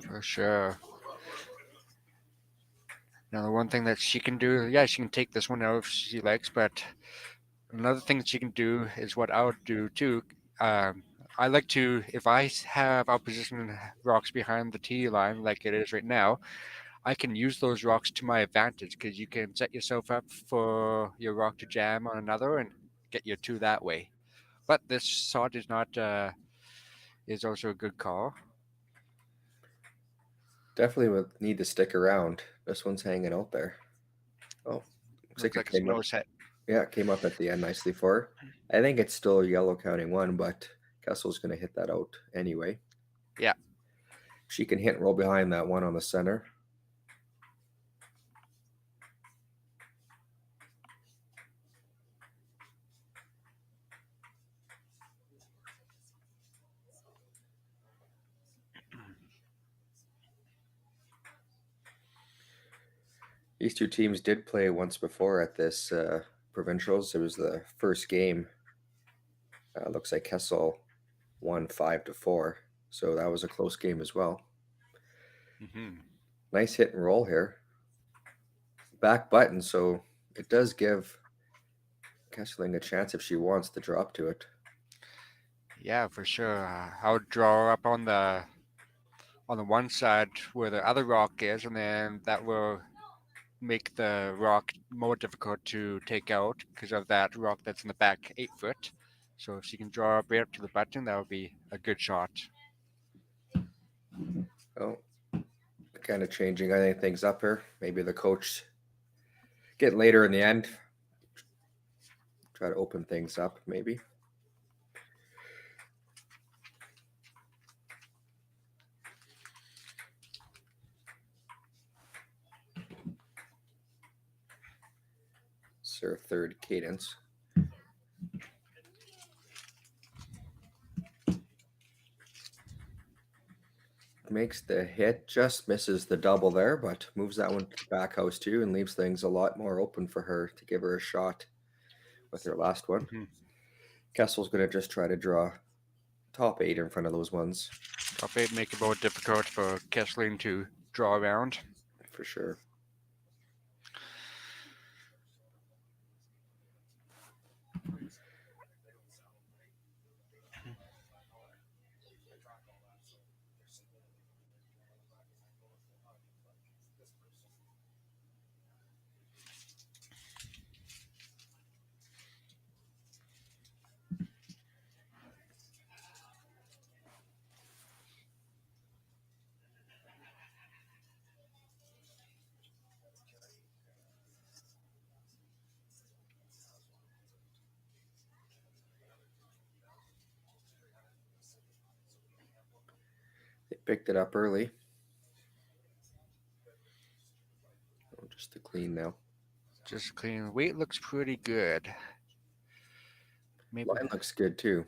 For sure. Now, the one thing that she can do, yeah, she can take this one out if she likes, but another thing that she can do is what I would do too. I like to, if I have opposition rocks behind the tee line like it is right now, I can use those rocks to my advantage because you can set yourself up for your rock to jam on another and get your two that way. But this shot is not, is also a good call.
Definitely would need to stick around. This one's hanging out there. Oh, looks like it came up. Yeah, it came up at the end nicely for her. I think it's still yellow counting one, but Kessel's going to hit that out anyway.
Yeah.
She can hit and roll behind that one on the center. These two teams did play once before at this Provincials. It was the first game. Looks like Kessel won 5-4, so that was a close game as well. Nice hit and roll here. Back button, so it does give Kesslering a chance if she wants to drop to it.
Yeah, for sure. I would draw up on the one side where the other rock is, and then that will make the rock more difficult to take out because of that rock that's in the back 8 foot. So if she can draw up right up to the button, that would be a good shot.
Oh, kind of changing, I think, things up here. Maybe the coach get later in the end. Try to open things up, maybe. It's their third cadence. Makes the hit, just misses the double there, but moves that one to the back house too and leaves things a lot more open for her to give her a shot with her last one. Kessel's going to just try to draw top 8 in front of those ones.
Top 8 make it more difficult for Kesslering to draw around.
For sure. They picked it up early. Oh, just to clean now.
Just clean. Weight looks pretty good. Maybe
Line looks good too.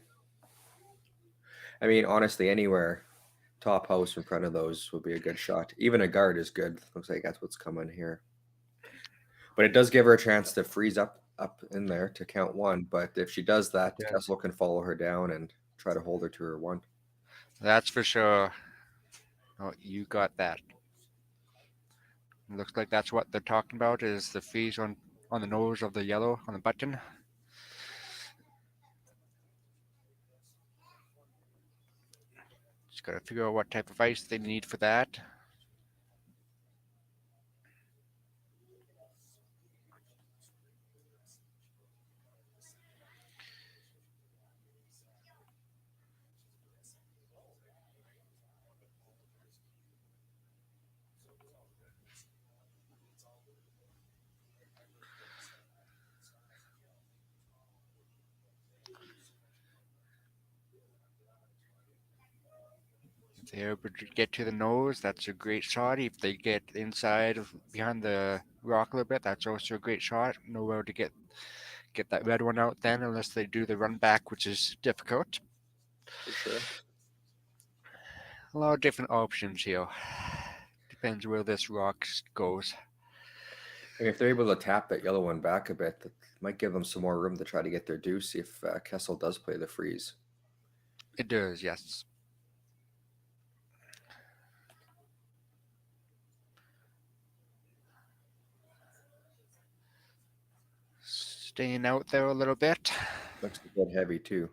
I mean, honestly, anywhere top house in front of those would be a good shot. Even a guard is good. Looks like that's what's coming here. But it does give her a chance to freeze up in there to count 1. But if she does that, Kessel can follow her down and try to hold her to her 1.
That's for sure. Oh, you got that. It looks like that's what they're talking about, is the freeze on the nose of the yellow on the button. Just got to figure out what type of ice they need for that. If they're able to get to the nose, that's a great shot. If they get inside behind the rock a little bit, that's also a great shot. Nowhere to get that red one out then, unless they do the run back, which is difficult.
For sure.
A lot of different options here. Depends where this rock goes.
And if they're able to tap that yellow one back a bit, that might give them some more room to try to get their deuce if Kessel does play the freeze.
It does, yes. Staying out there a little bit.
Looks a bit heavy too.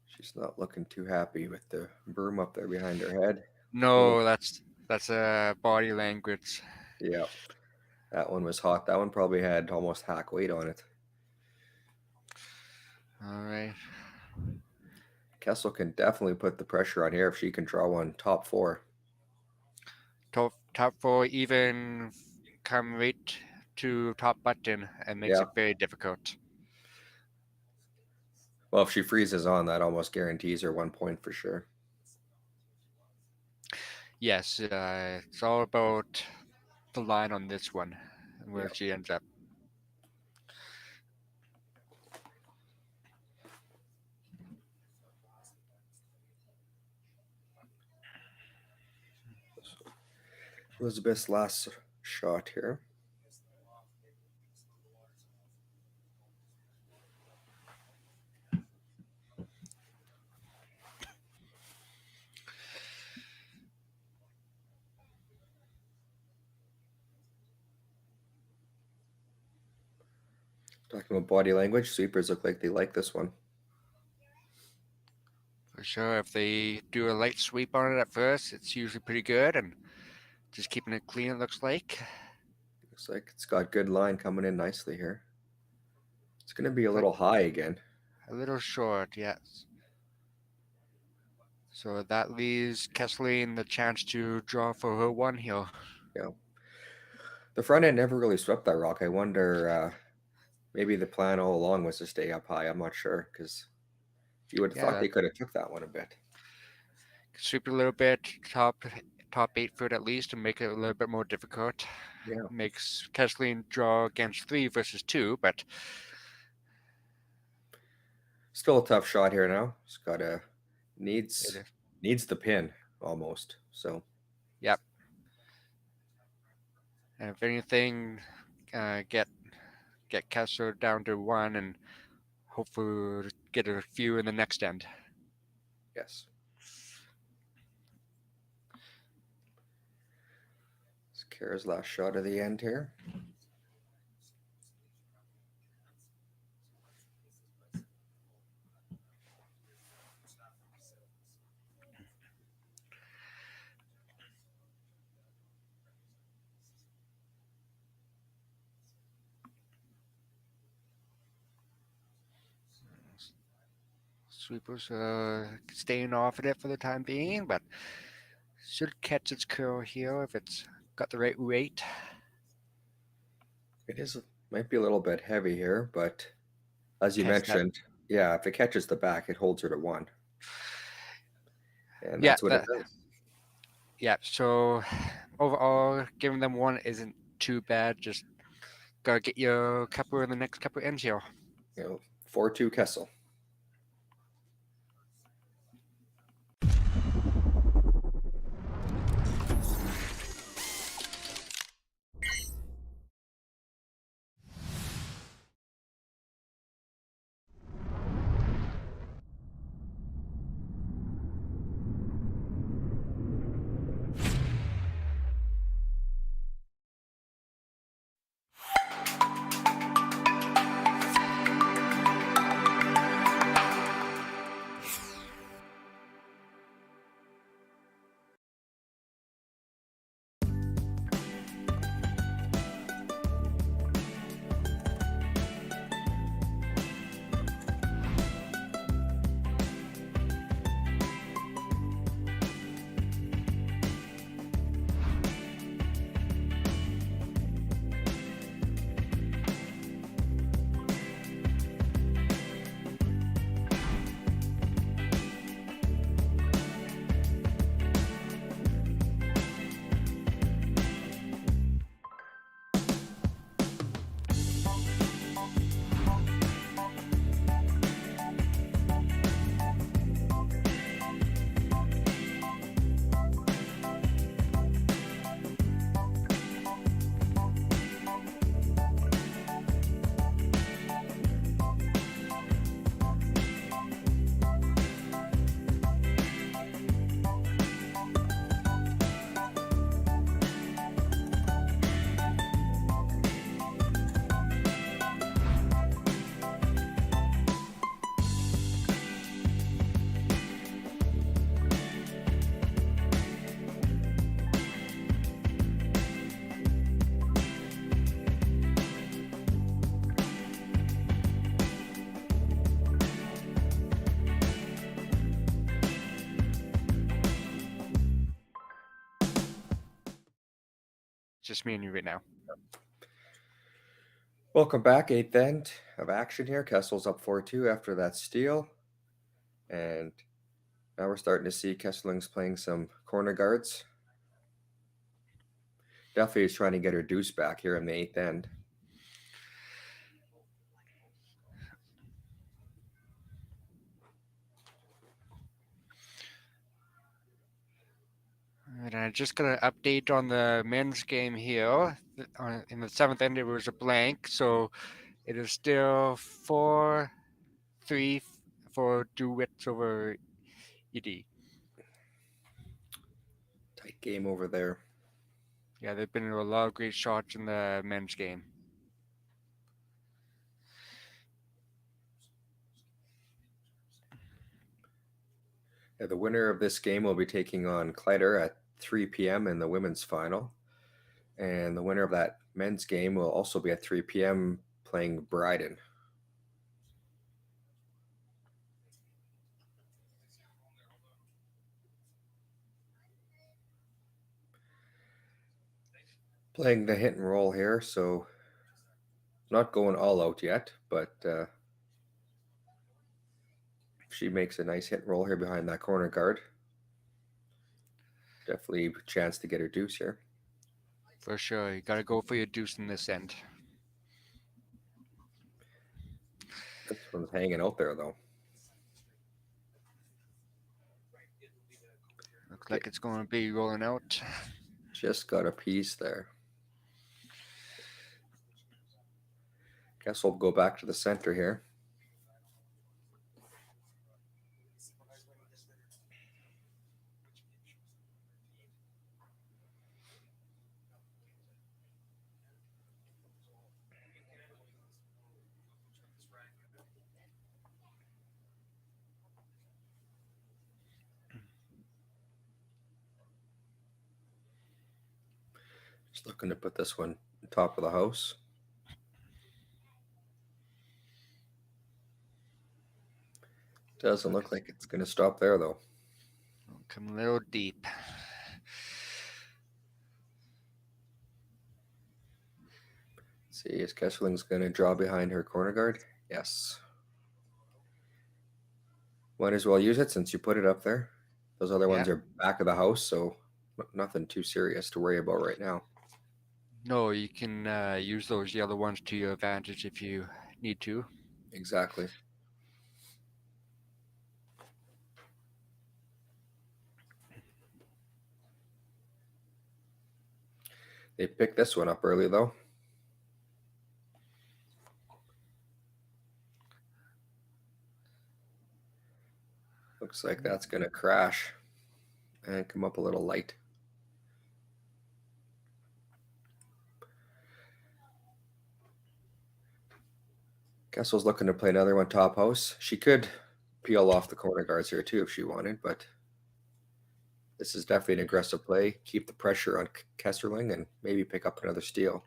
She's not looking too happy with the broom up there behind her head.
No, that's body language.
Yeah, that one was hot. That one probably had almost hack weight on it.
All right.
Kessel can definitely put the pressure on here if she can draw one top 4.
Top 4 even come right to top button and makes it very difficult.
Well, if she freezes on, that almost guarantees her 1 point for sure.
Yes, it's all about the line on this one, and where she ends up.
Elizabeth's last shot here. Talking about body language, sweepers look like they like this one.
For sure, if they do a light sweep on it at first, it's usually pretty good, and just keeping it clean, it looks like.
Looks like it's got good line coming in nicely here. It's going to be a little high again.
A little short, yes. So that leaves Kesslering the chance to draw for her one here.
Yeah. The front end never really swept that rock. I wonder, maybe the plan all along was to stay up high. I'm not sure, because you would have thought they could have took that one a bit.
Sweep it a little bit, top 8 foot at least, and make it a little bit more difficult.
Yeah.
Makes Kesslering draw against 3 versus 2, but
still a tough shot here now. It's got a needs the pin almost. So
yep. And if anything, get Kessel down to 1 and hopefully get a few in the next end.
Yes. It's Cara's last shot of the end here.
Sweepers staying off of it for the time being, but should catch its curl here if it's got the right weight.
It might be a little bit heavy here, but as you mentioned, yeah, if it catches the back, it holds her to 1. And that's what it does.
Yeah, so overall, giving them 1 isn't too bad. Just gotta get your couple in the next couple ends here.
4-2 Kessel.
Just me and you right now.
Welcome back, 8th end of action here. Kessel's up 4-2 after that steal. And now we're starting to see Kessling's playing some corner guards. Definitely is trying to get her deuce back here in the 8th end.
And I just got an update on the men's game here. In the 7th end, it was a blank, so it is still 4-3 for Duwits over ED.
Tight game over there.
Yeah, they've been a lot of great shots in the men's game.
Yeah, the winner of this game will be taking on Clyder at 3 p.m. in the women's final. And the winner of that men's game will also be at 3 p.m. playing Bryden. Playing the hit and roll here, so not going all out yet, but she makes a nice hit and roll here behind that corner guard. Definitely a chance to get her deuce here.
For sure. You got to go for your deuce in this end.
This one's hanging out there, though.
Looks like it's going to be rolling out.
Just got a piece there. Guess we'll go back to the center here. Just looking to put this one top of the house. Doesn't look like it's going to stop there, though.
Come a little deep.
Let's see, is Kessling's going to draw behind her corner guard? Yes. Might as well use it since you put it up there. Those other ones are back of the house, so nothing too serious to worry about right now.
No, you can use those yellow ones to your advantage if you need to.
Exactly. They picked this one up early, though. Looks like that's going to crash and come up a little light. Kessel's looking to play another one top house. She could peel off the corner guards here too if she wanted, but this is definitely an aggressive play. Keep the pressure on Kesslering and maybe pick up another steal.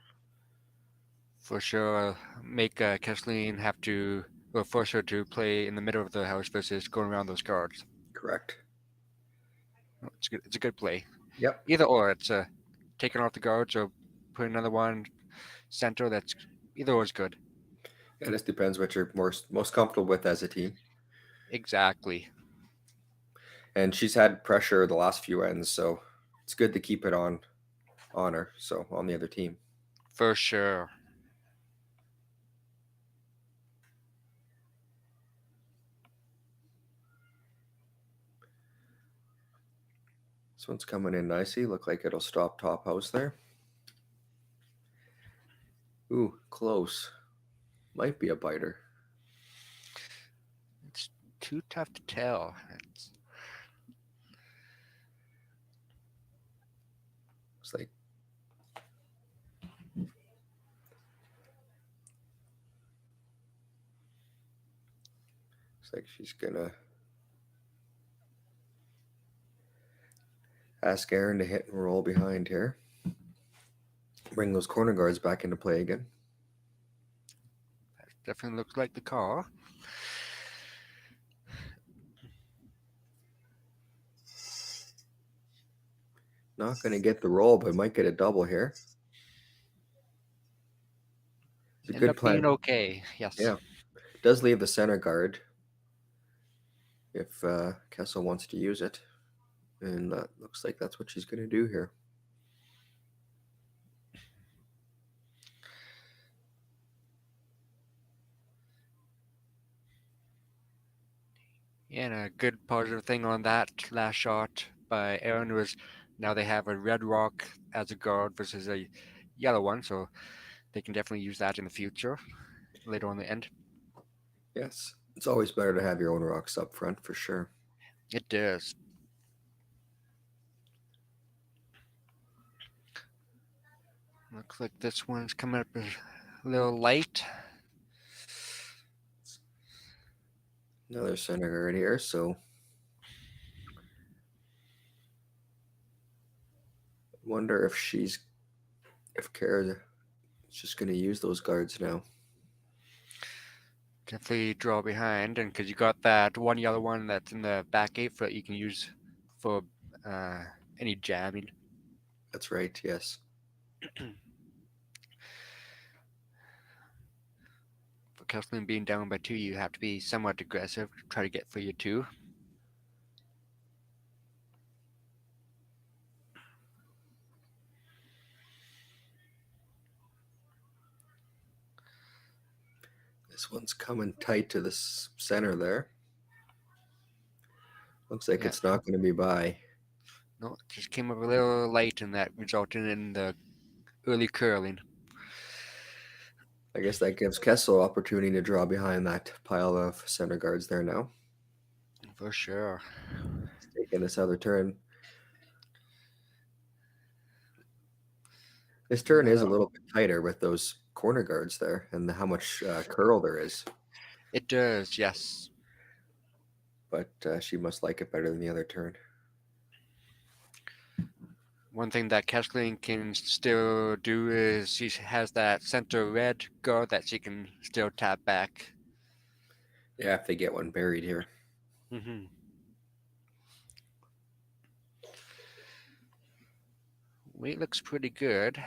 For sure, make Kesslering have to, or force her to play in the middle of the house versus going around those guards.
Correct.
It's good. It's a good play.
Yep.
Either or, it's taking off the guards or put another one center. That's either or is good.
It just depends what you're most comfortable with as a team.
Exactly.
And she's had pressure the last few ends, so it's good to keep it on her. So on the other team.
For sure.
This one's coming in nicely. Look like it'll stop top house there. Ooh, close. Might be a biter.
It's too tough to tell.
It's like she's gonna ask Aaron to hit and roll behind here. Bring those corner guards back into play again.
That definitely looks like the call.
Not going to get the roll, but might get a double here. a
End
good
up
plan.
being okay. Yes.
Yeah. Does leave the center guard if Kessel wants to use it. And that looks like that's what she's going to do here.
Yeah, and a good positive thing on that last shot by Aaron was now they have a red rock as a guard versus a yellow one, so they can definitely use that in the future later on the end.
Yes. It's always better to have your own rocks up front for sure.
It does. Looks like this one's coming up a little light.
Another center guard here, so wonder if Kara's just going to use those guards now.
Definitely draw behind, and because you got that one yellow one that's in the back 8 foot, you can use for any jamming.
That's right, yes.
For Kesslering being down by 2, you have to be somewhat aggressive to try to get for your 2.
This one's coming tight to the center there. Looks like it's not going to be by.
No, it just came up a little late, and that resulted in the early curling.
I guess that gives Kessel opportunity to draw behind that pile of center guards there now.
For sure.
He's taking this other turn. This turn is a little bit tighter with those corner guards there and how much curl there is.
It does, yes.
But she must like it better than the other turn.
One thing that Kesslering can still do is she has that center red guard that she can still tap back.
Yeah, if they get one buried here.
Mm-hmm. Weight looks pretty good.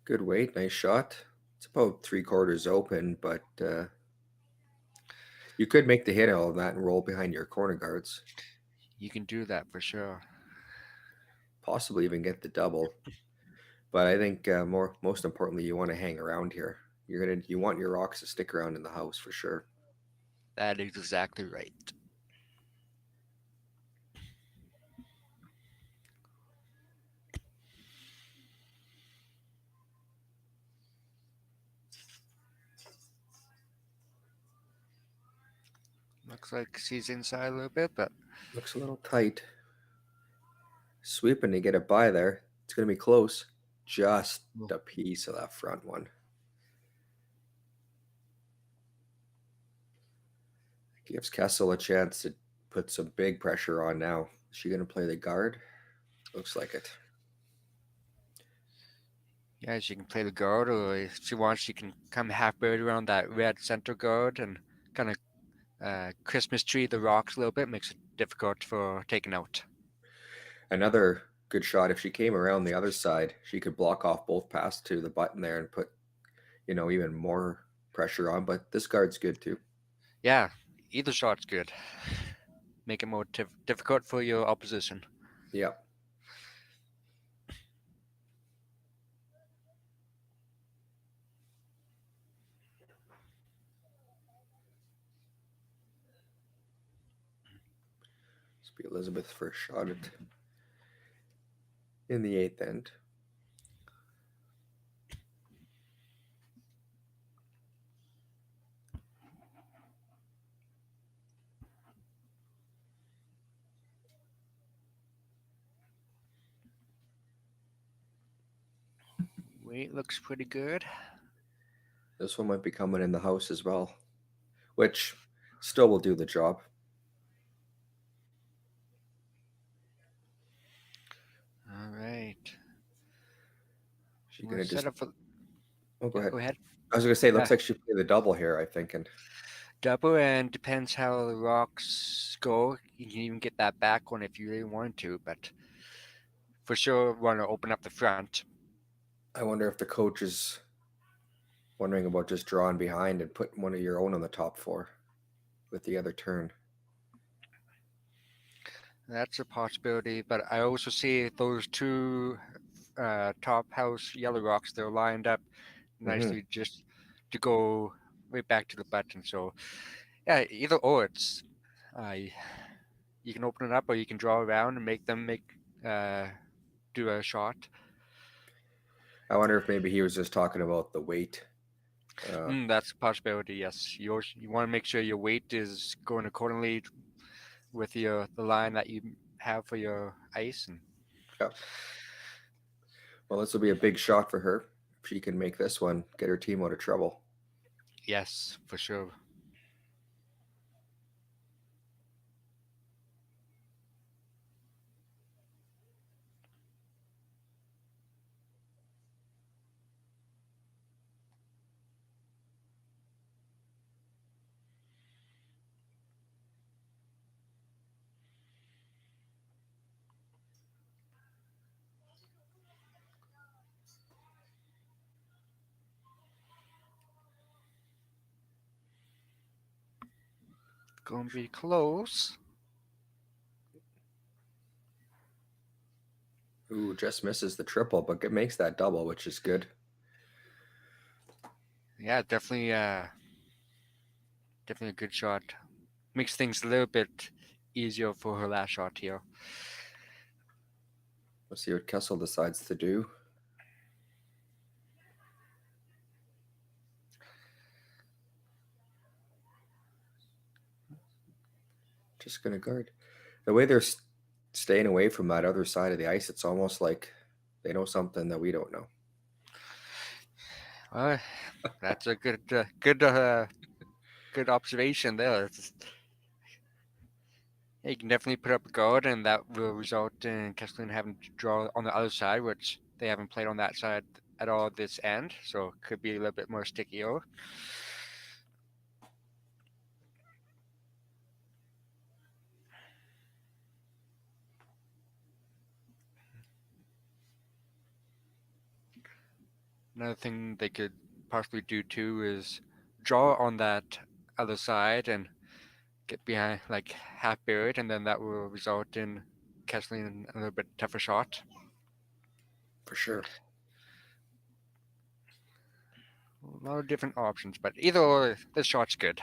Good weight, nice shot. It's about 3/4 open, but you could make the hit all of that and roll behind your corner guards.
You can do that for sure.
Possibly even get the double. But I think most importantly, you want to hang around here. You want your rocks to stick around in the house for sure.
That is exactly right. Looks like she's inside a little bit, but
looks a little tight. Sweeping to get it by there. It's going to be close. Just a piece of that front one. Gives Kessel a chance to put some big pressure on now. Is she going to play the guard? Looks like it.
Yeah, she can play the guard, or if she wants, she can come half buried around that red center guard and kind of Christmas tree the rocks a little bit, makes it difficult for taking out.
Another good shot, if she came around the other side, she could block off both passes to the button there and put, even more pressure on. But this guard's good too.
Yeah, either shot's good. Make it more difficult for your opposition.
Yeah. This will be Elizabeth's first shot in the 8th end.
Weight looks pretty good.
This one might be coming in the house as well, which still will do the job.
All right.
She's gonna just.
For...
Oh, go ahead.
Go ahead.
I was gonna say, it looks like she played the double here. I think, and
double, and depends how the rocks go. You can even get that back one if you really want to, but for sure want to open up the front.
I wonder if the coach is wondering about just drawing behind and putting one of your own on the top 4 with the other turn.
That's a possibility, but I also see those 2 top house yellow rocks. They're lined up nicely just to go right back to the button. So yeah, either or. It's you can open it up or you can draw around and make them do a shot.
I wonder if maybe he was just talking about the weight.
That's a possibility. Yes, you want to make sure your weight is going accordingly with the line that you have for your ice. And
yeah. Well, this will be a big shot for her. If she can make this one, get her team out of trouble.
Yes, for sure. Gonna be close.
Ooh, just misses the triple, but it makes that double, which is good.
Yeah, definitely a good shot. Makes things a little bit easier for her last shot here.
Let's see what Kessel decides to do. Just going to guard. The way they're staying away from that other side of the ice, it's almost like they know something that we don't know.
That's a good observation there. You can definitely put up a guard, and that will result in Kesslering having to draw on the other side, which they haven't played on that side at all this end, so it could be a little bit more stickier. Another thing they could possibly do too is draw on that other side and get behind, like half buried, and then that will result in Kesslering a little bit tougher shot.
For sure.
A lot of different options, but either or, this shot's good.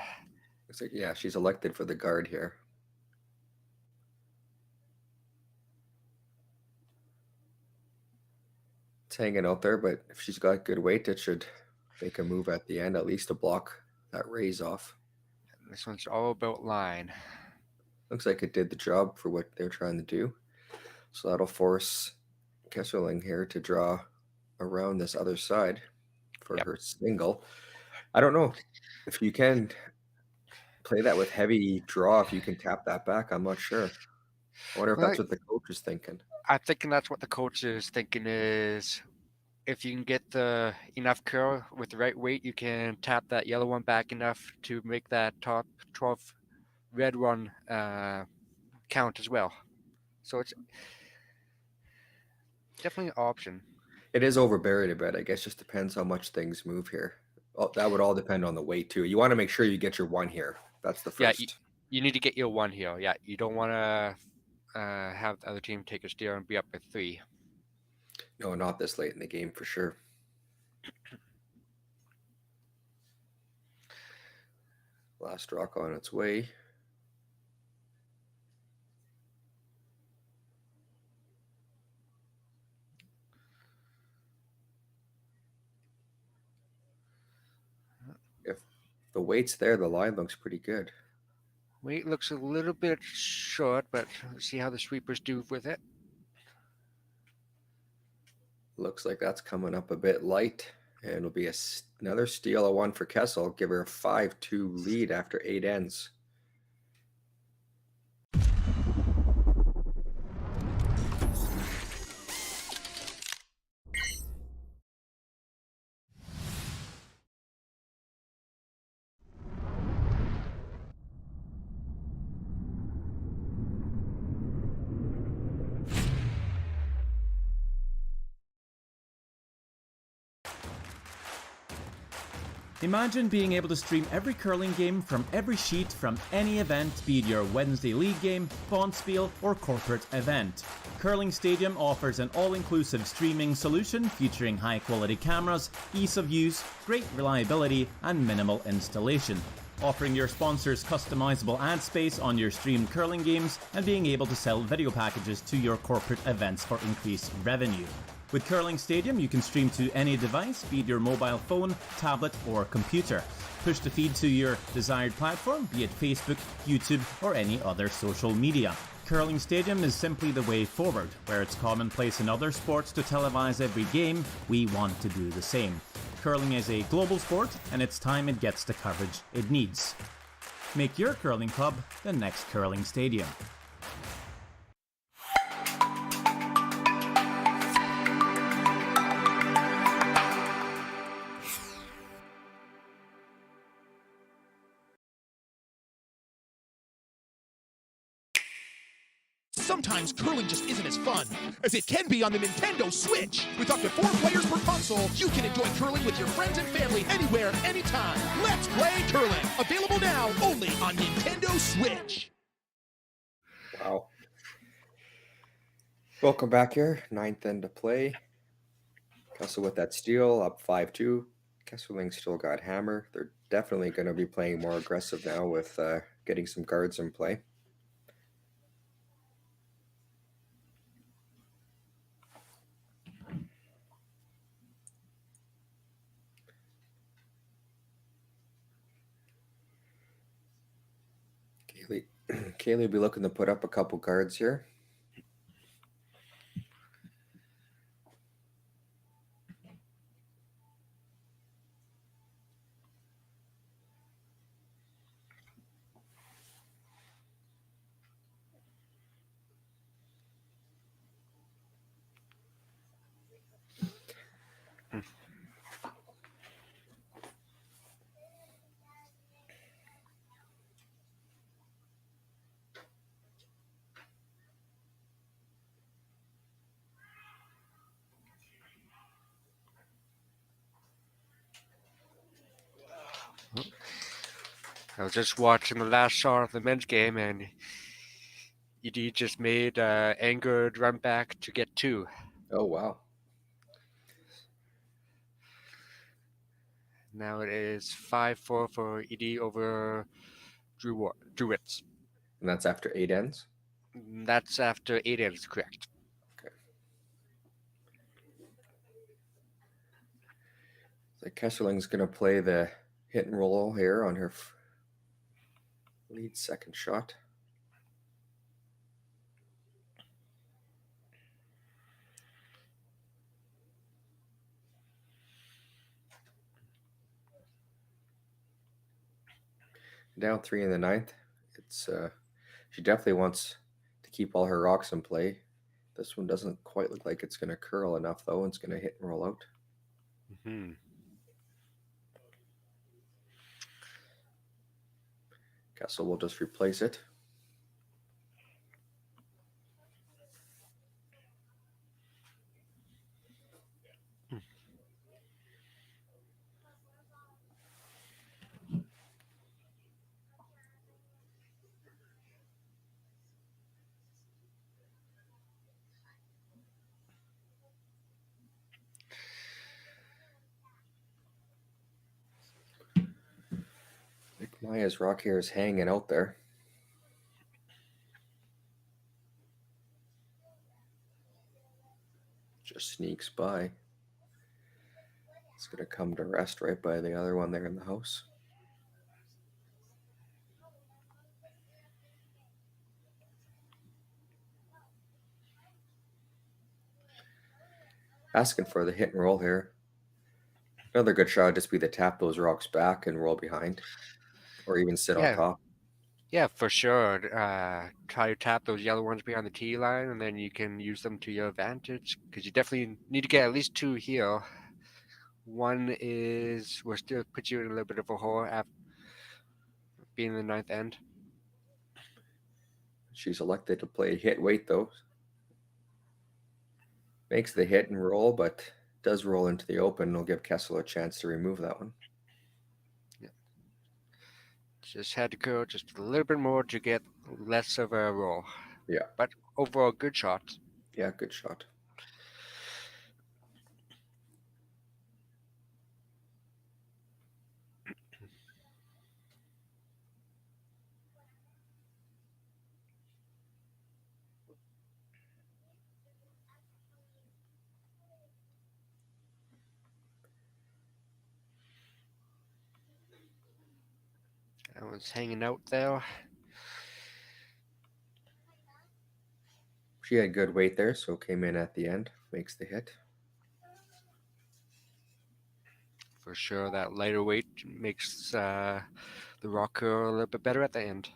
Looks like, yeah, she's elected for the guard here. It's hanging out there, but if she's got good weight, it should make a move at the end, at least to block that raise off.
This one's all about line.
Looks like it did the job for what they're trying to do. So that'll force Kesslering here to draw around this other side for her single. I don't know if you can play that with heavy draw, if you can tap that back. I'm not sure. I wonder if that's what the coach is thinking.
I'm thinking that's what the coach is thinking is if you can get the enough curl with the right weight, you can tap that yellow one back enough to make that top 12 red one count as well. So it's definitely an option.
It is overburied a bit. I guess just depends how much things move here. Oh, that would all depend on the weight too. You want to make sure you get your one here. That's the first.
Yeah, you need to get your one here. Yeah, you don't want to have the other team take a steer and be up by 3.
No, not this late in the game for sure. Last rock on its way. If the weight's there, the line looks pretty good.
Weight looks a little bit short, but let's see how the sweepers do with it.
Looks like that's coming up a bit light, and it'll be another steal of 1 for Kessel. Give her a 5-2 lead after 8 ends.
Imagine being able to stream every curling game from every sheet from any event, be it your Wednesday league game, bonspiel, or corporate event. Curling Stadium offers an all-inclusive streaming solution featuring high-quality cameras, ease of use, great reliability, and minimal installation. Offering your sponsors customizable ad space on your streamed curling games and being able to sell video packages to your corporate events for increased revenue. With Curling Stadium, you can stream to any device, be it your mobile phone, tablet, or computer. Push the feed to your desired platform, be it Facebook, YouTube, or any other social media. Curling Stadium is simply the way forward. Where it's commonplace in other sports to televise every game, we want to do the same. Curling is a global sport, and it's time it gets the coverage it needs. Make your curling club the next Curling Stadium.
Sometimes curling just isn't as fun as it can be on the Nintendo Switch. With up to 4 players per console, you can enjoy curling with your friends and family anywhere, anytime. Let's play curling. Available now only on Nintendo Switch.
Wow. Welcome back here. 9th end to play. Kessel with that steal, up 5-2. Kesslering still got hammer. They're definitely going to be playing more aggressive now with getting some guards in play. Kaylee will be looking to put up a couple guards here.
I was just watching the last shot of the men's game, and ED just made angered run back to get 2.
Oh, wow.
Now it is 5-4 for ED over Druids.
And that's after 8 ends?
That's after 8 ends, correct.
Okay. So Kessling's going to play the hit and roll here on her lead second shot. Down 3 in the 9th. It's she definitely wants to keep all her rocks in play. This one doesn't quite look like it's going to curl enough, though. It's going to hit and roll out.
Mm-hmm.
Kessel will just replace it. Maya's rock here is hanging out there. Just sneaks by. It's going to come to rest right by the other one there in the house. Asking for the hit and roll here. Another good shot would just be to tap those rocks back and roll behind. Or even sit on top.
Yeah, for sure. Try to tap those yellow ones behind the tee line, and then you can use them to your advantage, because you definitely need to get at least 2 here. One will still put you in a little bit of a hole after being in the 9th end.
She's elected to play hit weight, though. Makes the hit and roll, but does roll into the open. It'll give Kessel a chance to remove that one.
Just had to curl just a little bit more to get less of a roll.
Yeah.
But overall, good shot.
Yeah, good shot.
That one's hanging out there.
She had good weight there, so came in at the end, makes the hit.
For sure, that lighter weight makes the rock curl a little bit better at the end.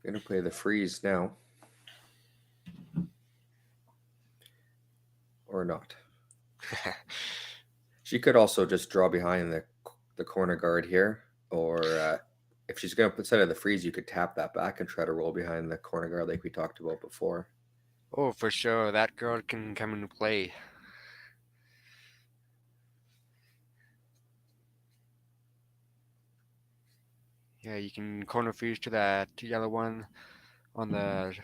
Gonna play the freeze now. Or not. She could also just draw behind the corner guard here, or if she's going to instead of the freeze, you could tap that back and try to roll behind the corner guard like we talked about before.
Oh, for sure, that guard can come into play. Yeah, you can corner freeze to that yellow one on the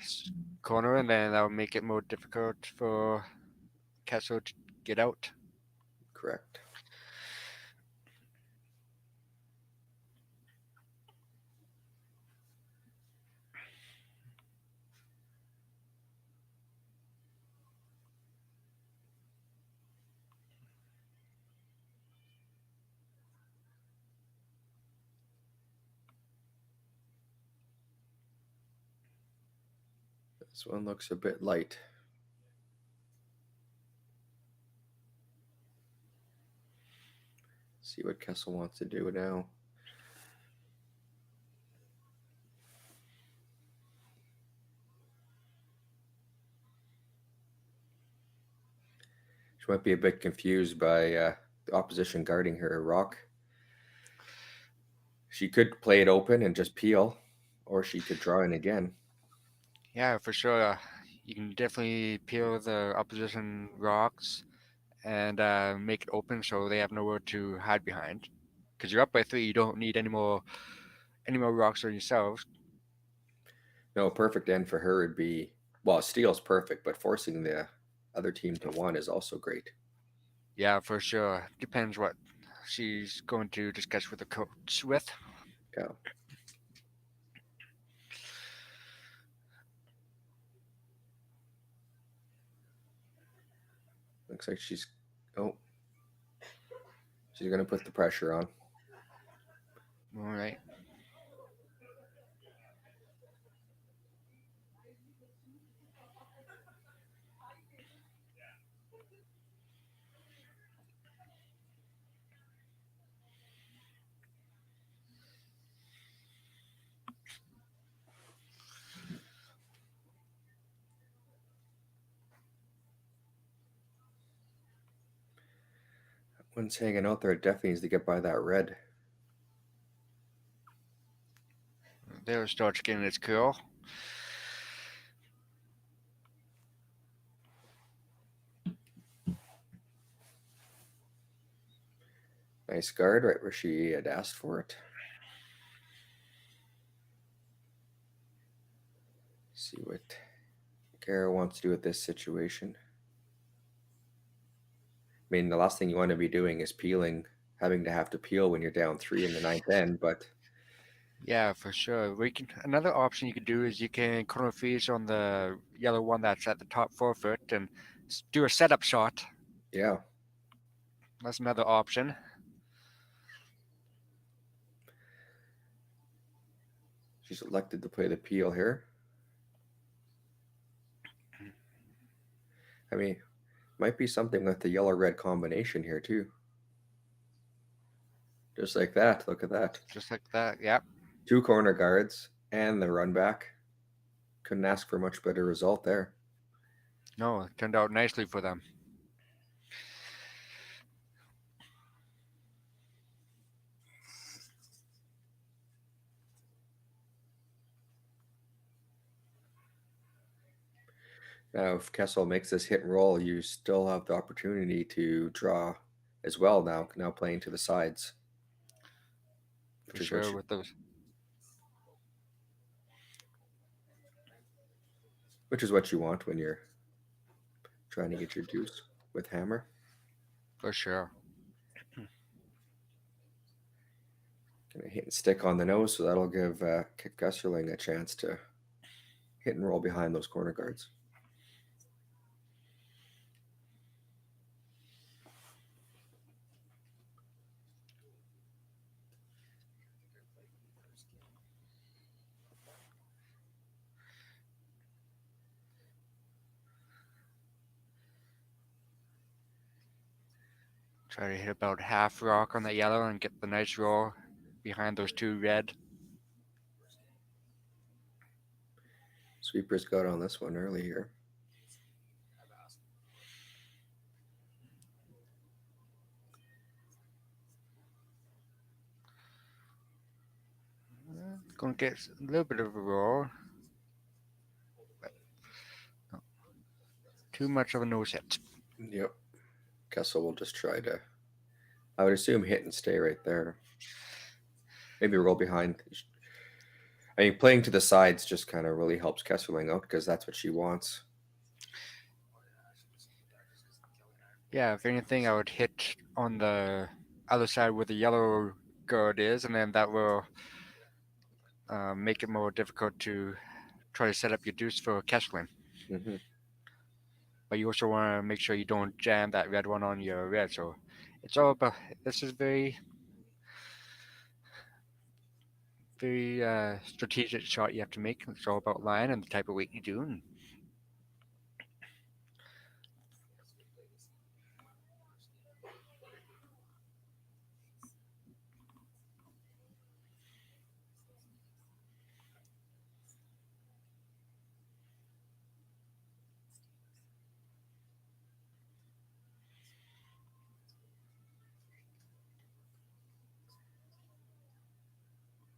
corner, and then that will make it more difficult for Kessel to get out.
Correct. This one looks a bit light. See what Kessel wants to do now. She might be a bit confused by the opposition guarding her rock. She could play it open and just peel, or she could draw in again.
Yeah, for sure. You can definitely peel the opposition rocks and make it open so they have nowhere to hide behind. Because you're up by 3, you don't need any more rocks on yourselves.
No, a perfect end for her would be, well, steal's perfect, but forcing the other team to 1 is also great.
Yeah, for sure. Depends what she's going to discuss with the coach with.
Yeah. Looks like she's going to put the pressure on.
All right.
One's hanging out there. It definitely needs to get by that red.
There it starts getting its curl.
Nice guard right where she had asked for it. See what Cara wants to do with this situation. I mean, the last thing you want to be doing is peeling, having to have to peel when you're down 3 in the 9th end, but
Yeah, for sure. Another option you could do is you can corner freeze on the yellow one that's at the top 4 foot and do a setup shot.
Yeah.
That's another option.
She's elected to play the peel here. I mean, might be something with the yellow-red combination here too. Just like that. Look at that.
Just like that, yeah.
2 corner guards and the run back. Couldn't ask for a much better result there.
No, it turned out nicely for them.
Now, if Kessel makes this hit and roll, you still have the opportunity to draw as well now playing to the sides.
For sure, with those.
Which is what you want when you're trying to get your deuce with hammer.
For sure.
Gonna hit and stick on the nose, so that'll give Kesslering a chance to hit and roll behind those corner guards.
Try to hit about half rock on the yellow and get the nice roll behind those two red.
Sweepers got on this one early here.
Going to get a little bit of a roll. But not too much of a nose hit.
Yep. Kessel will just try to, I would assume, hit and stay right there. Maybe roll behind. I mean, playing to the sides just kind of really helps Kesslering out because that's what she wants.
Yeah, if anything, I would hit on the other side where the yellow guard is, and then that will make it more difficult to try to set up your deuce for Kesslering.
Mm-hmm.
But you also want to make sure you don't jam that red one on your red. So it's all about, this is very strategic shot you have to make. It's all about line and the type of weight you do. And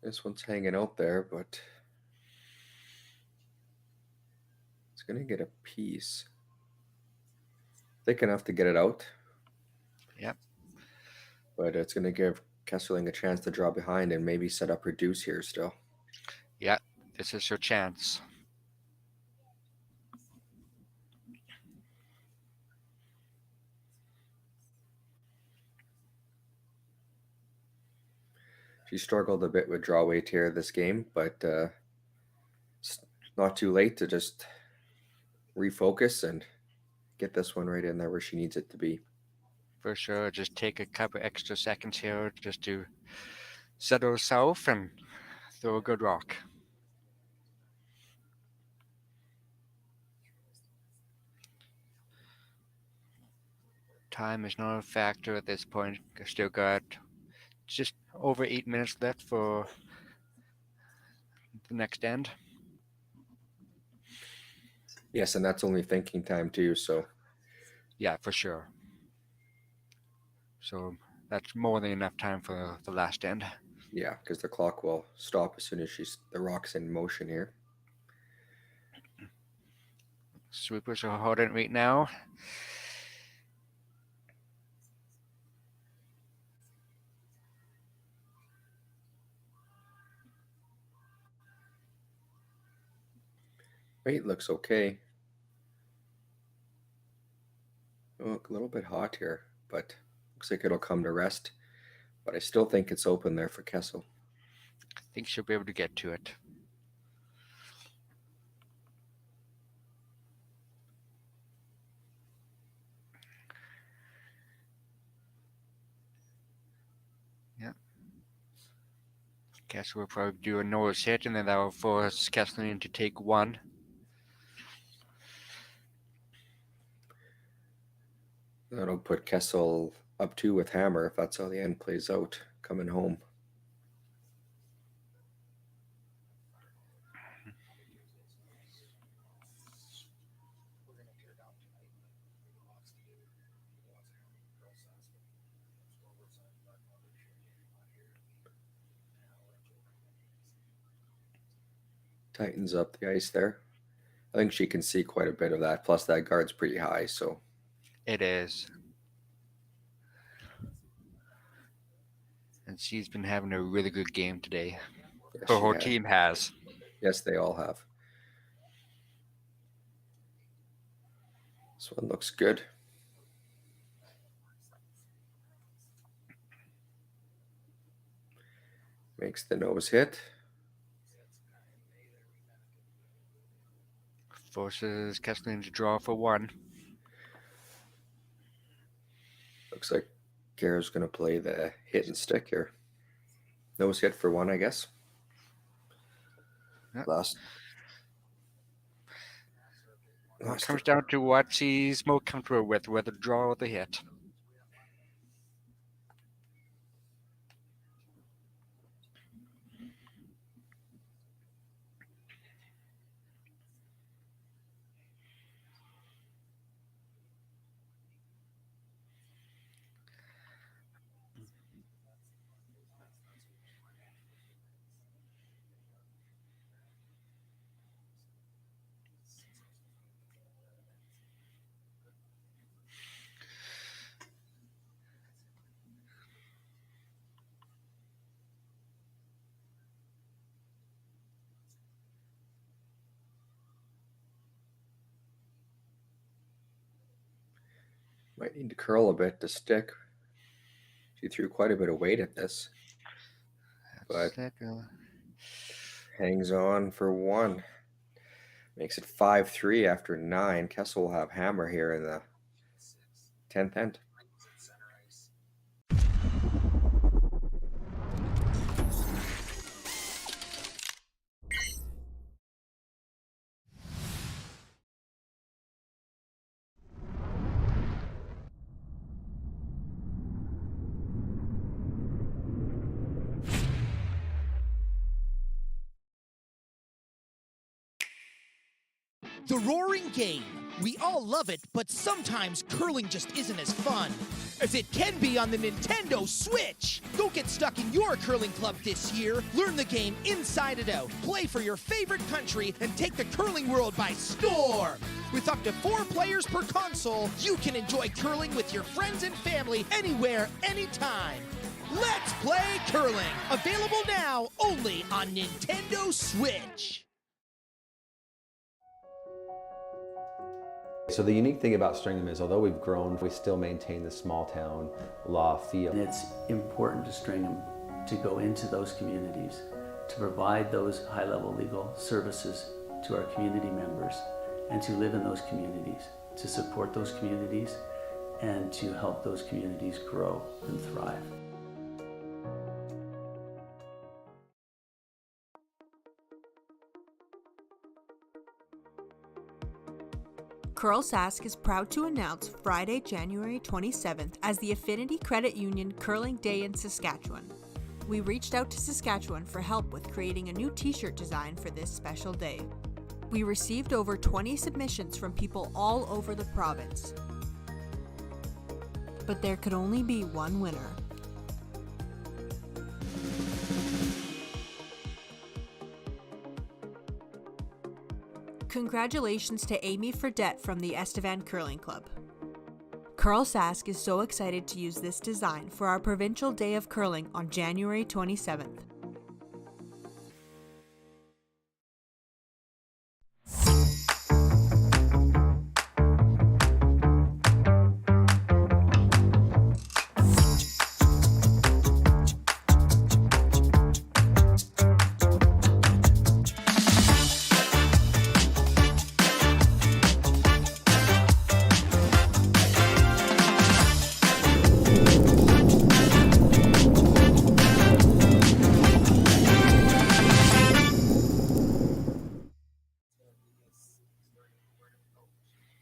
This one's hanging out there, but it's going to get a piece. Thick enough to get it out.
Yep.
But it's going to give Kesslering a chance to draw behind and maybe set up her deuce here still.
yeah, this is her chance.
She struggled a bit with draw weight here this game, but it's not too late to just refocus and get this one right in there where she needs it to be.
For sure, just take a couple extra seconds here just to settle herself and throw a good rock. Time is not a factor at this point. I still got just over 8 minutes left for the next end.
Yes, and that's only thinking time too, so.
Yeah, for sure. So that's more than enough time for the last end.
Yeah, because the clock will stop as soon as the rock's in motion here.
Sweepers are holding right now.
Weight looks okay. Oh, a little bit hot here, but looks like it'll come to rest. But I still think it's open there for Kessel.
I think she'll be able to get to it. Yeah. Kessel will probably do a nose hit, and then that will force Kesslering to take one.
That'll put Kessel up 2 with hammer if that's how the end plays out, coming home. Tightens up the ice there. I think she can see quite a bit of that. Plus that guard's pretty high, so.
It is. and she's been having a really good game today.
Yes,
Her
she
whole
has.
team has.
Yes, they all have. This one looks good. Makes the nose hit.
Forces Kesslering to draw for one.
Looks like Cara's going to play the hit and stick here. Nose hit for one, I guess.
Yep.
Last
It comes down to what she's more comfortable with, whether the draw or the hit.
Might need to curl a bit to stick. She threw quite a bit of weight at this. But hangs on for one. Makes it 5-3 after 9. Kessel will have hammer here in the 10th end.
The roaring game. We all love it, but sometimes curling just isn't as fun as it can be on the Nintendo Switch. Don't get stuck in your curling club this year. Learn the game inside and out. Play for your favorite country and take the curling world by storm. With up to 4 players per console, you can enjoy curling with your friends and family anywhere, anytime. Let's play curling. Available now only on Nintendo Switch.
So the unique thing about Stringham is, although we've grown, we still maintain the small town law feel.
And it's important to Stringham to go into those communities, to provide those high-level legal services to our community members, and to live in those communities, to support those communities, and to help those communities grow and thrive.
CURLSASK is proud to announce Friday, January 27th as the Affinity Credit Union Curling Day in Saskatchewan. We reached out to Saskatchewan for help with creating a new t-shirt design for this special day. We received over 20 submissions from people all over the province. But there could only be one winner. Congratulations to Amy Fredette from the Estevan Curling Club. CURLSASK is so excited to use this design for our Provincial Day of Curling on January 27th.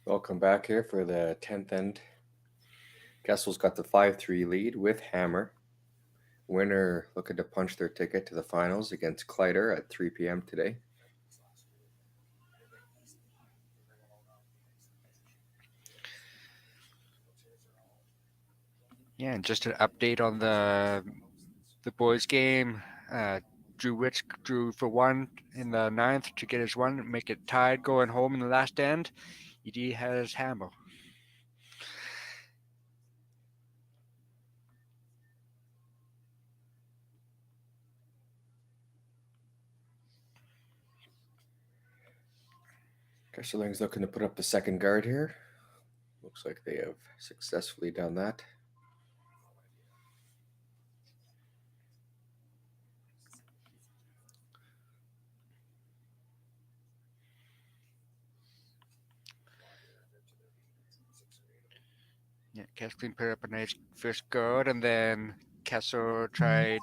Welcome back here for the 10th end. Kessel's got the 5-3 lead with hammer. Winner looking to punch their ticket to the finals against Clyder at 3 p.m. today.
Yeah, and just an update on the boys' game. Drew Rich drew for one in the 9th to get his one, make it tied going home in the last end. ED has hammer.
Kessling's looking to put up the second guard here. Looks like they have successfully done that.
Yeah, Kesslering put up a nice first guard, and then Kessel tried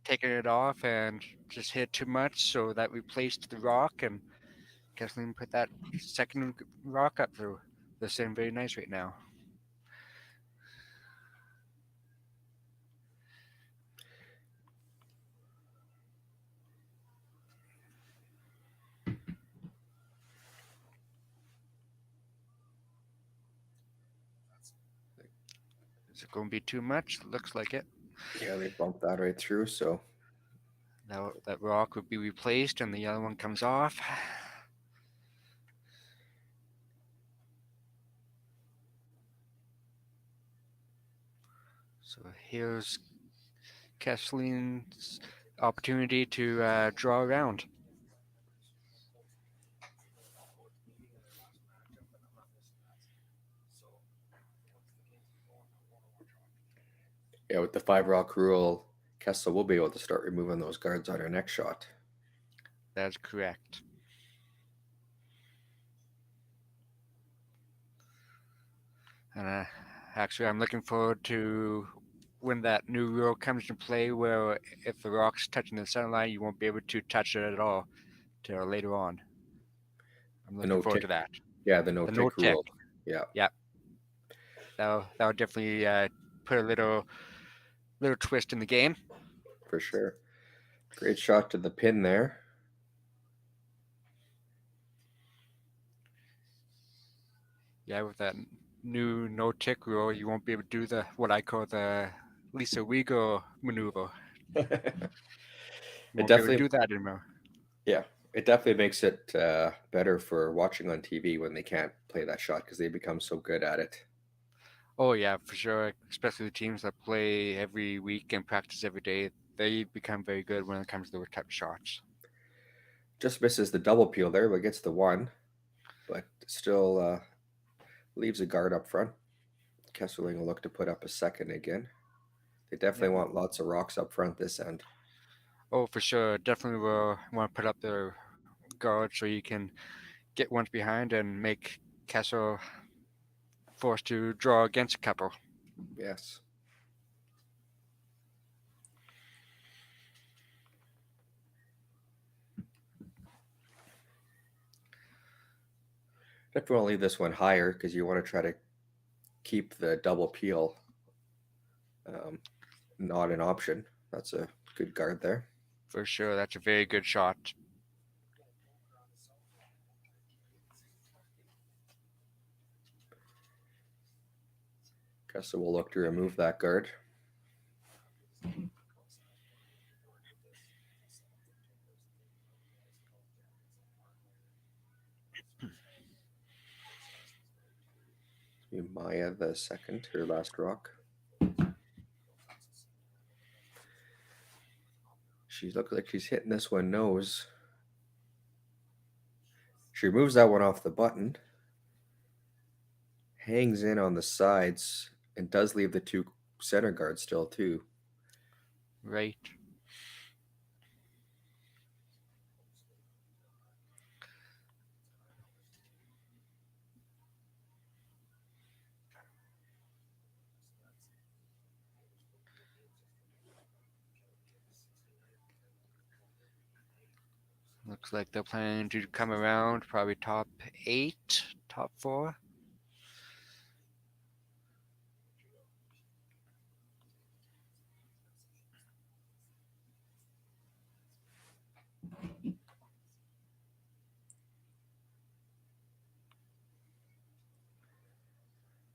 taking it off and just hit too much, so that replaced the rock, and Kesslering put that second rock up through. They're sitting very nice right now. Is it going to be too much? Looks like it.
Yeah, they bumped that right through, so
Now that rock would be replaced and the other one comes off. So here's Kessling's opportunity to draw around.
yeah, with the 5 rock rule, Kessel will be able to start removing those guards on her next shot.
That's correct. And actually, I'm looking forward to when that new rule comes into play, where if the rock's touching the center line, you won't be able to touch it at all till later on. I'm looking forward to that.
Yeah, the no tick rule. Yeah.
Yeah. That'll definitely put a little twist in the game.
For sure. Great shot to the pin there.
Yeah, with that new no tick rule, you won't be able to do the what I call the Lisa Weagle maneuver. Won't be able to do that anymore.
Yeah, it definitely makes it better for watching on TV when they can't play that shot because they become so good at it.
Oh yeah, for sure. Especially the teams that play every week and practice every day, they become very good when it comes to those type of shots.
Just misses the double peel there, but gets the one. But still leaves a guard up front. Kesslering will look to put up a second again. They definitely want lots of rocks up front this end.
Oh, for sure. Definitely will want to put up their guard so you can get ones behind and make Kessel forced to draw against a couple.
Yes. Definitely want to leave this one higher because you want to try to keep the double peel not an option. That's a good guard there.
For sure. That's a very good shot.
Kessel will look to remove that guard. Maya the second, her last rock. She looks like she's hitting this one nose. She removes that one off the button. Hangs in on the sides and does leave the 2 center guards still too.
Right. Looks like they're planning to come around probably top 8, top 4.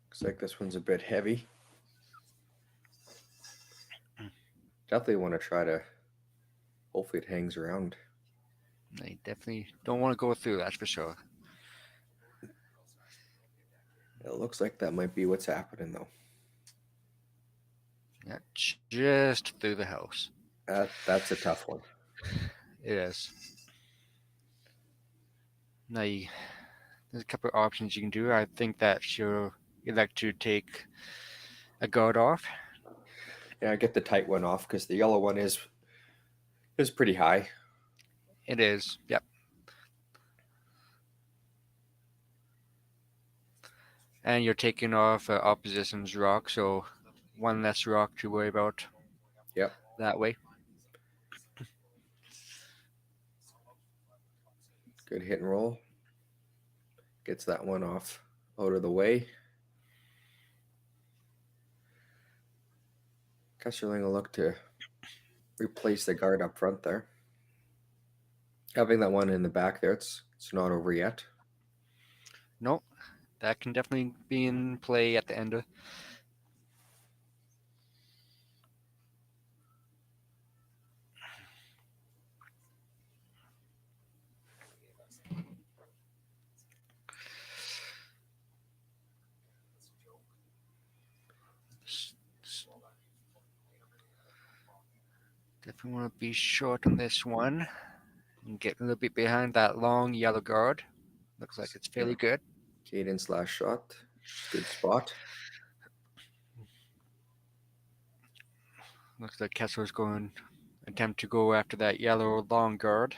Looks like this one's a bit heavy. Definitely want to try to, hopefully it hangs around.
They definitely don't want to go through, that's for sure.
It looks like that might be what's happening though.
Yeah, just through the house.
That's a tough one.
It is. Now There's a couple of options you can do. I think that she'll elect to take a guard off.
Yeah, get the tight one off because the yellow one is pretty high.
It is, yep. And you're taking off opposition's rock, so one less rock to worry about.
Yep.
That way.
Good hit and roll. Gets that one off out of the way. Kesslering will look to replace the guard up front there. Having that one in the back there, it's not over yet.
No, that can definitely be in play at the end of. Definitely want to be short on this one and get a little bit behind that long yellow guard. Looks like it's fairly good.
Cadence last shot. Good spot.
Looks like Kessel's going to attempt to go after that yellow long guard.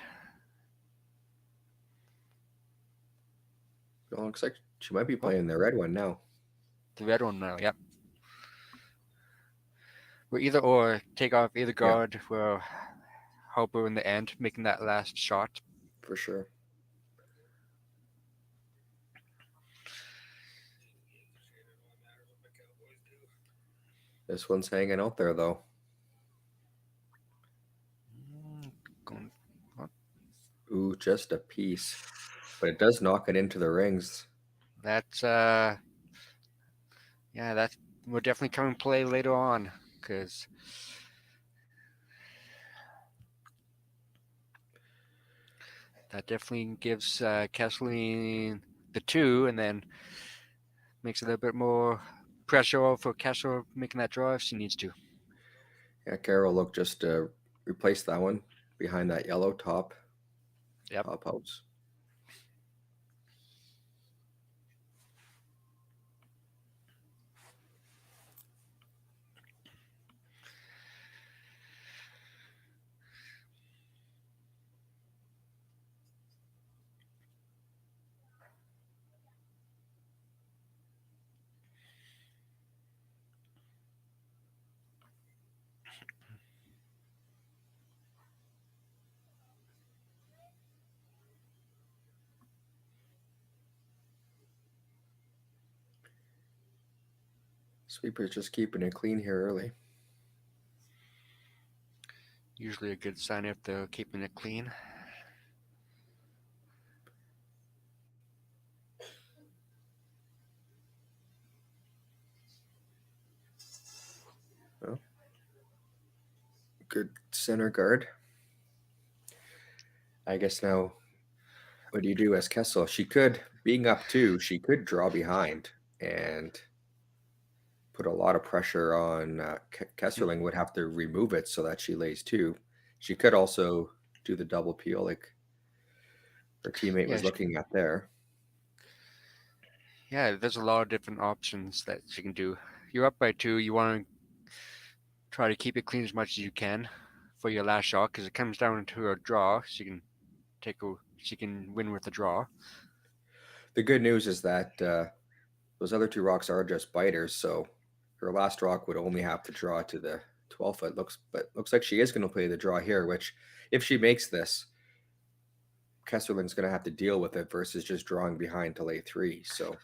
It looks like she might be playing the red one now.
The red one now, yep. Well, either or, take off either guard will help her in the end, making that last shot.
For sure. This one's hanging out there, though. Ooh, just a piece. But it does knock it into the rings.
That's, yeah, that will definitely come in play later on, because that definitely gives Kesslering the 2, and then makes it a little bit more pressure for Kessel making that draw if she needs to.
Yeah, Cara will look just to replace that one behind that yellow top.
Yep.
Top house. Sweeper's just keeping it clean here early.
Usually a good sign if they're keeping it clean.
Well, good center guard. I guess now, what do you do as Kessel? She could, being up 2, she could draw behind and put a lot of pressure on Kesslering would have to remove it so that she lays 2. She could also do the double peel like her teammate was looking at there.
Yeah, there's a lot of different options that you can do. You're up by 2. You want to try to keep it clean as much as you can for your last shot, because it comes down to a draw. She can win with a draw.
The good news is that those other 2 rocks are just biters, so her last rock would only have to draw to the 12-foot. Looks like she is going to play the draw here, which if she makes this, Kessling's going to have to deal with it versus just drawing behind to lay 3. So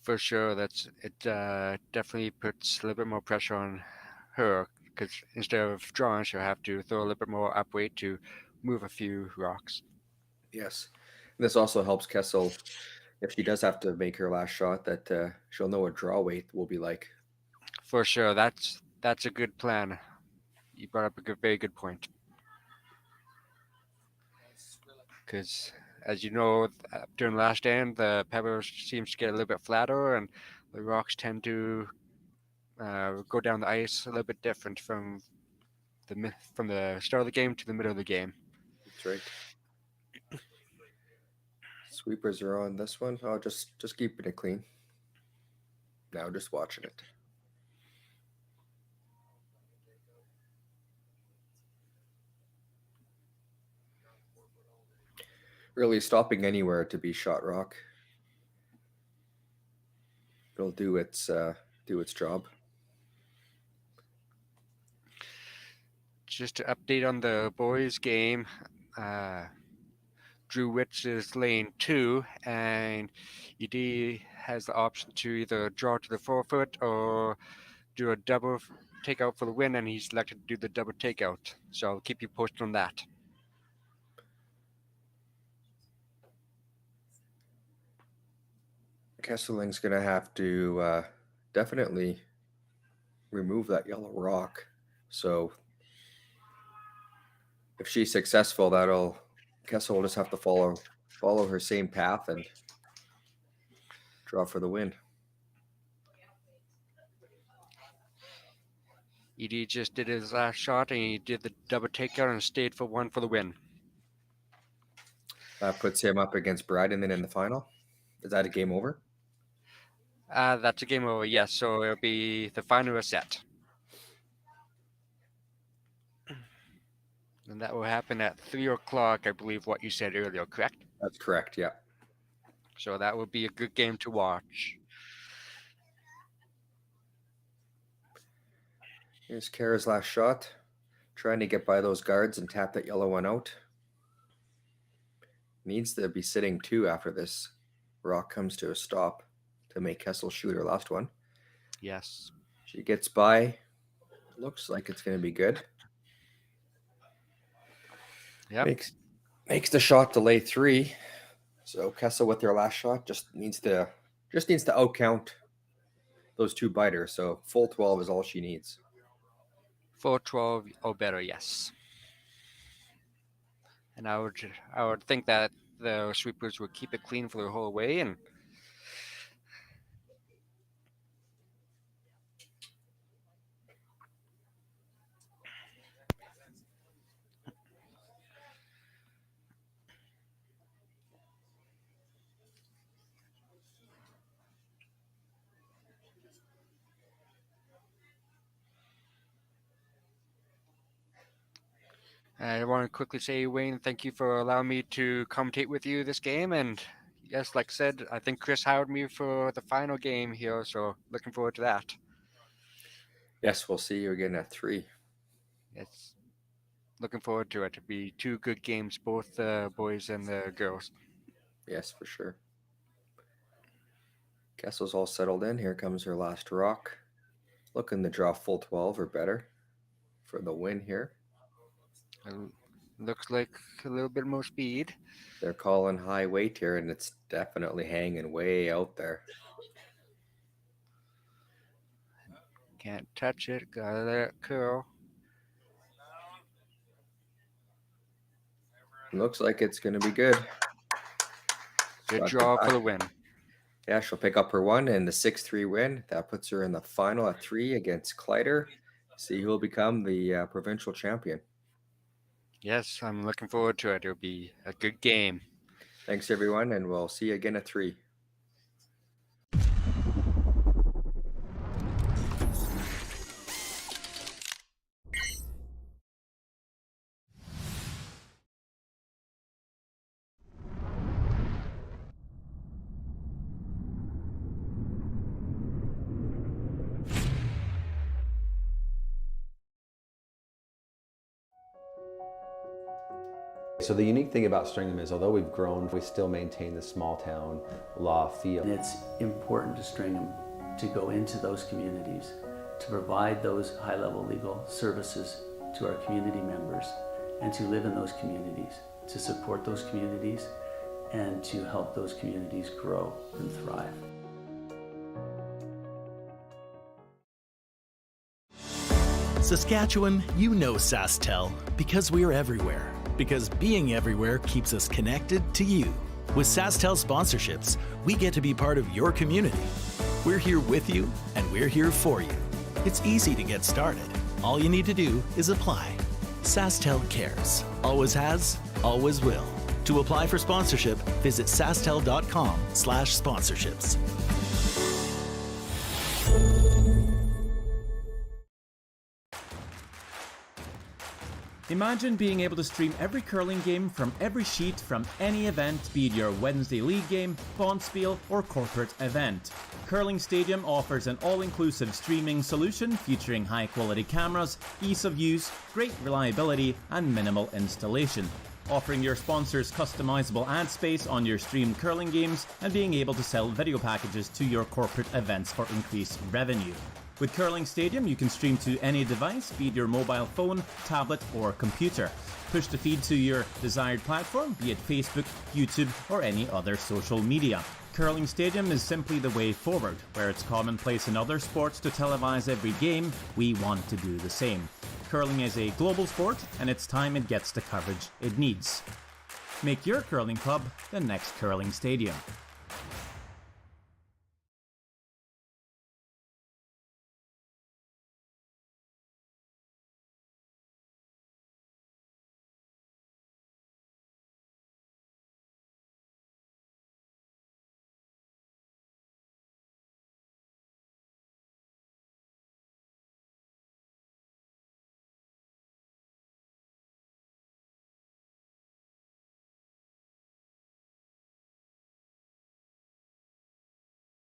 for sure, it definitely puts a little bit more pressure on her, because instead of drawing, she'll have to throw a little bit more up weight to move a few rocks.
Yes, and this also helps Kessel if she does have to make her last shot, that she'll know what draw weight will be like.
For sure, that's a good plan. You brought up a very good point. Because as you know, during last stand, the pebble seems to get a little bit flatter, and the rocks tend to go down the ice a little bit different from the start of the game to the middle of the game.
That's right. Sweepers are on this one. Oh, just keeping it clean. Now just watching it. Really stopping anywhere to be shot rock. It'll do its job.
Just to update on the boys' game, Drew Witch is lane 2, and ED has the option to either draw to the forefoot or do a double takeout for the win, and he's elected to do the double takeout. So I'll keep you posted on that.
Kesseling's going to have to definitely remove that yellow rock. So if she's successful, Kessel will just have to follow her same path and draw for the win.
ED just did his last shot, and he did the double takeout and stayed for 1 for the win.
That puts him up against Bryden in the final. Is that a game over?
That's a game over, yes. So it'll be the final set. And that will happen at 3 o'clock, I believe what you said earlier, correct?
That's correct, yeah.
So that would be a good game to watch.
Here's Cara's last shot. Trying to get by those guards and tap that yellow one out. Needs to be sitting 2 after this rock comes to a stop to make Kessel shoot her last one.
Yes.
She gets by. Looks like it's going to be good.
Yep.
Makes the shot to lay 3. So Kessel with her last shot just needs to outcount those 2 biters. So full 12 is all she needs.
Full 12 or better, yes. And I would think that the sweepers would keep it clean for the whole way, and I want to quickly say, Wayne, thank you for allowing me to commentate with you this game. And yes, like I said, I think Chris hired me for the final game here, so looking forward to that.
Yes, we'll see you again at 3.
Yes, looking forward to it. It'll be 2 good games, both the boys and the girls.
Yes, for sure. Kessel's all settled in. Here comes her last rock. Looking to draw full 12 or better for the win here.
Looks like a little bit more speed.
They're calling high weight here, and it's definitely hanging way out there.
Can't touch it. Gotta let it curl.
Looks like it's going to be good.
Good draw for the win.
Yeah, she'll pick up her 1 and the 6-3 win. That puts her in the final at 3 against Kleider. See who will become the provincial champion.
Yes, I'm looking forward to it. It'll be a good game.
Thanks, everyone, and we'll see you again at 3.
So the unique thing about Stringham is, although we've grown, we still maintain the small town law feel.
And it's important to Stringham to go into those communities, to provide those high-level legal services to our community members, and to live in those communities, to support those communities, and to help those communities grow and thrive.
Saskatchewan, you know SaskTel because we are everywhere. Because being everywhere keeps us connected to you. With SaskTel sponsorships, we get to be part of your community. We're here with you, and we're here for you. It's easy to get started. All you need to do is apply. SaskTel cares. Always has, always will. To apply for sponsorship, visit sastel.com/sponsorships.
Imagine being able to stream every curling game from every sheet from any event, be it your Wednesday league game, bonspiel, or corporate event. Curling Stadium offers an all-inclusive streaming solution featuring high-quality cameras, ease of use, great reliability, and minimal installation. Offering your sponsors customizable ad space on your streamed curling games and being able to sell video packages to your corporate events for increased revenue. With Curling Stadium, you can stream to any device, be it your mobile phone, tablet, or computer. Push the feed to your desired platform, be it Facebook, YouTube, or any other social media. Curling Stadium is simply the way forward. Where it's commonplace in other sports to televise every game, we want to do the same. Curling is a global sport, and it's time it gets the coverage it needs. Make your curling club the next Curling Stadium.